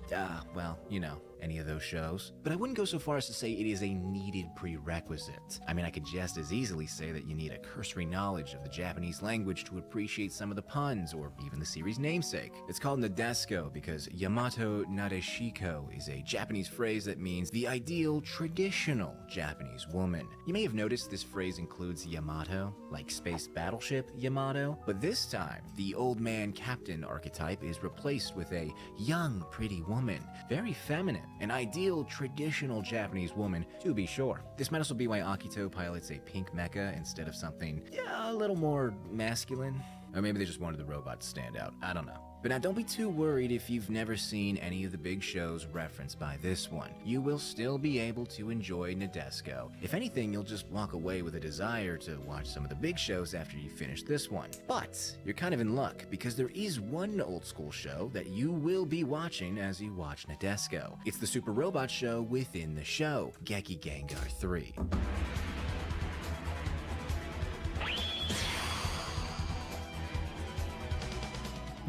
well, you know, any of those shows. But I wouldn't go so far as to say it is a needed prerequisite. I mean, I could just as easily say that you need a cursory knowledge of the Japanese language to appreciate some of the puns, or even the series' namesake. It's called Nadesco because Yamato Nadeshiko is a Japanese phrase that means the ideal, traditional Japanese woman. You may have noticed this phrase includes Yamato, like Space Battleship Yamato, but this time, the old man captain archetype is replaced with a young, pretty woman, very feminine. An ideal, traditional Japanese woman, to be sure. This might also be why Akito pilots a pink mecha instead of something, a little more masculine. Or maybe they just wanted the robot to stand out. I don't know. But now don't be too worried if you've never seen any of the big shows referenced by this one. You will still be able to enjoy Nadesco. If anything, you'll just walk away with a desire to watch some of the big shows after you finish this one. But you're kind of in luck, because there is one old school show that you will be watching as you watch Nadesco. It's the Super Robot show within the show, Geki Gengar 3.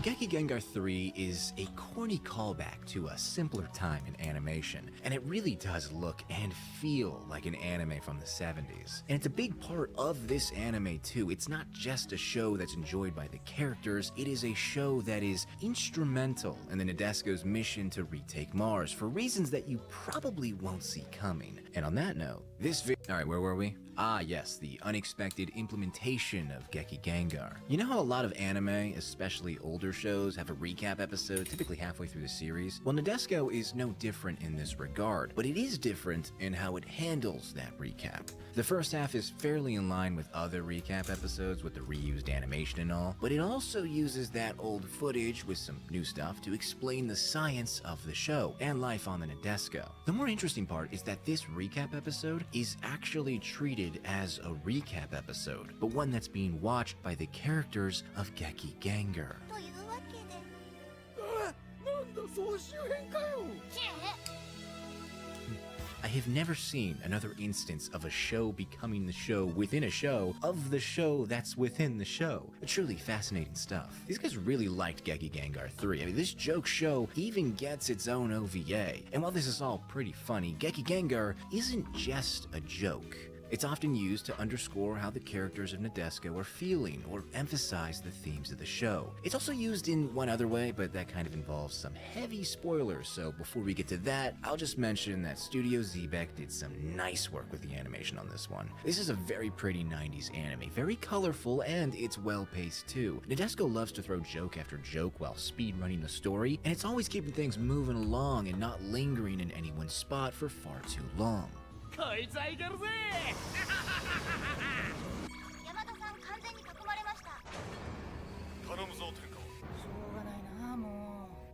Geki Gengar 3 is a corny callback to a simpler time in animation, and it really does look and feel like an anime from the 70s. And it's a big part of this anime too. It's not just a show that's enjoyed by the characters, it is a show that is instrumental in the Nadesco's mission to retake Mars for reasons that you probably won't see coming. And on that note, Alright, where were we? Ah, yes, the unexpected implementation of Geki Gengar. You know how a lot of anime, especially older shows, have a recap episode typically halfway through the series? Well, Nadesco is no different in this regard, but it is different in how it handles that recap. The first half is fairly in line with other recap episodes with the reused animation and all, but it also uses that old footage with some new stuff to explain the science of the show and life on the Nadesco. The more interesting part is that this recap episode is actually treated as a recap episode, but one that's being watched by the characters of Geki Gengar. I have never seen another instance of a show becoming the show within a show of the show that's within the show. Truly fascinating stuff. These guys really liked Geki Gengar 3. I mean, this joke show even gets its own OVA. And while this is all pretty funny, Geki Gengar isn't just a joke. It's often used to underscore how the characters of Nadesco are feeling or emphasize the themes of the show. It's also used in one other way, but that kind of involves some heavy spoilers, so before we get to that, I'll just mention that Studio Xebec did some nice work with the animation on this one. This is a very pretty 90s anime, very colorful, and it's well-paced too. Nadesco loves to throw joke after joke while speedrunning the story, and it's always keeping things moving along and not lingering in any one spot for far too long.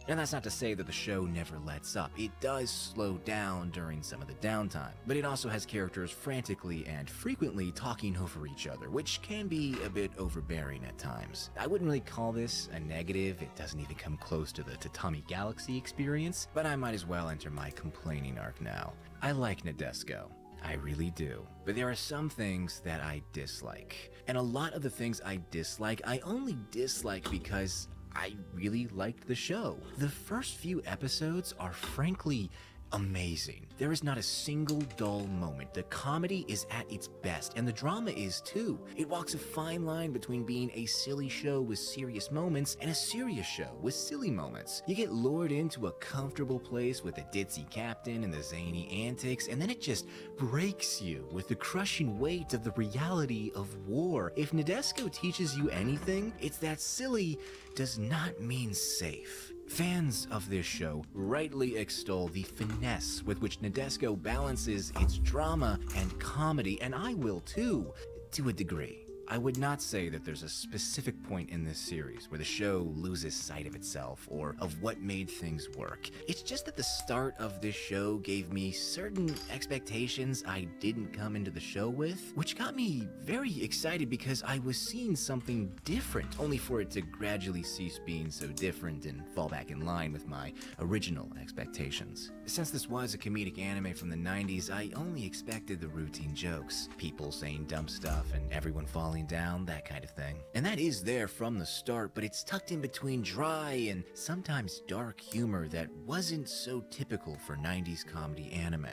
And that's not to say that the show never lets up. It does slow down during some of the downtime, but it also has characters frantically and frequently talking over each other, which can be a bit overbearing at times. I wouldn't really call this a negative. It doesn't even come close to the Tatami Galaxy experience, but I might as well enter my complaining arc now. I like Nadesco. I really do. But there are some things that I dislike. And a lot of the things I dislike, I only dislike because I really liked the show. The first few episodes are frankly amazing. There is not a single dull moment. The comedy is at its best, and the drama is too. It walks a fine line between being a silly show with serious moments and a serious show with silly moments. You get lured into a comfortable place with the ditzy captain and the zany antics, and then it just breaks you with the crushing weight of the reality of war. If Nadesco teaches you anything, it's that silly does not mean safe. Fans of this show rightly extol the finesse with which Nadesco balances its drama and comedy, and I will too, to a degree. I would not say that there's a specific point in this series where the show loses sight of itself or of what made things work. It's just that the start of this show gave me certain expectations I didn't come into the show with, which got me very excited because I was seeing something different, only for it to gradually cease being so different and fall back in line with my original expectations. Since this was a comedic anime from the 90s, I only expected the routine jokes, people saying dumb stuff and everyone falling down, that kind of thing. And that is there from the start, but it's tucked in between dry and sometimes dark humor that wasn't so typical for 90s comedy anime.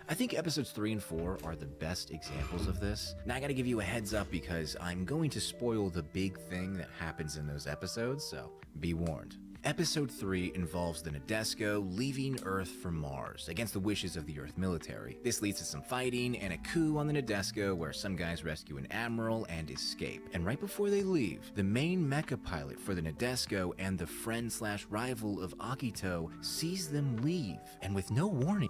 I think episodes 3 and 4 are the best examples of this. Now I gotta give you a heads up because I'm going to spoil the big thing that happens in those episodes, so be warned. Episode 3 involves the Nadesco leaving Earth for Mars against the wishes of the Earth military. This leads to some fighting and a coup on the Nadesco where some guys rescue an admiral and escape. And right before they leave, the main mecha pilot for the Nadesco and the friend/rival of Akito sees them leave, and with no warning,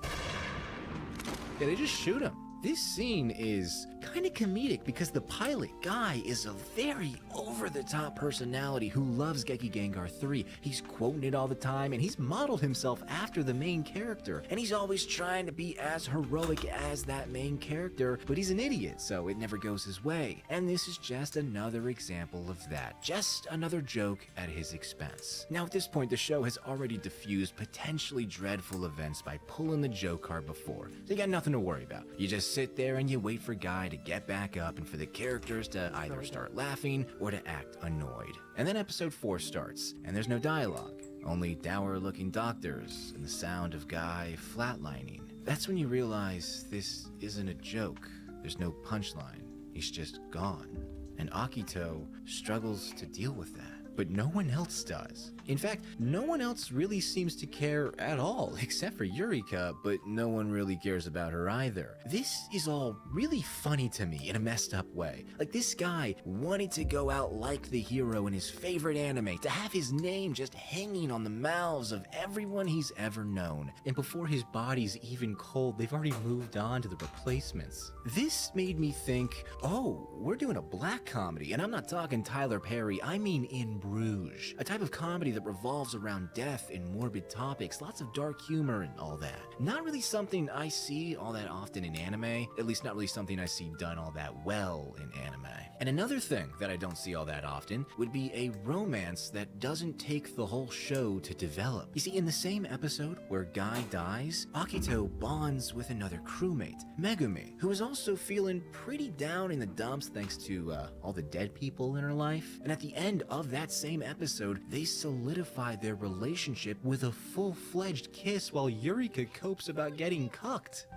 they just shoot him. This scene is kind of comedic because the pilot, Guy, is a very over-the-top personality who loves Geki Gengar 3. He's quoting it all the time, and he's modeled himself after the main character. And he's always trying to be as heroic as that main character, but he's an idiot, so it never goes his way. And this is just another example of that. Just another joke at his expense. Now, at this point, the show has already diffused potentially dreadful events by pulling the joke card before. So you got nothing to worry about. You just sit there and you wait for Guy to get back up and for the characters to either start laughing or to act annoyed. And then episode 4 starts, and there's no dialogue, only dour-looking doctors and the sound of Guy flatlining. That's when you realize this isn't a joke. There's no punchline. He's just gone. And Akito struggles to deal with that, but no one else does. In fact, no one else really seems to care at all, except for Eureka, but no one really cares about her either. This is all really funny to me in a messed up way. Like, this guy wanted to go out like the hero in his favorite anime, to have his name just hanging on the mouths of everyone he's ever known. And before his body's even cold, they've already moved on to the replacements. This made me think, oh, we're doing a black comedy, and I'm not talking Tyler Perry, I mean In Bruges, a type of comedy that revolves around death and morbid topics, lots of dark humor and all that. Not really something I see all that often in anime, at least not really something I see done all that well in anime. And another thing that I don't see all that often would be a romance that doesn't take the whole show to develop. You see, in the same episode where Guy dies, Akito bonds with another crewmate, Megumi, who is also feeling pretty down in the dumps thanks to all the dead people in her life. And at the end of that same episode, they solidify their relationship with a full-fledged kiss while Eureka copes about getting cucked.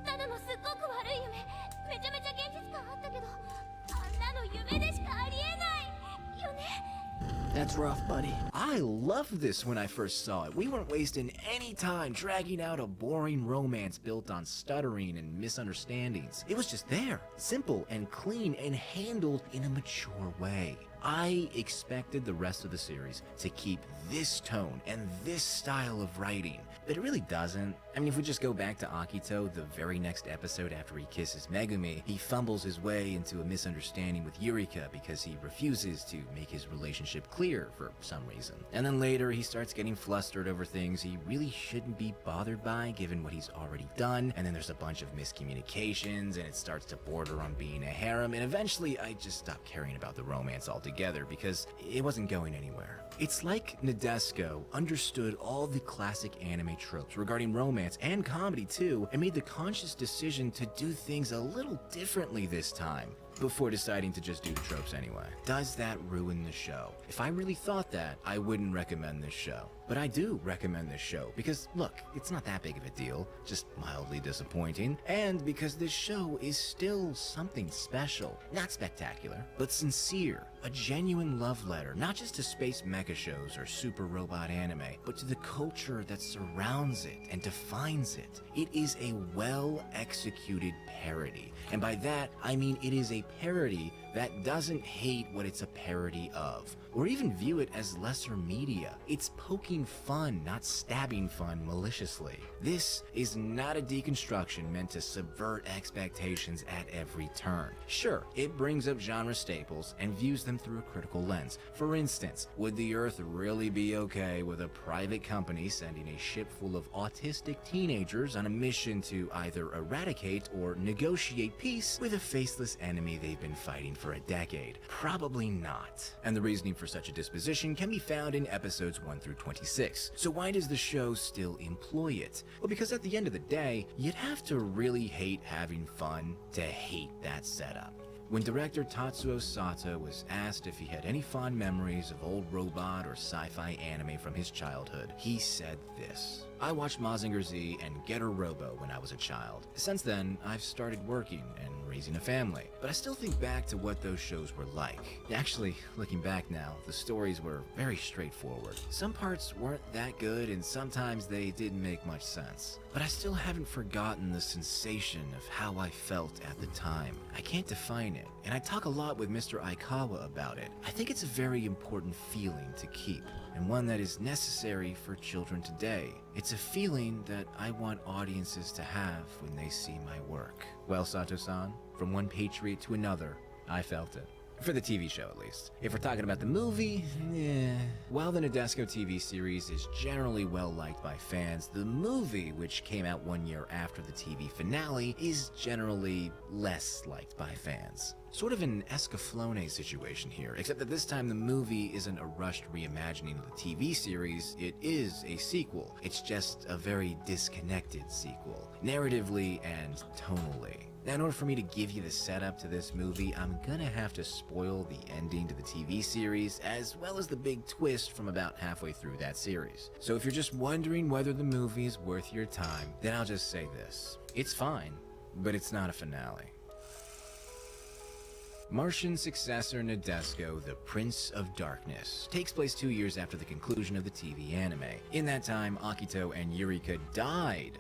That's rough, buddy. I loved this when I first saw it. We weren't wasting any time dragging out a boring romance built on stuttering and misunderstandings. It was just there, simple and clean and handled in a mature way. I expected the rest of the series to keep this tone and this style of writing, but it really doesn't. I mean, if we just go back to Akito, the very next episode after he kisses Megumi, he fumbles his way into a misunderstanding with Eureka because he refuses to make his relationship clear for some reason. And then later, he starts getting flustered over things he really shouldn't be bothered by given what he's already done, and then there's a bunch of miscommunications, and it starts to border on being a harem, and eventually I just stopped caring about the romance altogether because it wasn't going anywhere. It's like Nadesco understood all the classic anime tropes regarding romance and comedy too, and made the conscious decision to do things a little differently this time, before deciding to just do the tropes anyway. Does that ruin the show? If I really thought that, I wouldn't recommend this show. But I do recommend this show because, look, it's not that big of a deal, just mildly disappointing, and because this show is still something special. Not spectacular, but sincere. A genuine love letter, not just to space mecha shows or super robot anime, but to the culture that surrounds it and defines it. It is a well-executed parody. And by that, I mean it is a parody that doesn't hate what it's a parody of, or even view it as lesser media. It's poking fun, not stabbing fun maliciously. This is not a deconstruction meant to subvert expectations at every turn. Sure, it brings up genre staples and views them through a critical lens. For instance, would the Earth really be okay with a private company sending a ship full of autistic teenagers on a mission to either eradicate or negotiate peace with a faceless enemy they've been fighting for a decade? Probably not. And the reasoning for such a disposition can be found in episodes 1 through 26. So why does the show still employ it? Well, because at the end of the day, you'd have to really hate having fun to hate that setup. When director Tatsuo Sato was asked if he had any fond memories of old robot or sci-fi anime from his childhood, he said this: "I watched Mazinger Z and Getter Robo when I was a child. Since then, I've started working and raising a family, but I still think back to what those shows were like. Actually, looking back now, the stories were very straightforward. Some parts weren't that good and sometimes they didn't make much sense. But I still haven't forgotten the sensation of how I felt at the time. I can't define it, and I talk a lot with Mr. Aikawa about it. I think it's a very important feeling to keep, and one that is necessary for children today. It's a feeling that I want audiences to have when they see my work." Well, Sato-san, from one patriot to another, I felt it. For the TV show, at least. If we're talking about the movie, while the Nadesco TV series is generally well-liked by fans, the movie, which came out 1 year after the TV finale, is generally less liked by fans. Sort of an Escaflowne situation here, except that this time the movie isn't a rushed reimagining of the TV series, it is a sequel. It's just a very disconnected sequel, narratively and tonally. Now, in order for me to give you the setup to this movie, I'm gonna have to spoil the ending to the TV series, as well as the big twist from about halfway through that series. So if you're just wondering whether the movie is worth your time, then I'll just say this: it's fine, but it's not a finale. Martian successor Nadesco, the Prince of Darkness, takes place 2 years after the conclusion of the TV anime. In that time, Akito and Yurika died,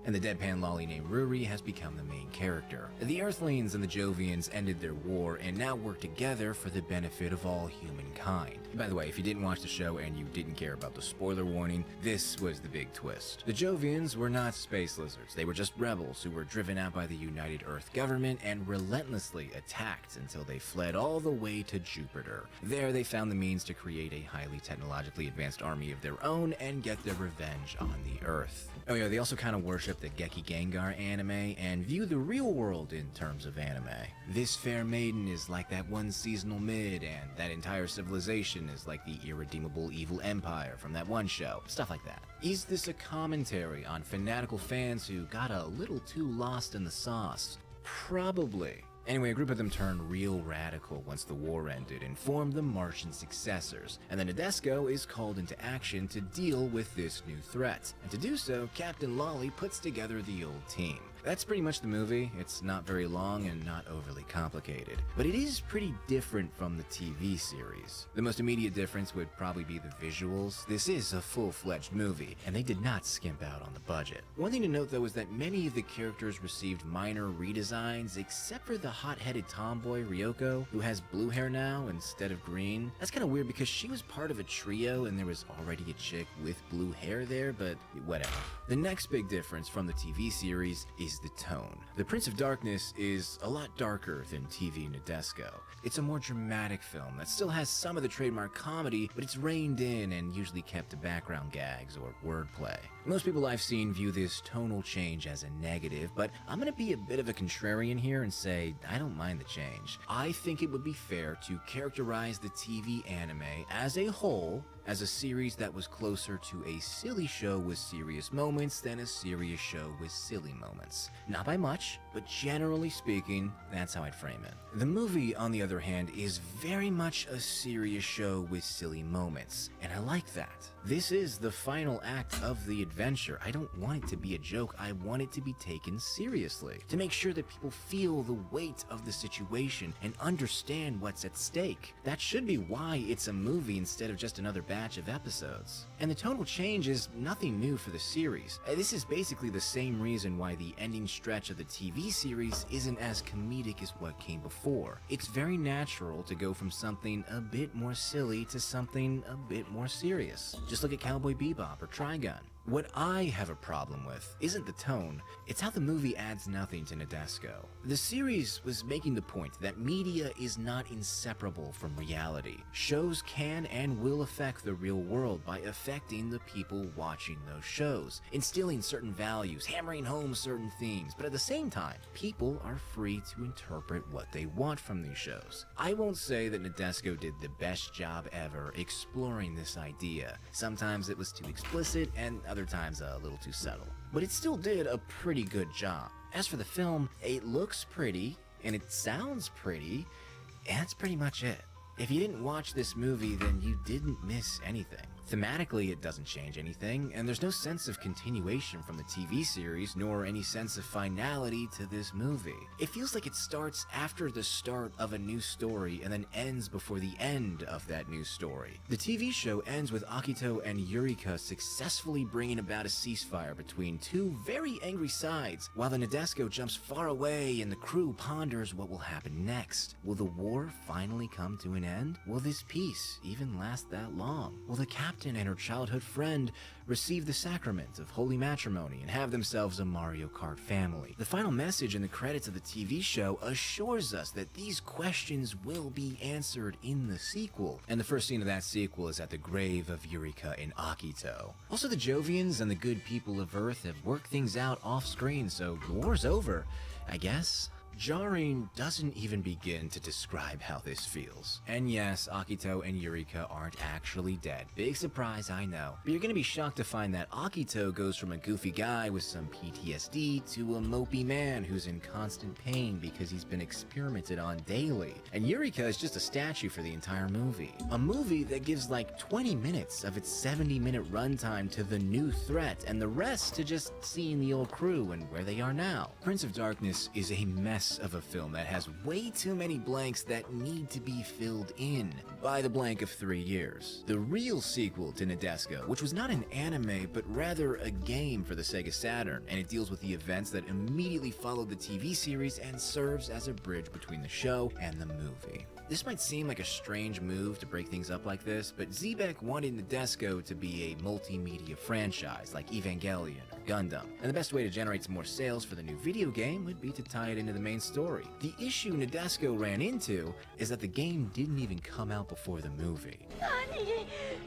and the deadpan lolly named Ruri has become the main character. The Earthlings and the Jovians ended their war and now work together for the benefit of all humankind. By the way, if you didn't watch the show and you didn't care about the spoiler warning, this was the big twist. The Jovians were not space lizards. They were just rebels who were driven out by the United Earth government and relentlessly attacked until they fled all the way to Jupiter. There, they found the means to create a highly technologically advanced army of their own and get their revenge on the Earth. Oh yeah, they also kind of worship the Geki Gengar anime and view the real world in terms of anime. This fair maiden is like that one seasonal mid, and that entire civilization is like the irredeemable evil empire from that one show. Stuff like that. Is this a commentary on fanatical fans who got a little too lost in the sauce? Probably. Anyway, a group of them turned real radical once the war ended and formed the Martian successors, and then Nadesco is called into action to deal with this new threat. And to do so, Captain Lolly puts together the old team. That's pretty much the movie. It's not very long and not overly complicated, but it is pretty different from the TV series. The most immediate difference would probably be the visuals. This is a full-fledged movie, and they did not skimp out on the budget. One thing to note though is that many of the characters received minor redesigns, except for the hot-headed tomboy Ryoko, who has blue hair now instead of green. That's kind of weird because she was part of a trio and there was already a chick with blue hair there, but whatever. The next big difference from the TV series is is the tone. The Prince of Darkness is a lot darker than TV Nadesco. It's a more dramatic film that still has some of the trademark comedy, but it's reined in and usually kept to background gags or wordplay. Most people I've seen view this tonal change as a negative, but I'm gonna be a bit of a contrarian here and say I don't mind the change. I think it would be fair to characterize the TV anime as a whole as a series that was closer to a silly show with serious moments than a serious show with silly moments. Not by much, but generally speaking, that's how I'd frame it. The movie, on the other hand, is very much a serious show with silly moments, and I like that. This is the final act of the adventure. I don't want it to be a joke, I want it to be taken seriously, to make sure that people feel the weight of the situation and understand what's at stake. That should be why it's a movie instead of just another batch of episodes. And the tonal change is nothing new for the series. This is basically the same reason why the ending stretch of the TV series isn't as comedic as what came before. It's very natural to go from something a bit more silly to something a bit more serious. Just look at Cowboy Bebop or Trigun. What I have a problem with isn't the tone, it's how the movie adds nothing to Nadesco. The series was making the point that media is not inseparable from reality. Shows can and will affect the real world by affecting the people watching those shows, instilling certain values, hammering home certain themes, but at the same time, people are free to interpret what they want from these shows. I won't say that Nadesco did the best job ever exploring this idea. Sometimes it was too explicit and other times a little too subtle. But it still did a pretty good job. As for the film, it looks pretty, and it sounds pretty, and that's pretty much it. If you didn't watch this movie, then you didn't miss anything. Thematically, it doesn't change anything, and there's no sense of continuation from the TV series, nor any sense of finality to this movie. It feels like it starts after the start of a new story and then ends before the end of that new story. The TV show ends with Akito and Yurika successfully bringing about a ceasefire between two very angry sides, while the Nadesco jumps far away and the crew ponders what will happen next. Will the war finally come to an end? Will this peace even last that long? Will the captain and her childhood friend receive the sacrament of holy matrimony and have themselves a Mario Kart family? The final message in the credits of the TV show assures us that these questions will be answered in the sequel, and the first scene of that sequel is at the grave of Yurika and Akito. Also, the Jovians and the good people of Earth have worked things out off screen, so the war's over, I guess. Jarring doesn't even begin to describe how this feels. And yes, Akito and Yurika aren't actually dead. Big surprise, I know. But you're gonna be shocked to find that Akito goes from a goofy guy with some PTSD to a mopey man who's in constant pain because he's been experimented on daily. And Yurika is just a statue for the entire movie. A movie that gives like 20 minutes of its 70-minute runtime to the new threat and the rest to just seeing the old crew and where they are now. Prince of Darkness is a mess of a film that has way too many blanks that need to be filled in by the blank of 3 years. The real sequel to Nadesco, which was not an anime but rather a game for the Sega Saturn, and it deals with the events that immediately followed the TV series and serves as a bridge between the show and the movie. This might seem like a strange move to break things up like this, but Xebec wanted Nadesco to be a multimedia franchise like Evangelion or Gundam, and the best way to generate some more sales for the new video game would be to tie it into the main story. The issue Nadesco ran into is that the game didn't even come out before the movie.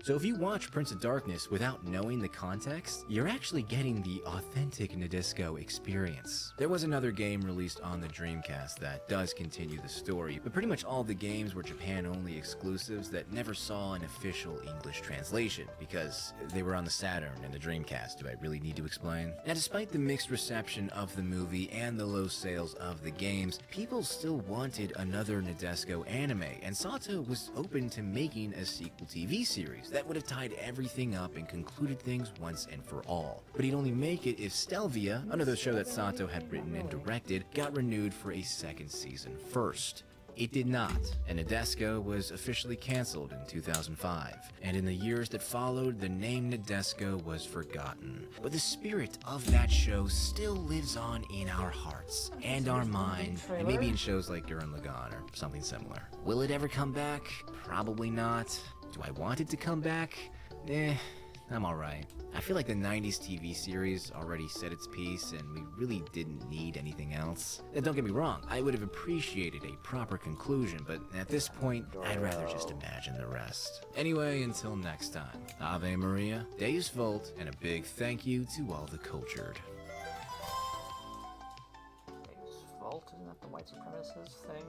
So if you watch Prince of Darkness without knowing the context, you're actually getting the authentic Nadesco experience. There was another game released on the Dreamcast that does continue the story, but pretty much all the games were Japan-only exclusives that never saw an official English translation, because they were on the Saturn and the Dreamcast. Do I really need to explain? Now, despite the mixed reception of the movie and the low sales of the games, people still wanted another Nadesco anime, and Sato was open to making a sequel TV series that would have tied everything up and concluded things once and for all. But he'd only make it if Stelvia, another show that Sato had written and directed, got renewed for a second season first. It did not, and Nadesco was officially canceled in 2005, and in the years that followed, the name Nadesco was forgotten. But the spirit of that show still lives on in our hearts and our mind, and maybe in shows like Gurren Lagann or something similar. Will it ever come back? Probably not. Do I want it to come back? I'm alright. I feel like the 90s TV series already said its piece and we really didn't need anything else. And don't get me wrong, I would have appreciated a proper conclusion, but at this point, I'd rather just imagine the rest. Anyway, until next time, Ave Maria, Deus Vult, and a big thank you to all the cultured. Deus Vult, isn't that the white supremacist thing?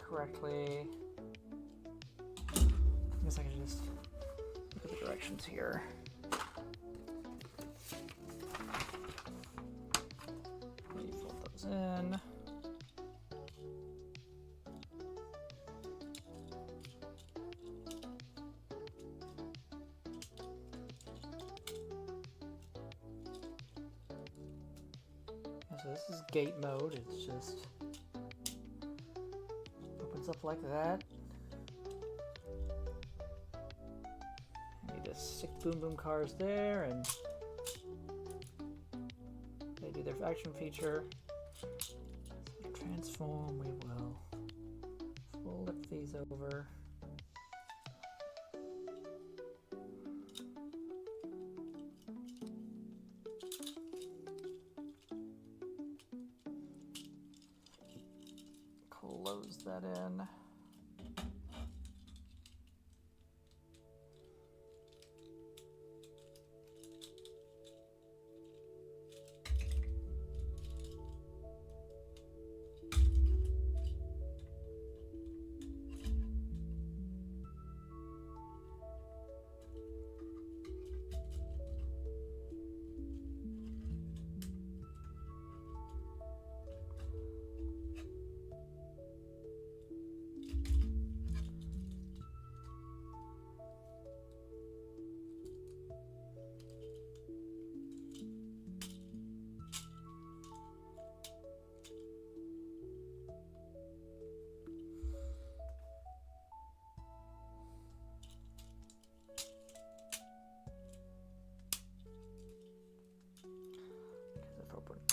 Correctly. I guess I can just look at the directions here. Let me fold those in. So this is gate mode. It's just up like that. Need to stick Boom Boom cars there, and they do their action feature. So transform, we will flip these over. Close that in.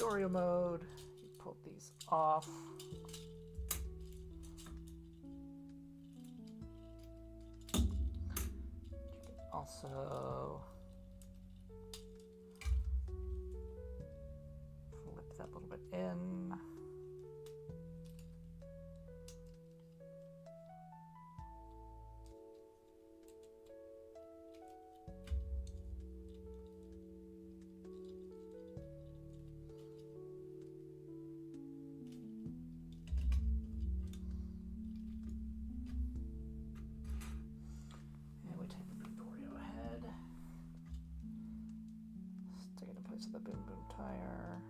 Boondorio mode, you pull these off. You can also flip that a little bit in. The Boom Boom tire.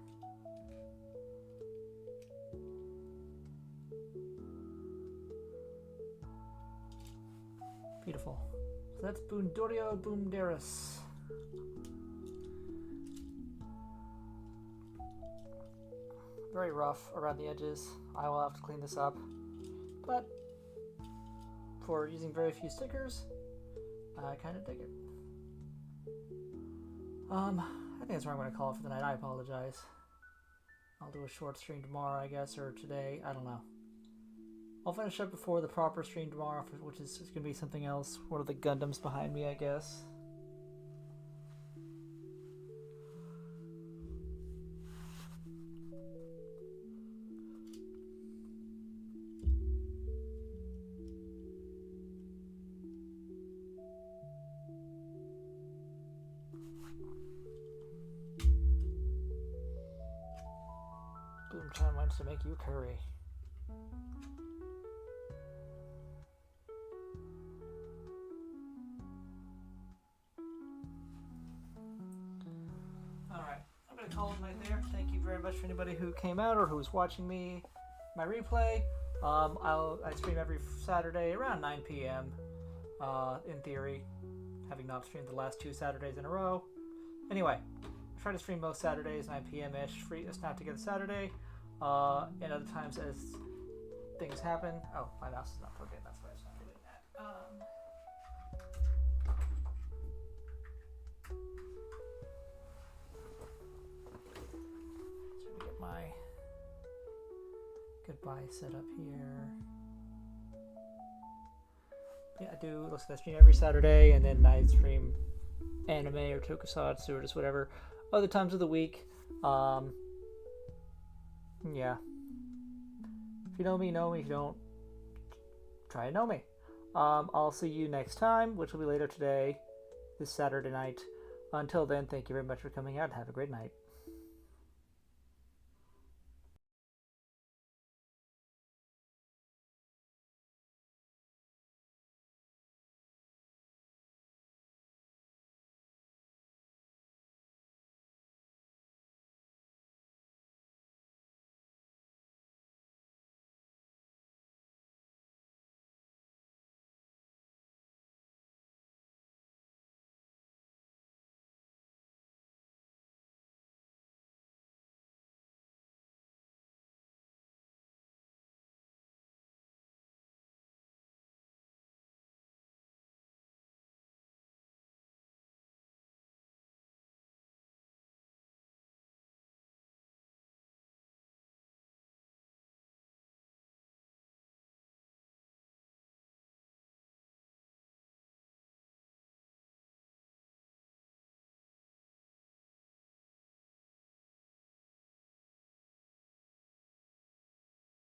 Beautiful. So that's Boondorio Boomderas. Very rough around the edges. I will have to clean this up. But for using very few stickers, I kind of dig it. I think that's where I'm going to call it for the night. I apologize. I'll do a short stream tomorrow, I guess, or today. I don't know. I'll finish up before the proper stream tomorrow, which is going to be something else. One of the Gundams behind me, I guess. Boomtown wants to make you curry. Alright, I'm going to call it right there. Thank you very much for anybody who came out or who was watching me, my replay. I stream every Saturday around 9 p.m. In theory, having not streamed the last 2 Saturdays in a row. Anyway, try to stream most Saturdays, 9 p.m. ish. Free Snap Together Saturday, and other times as things happen. Oh, my mouse is not plugged in. That's why it's not doing that. Trying to get my goodbye set up here. Yeah, I do listen to the stream every Saturday, and then I stream anime or tokusatsu or just whatever other times of the week. Yeah. If you know me, know me. If you don't, try to know me. I'll see you next time, which will be later today, this Saturday night. Until then, thank you very much for coming out and have a great night.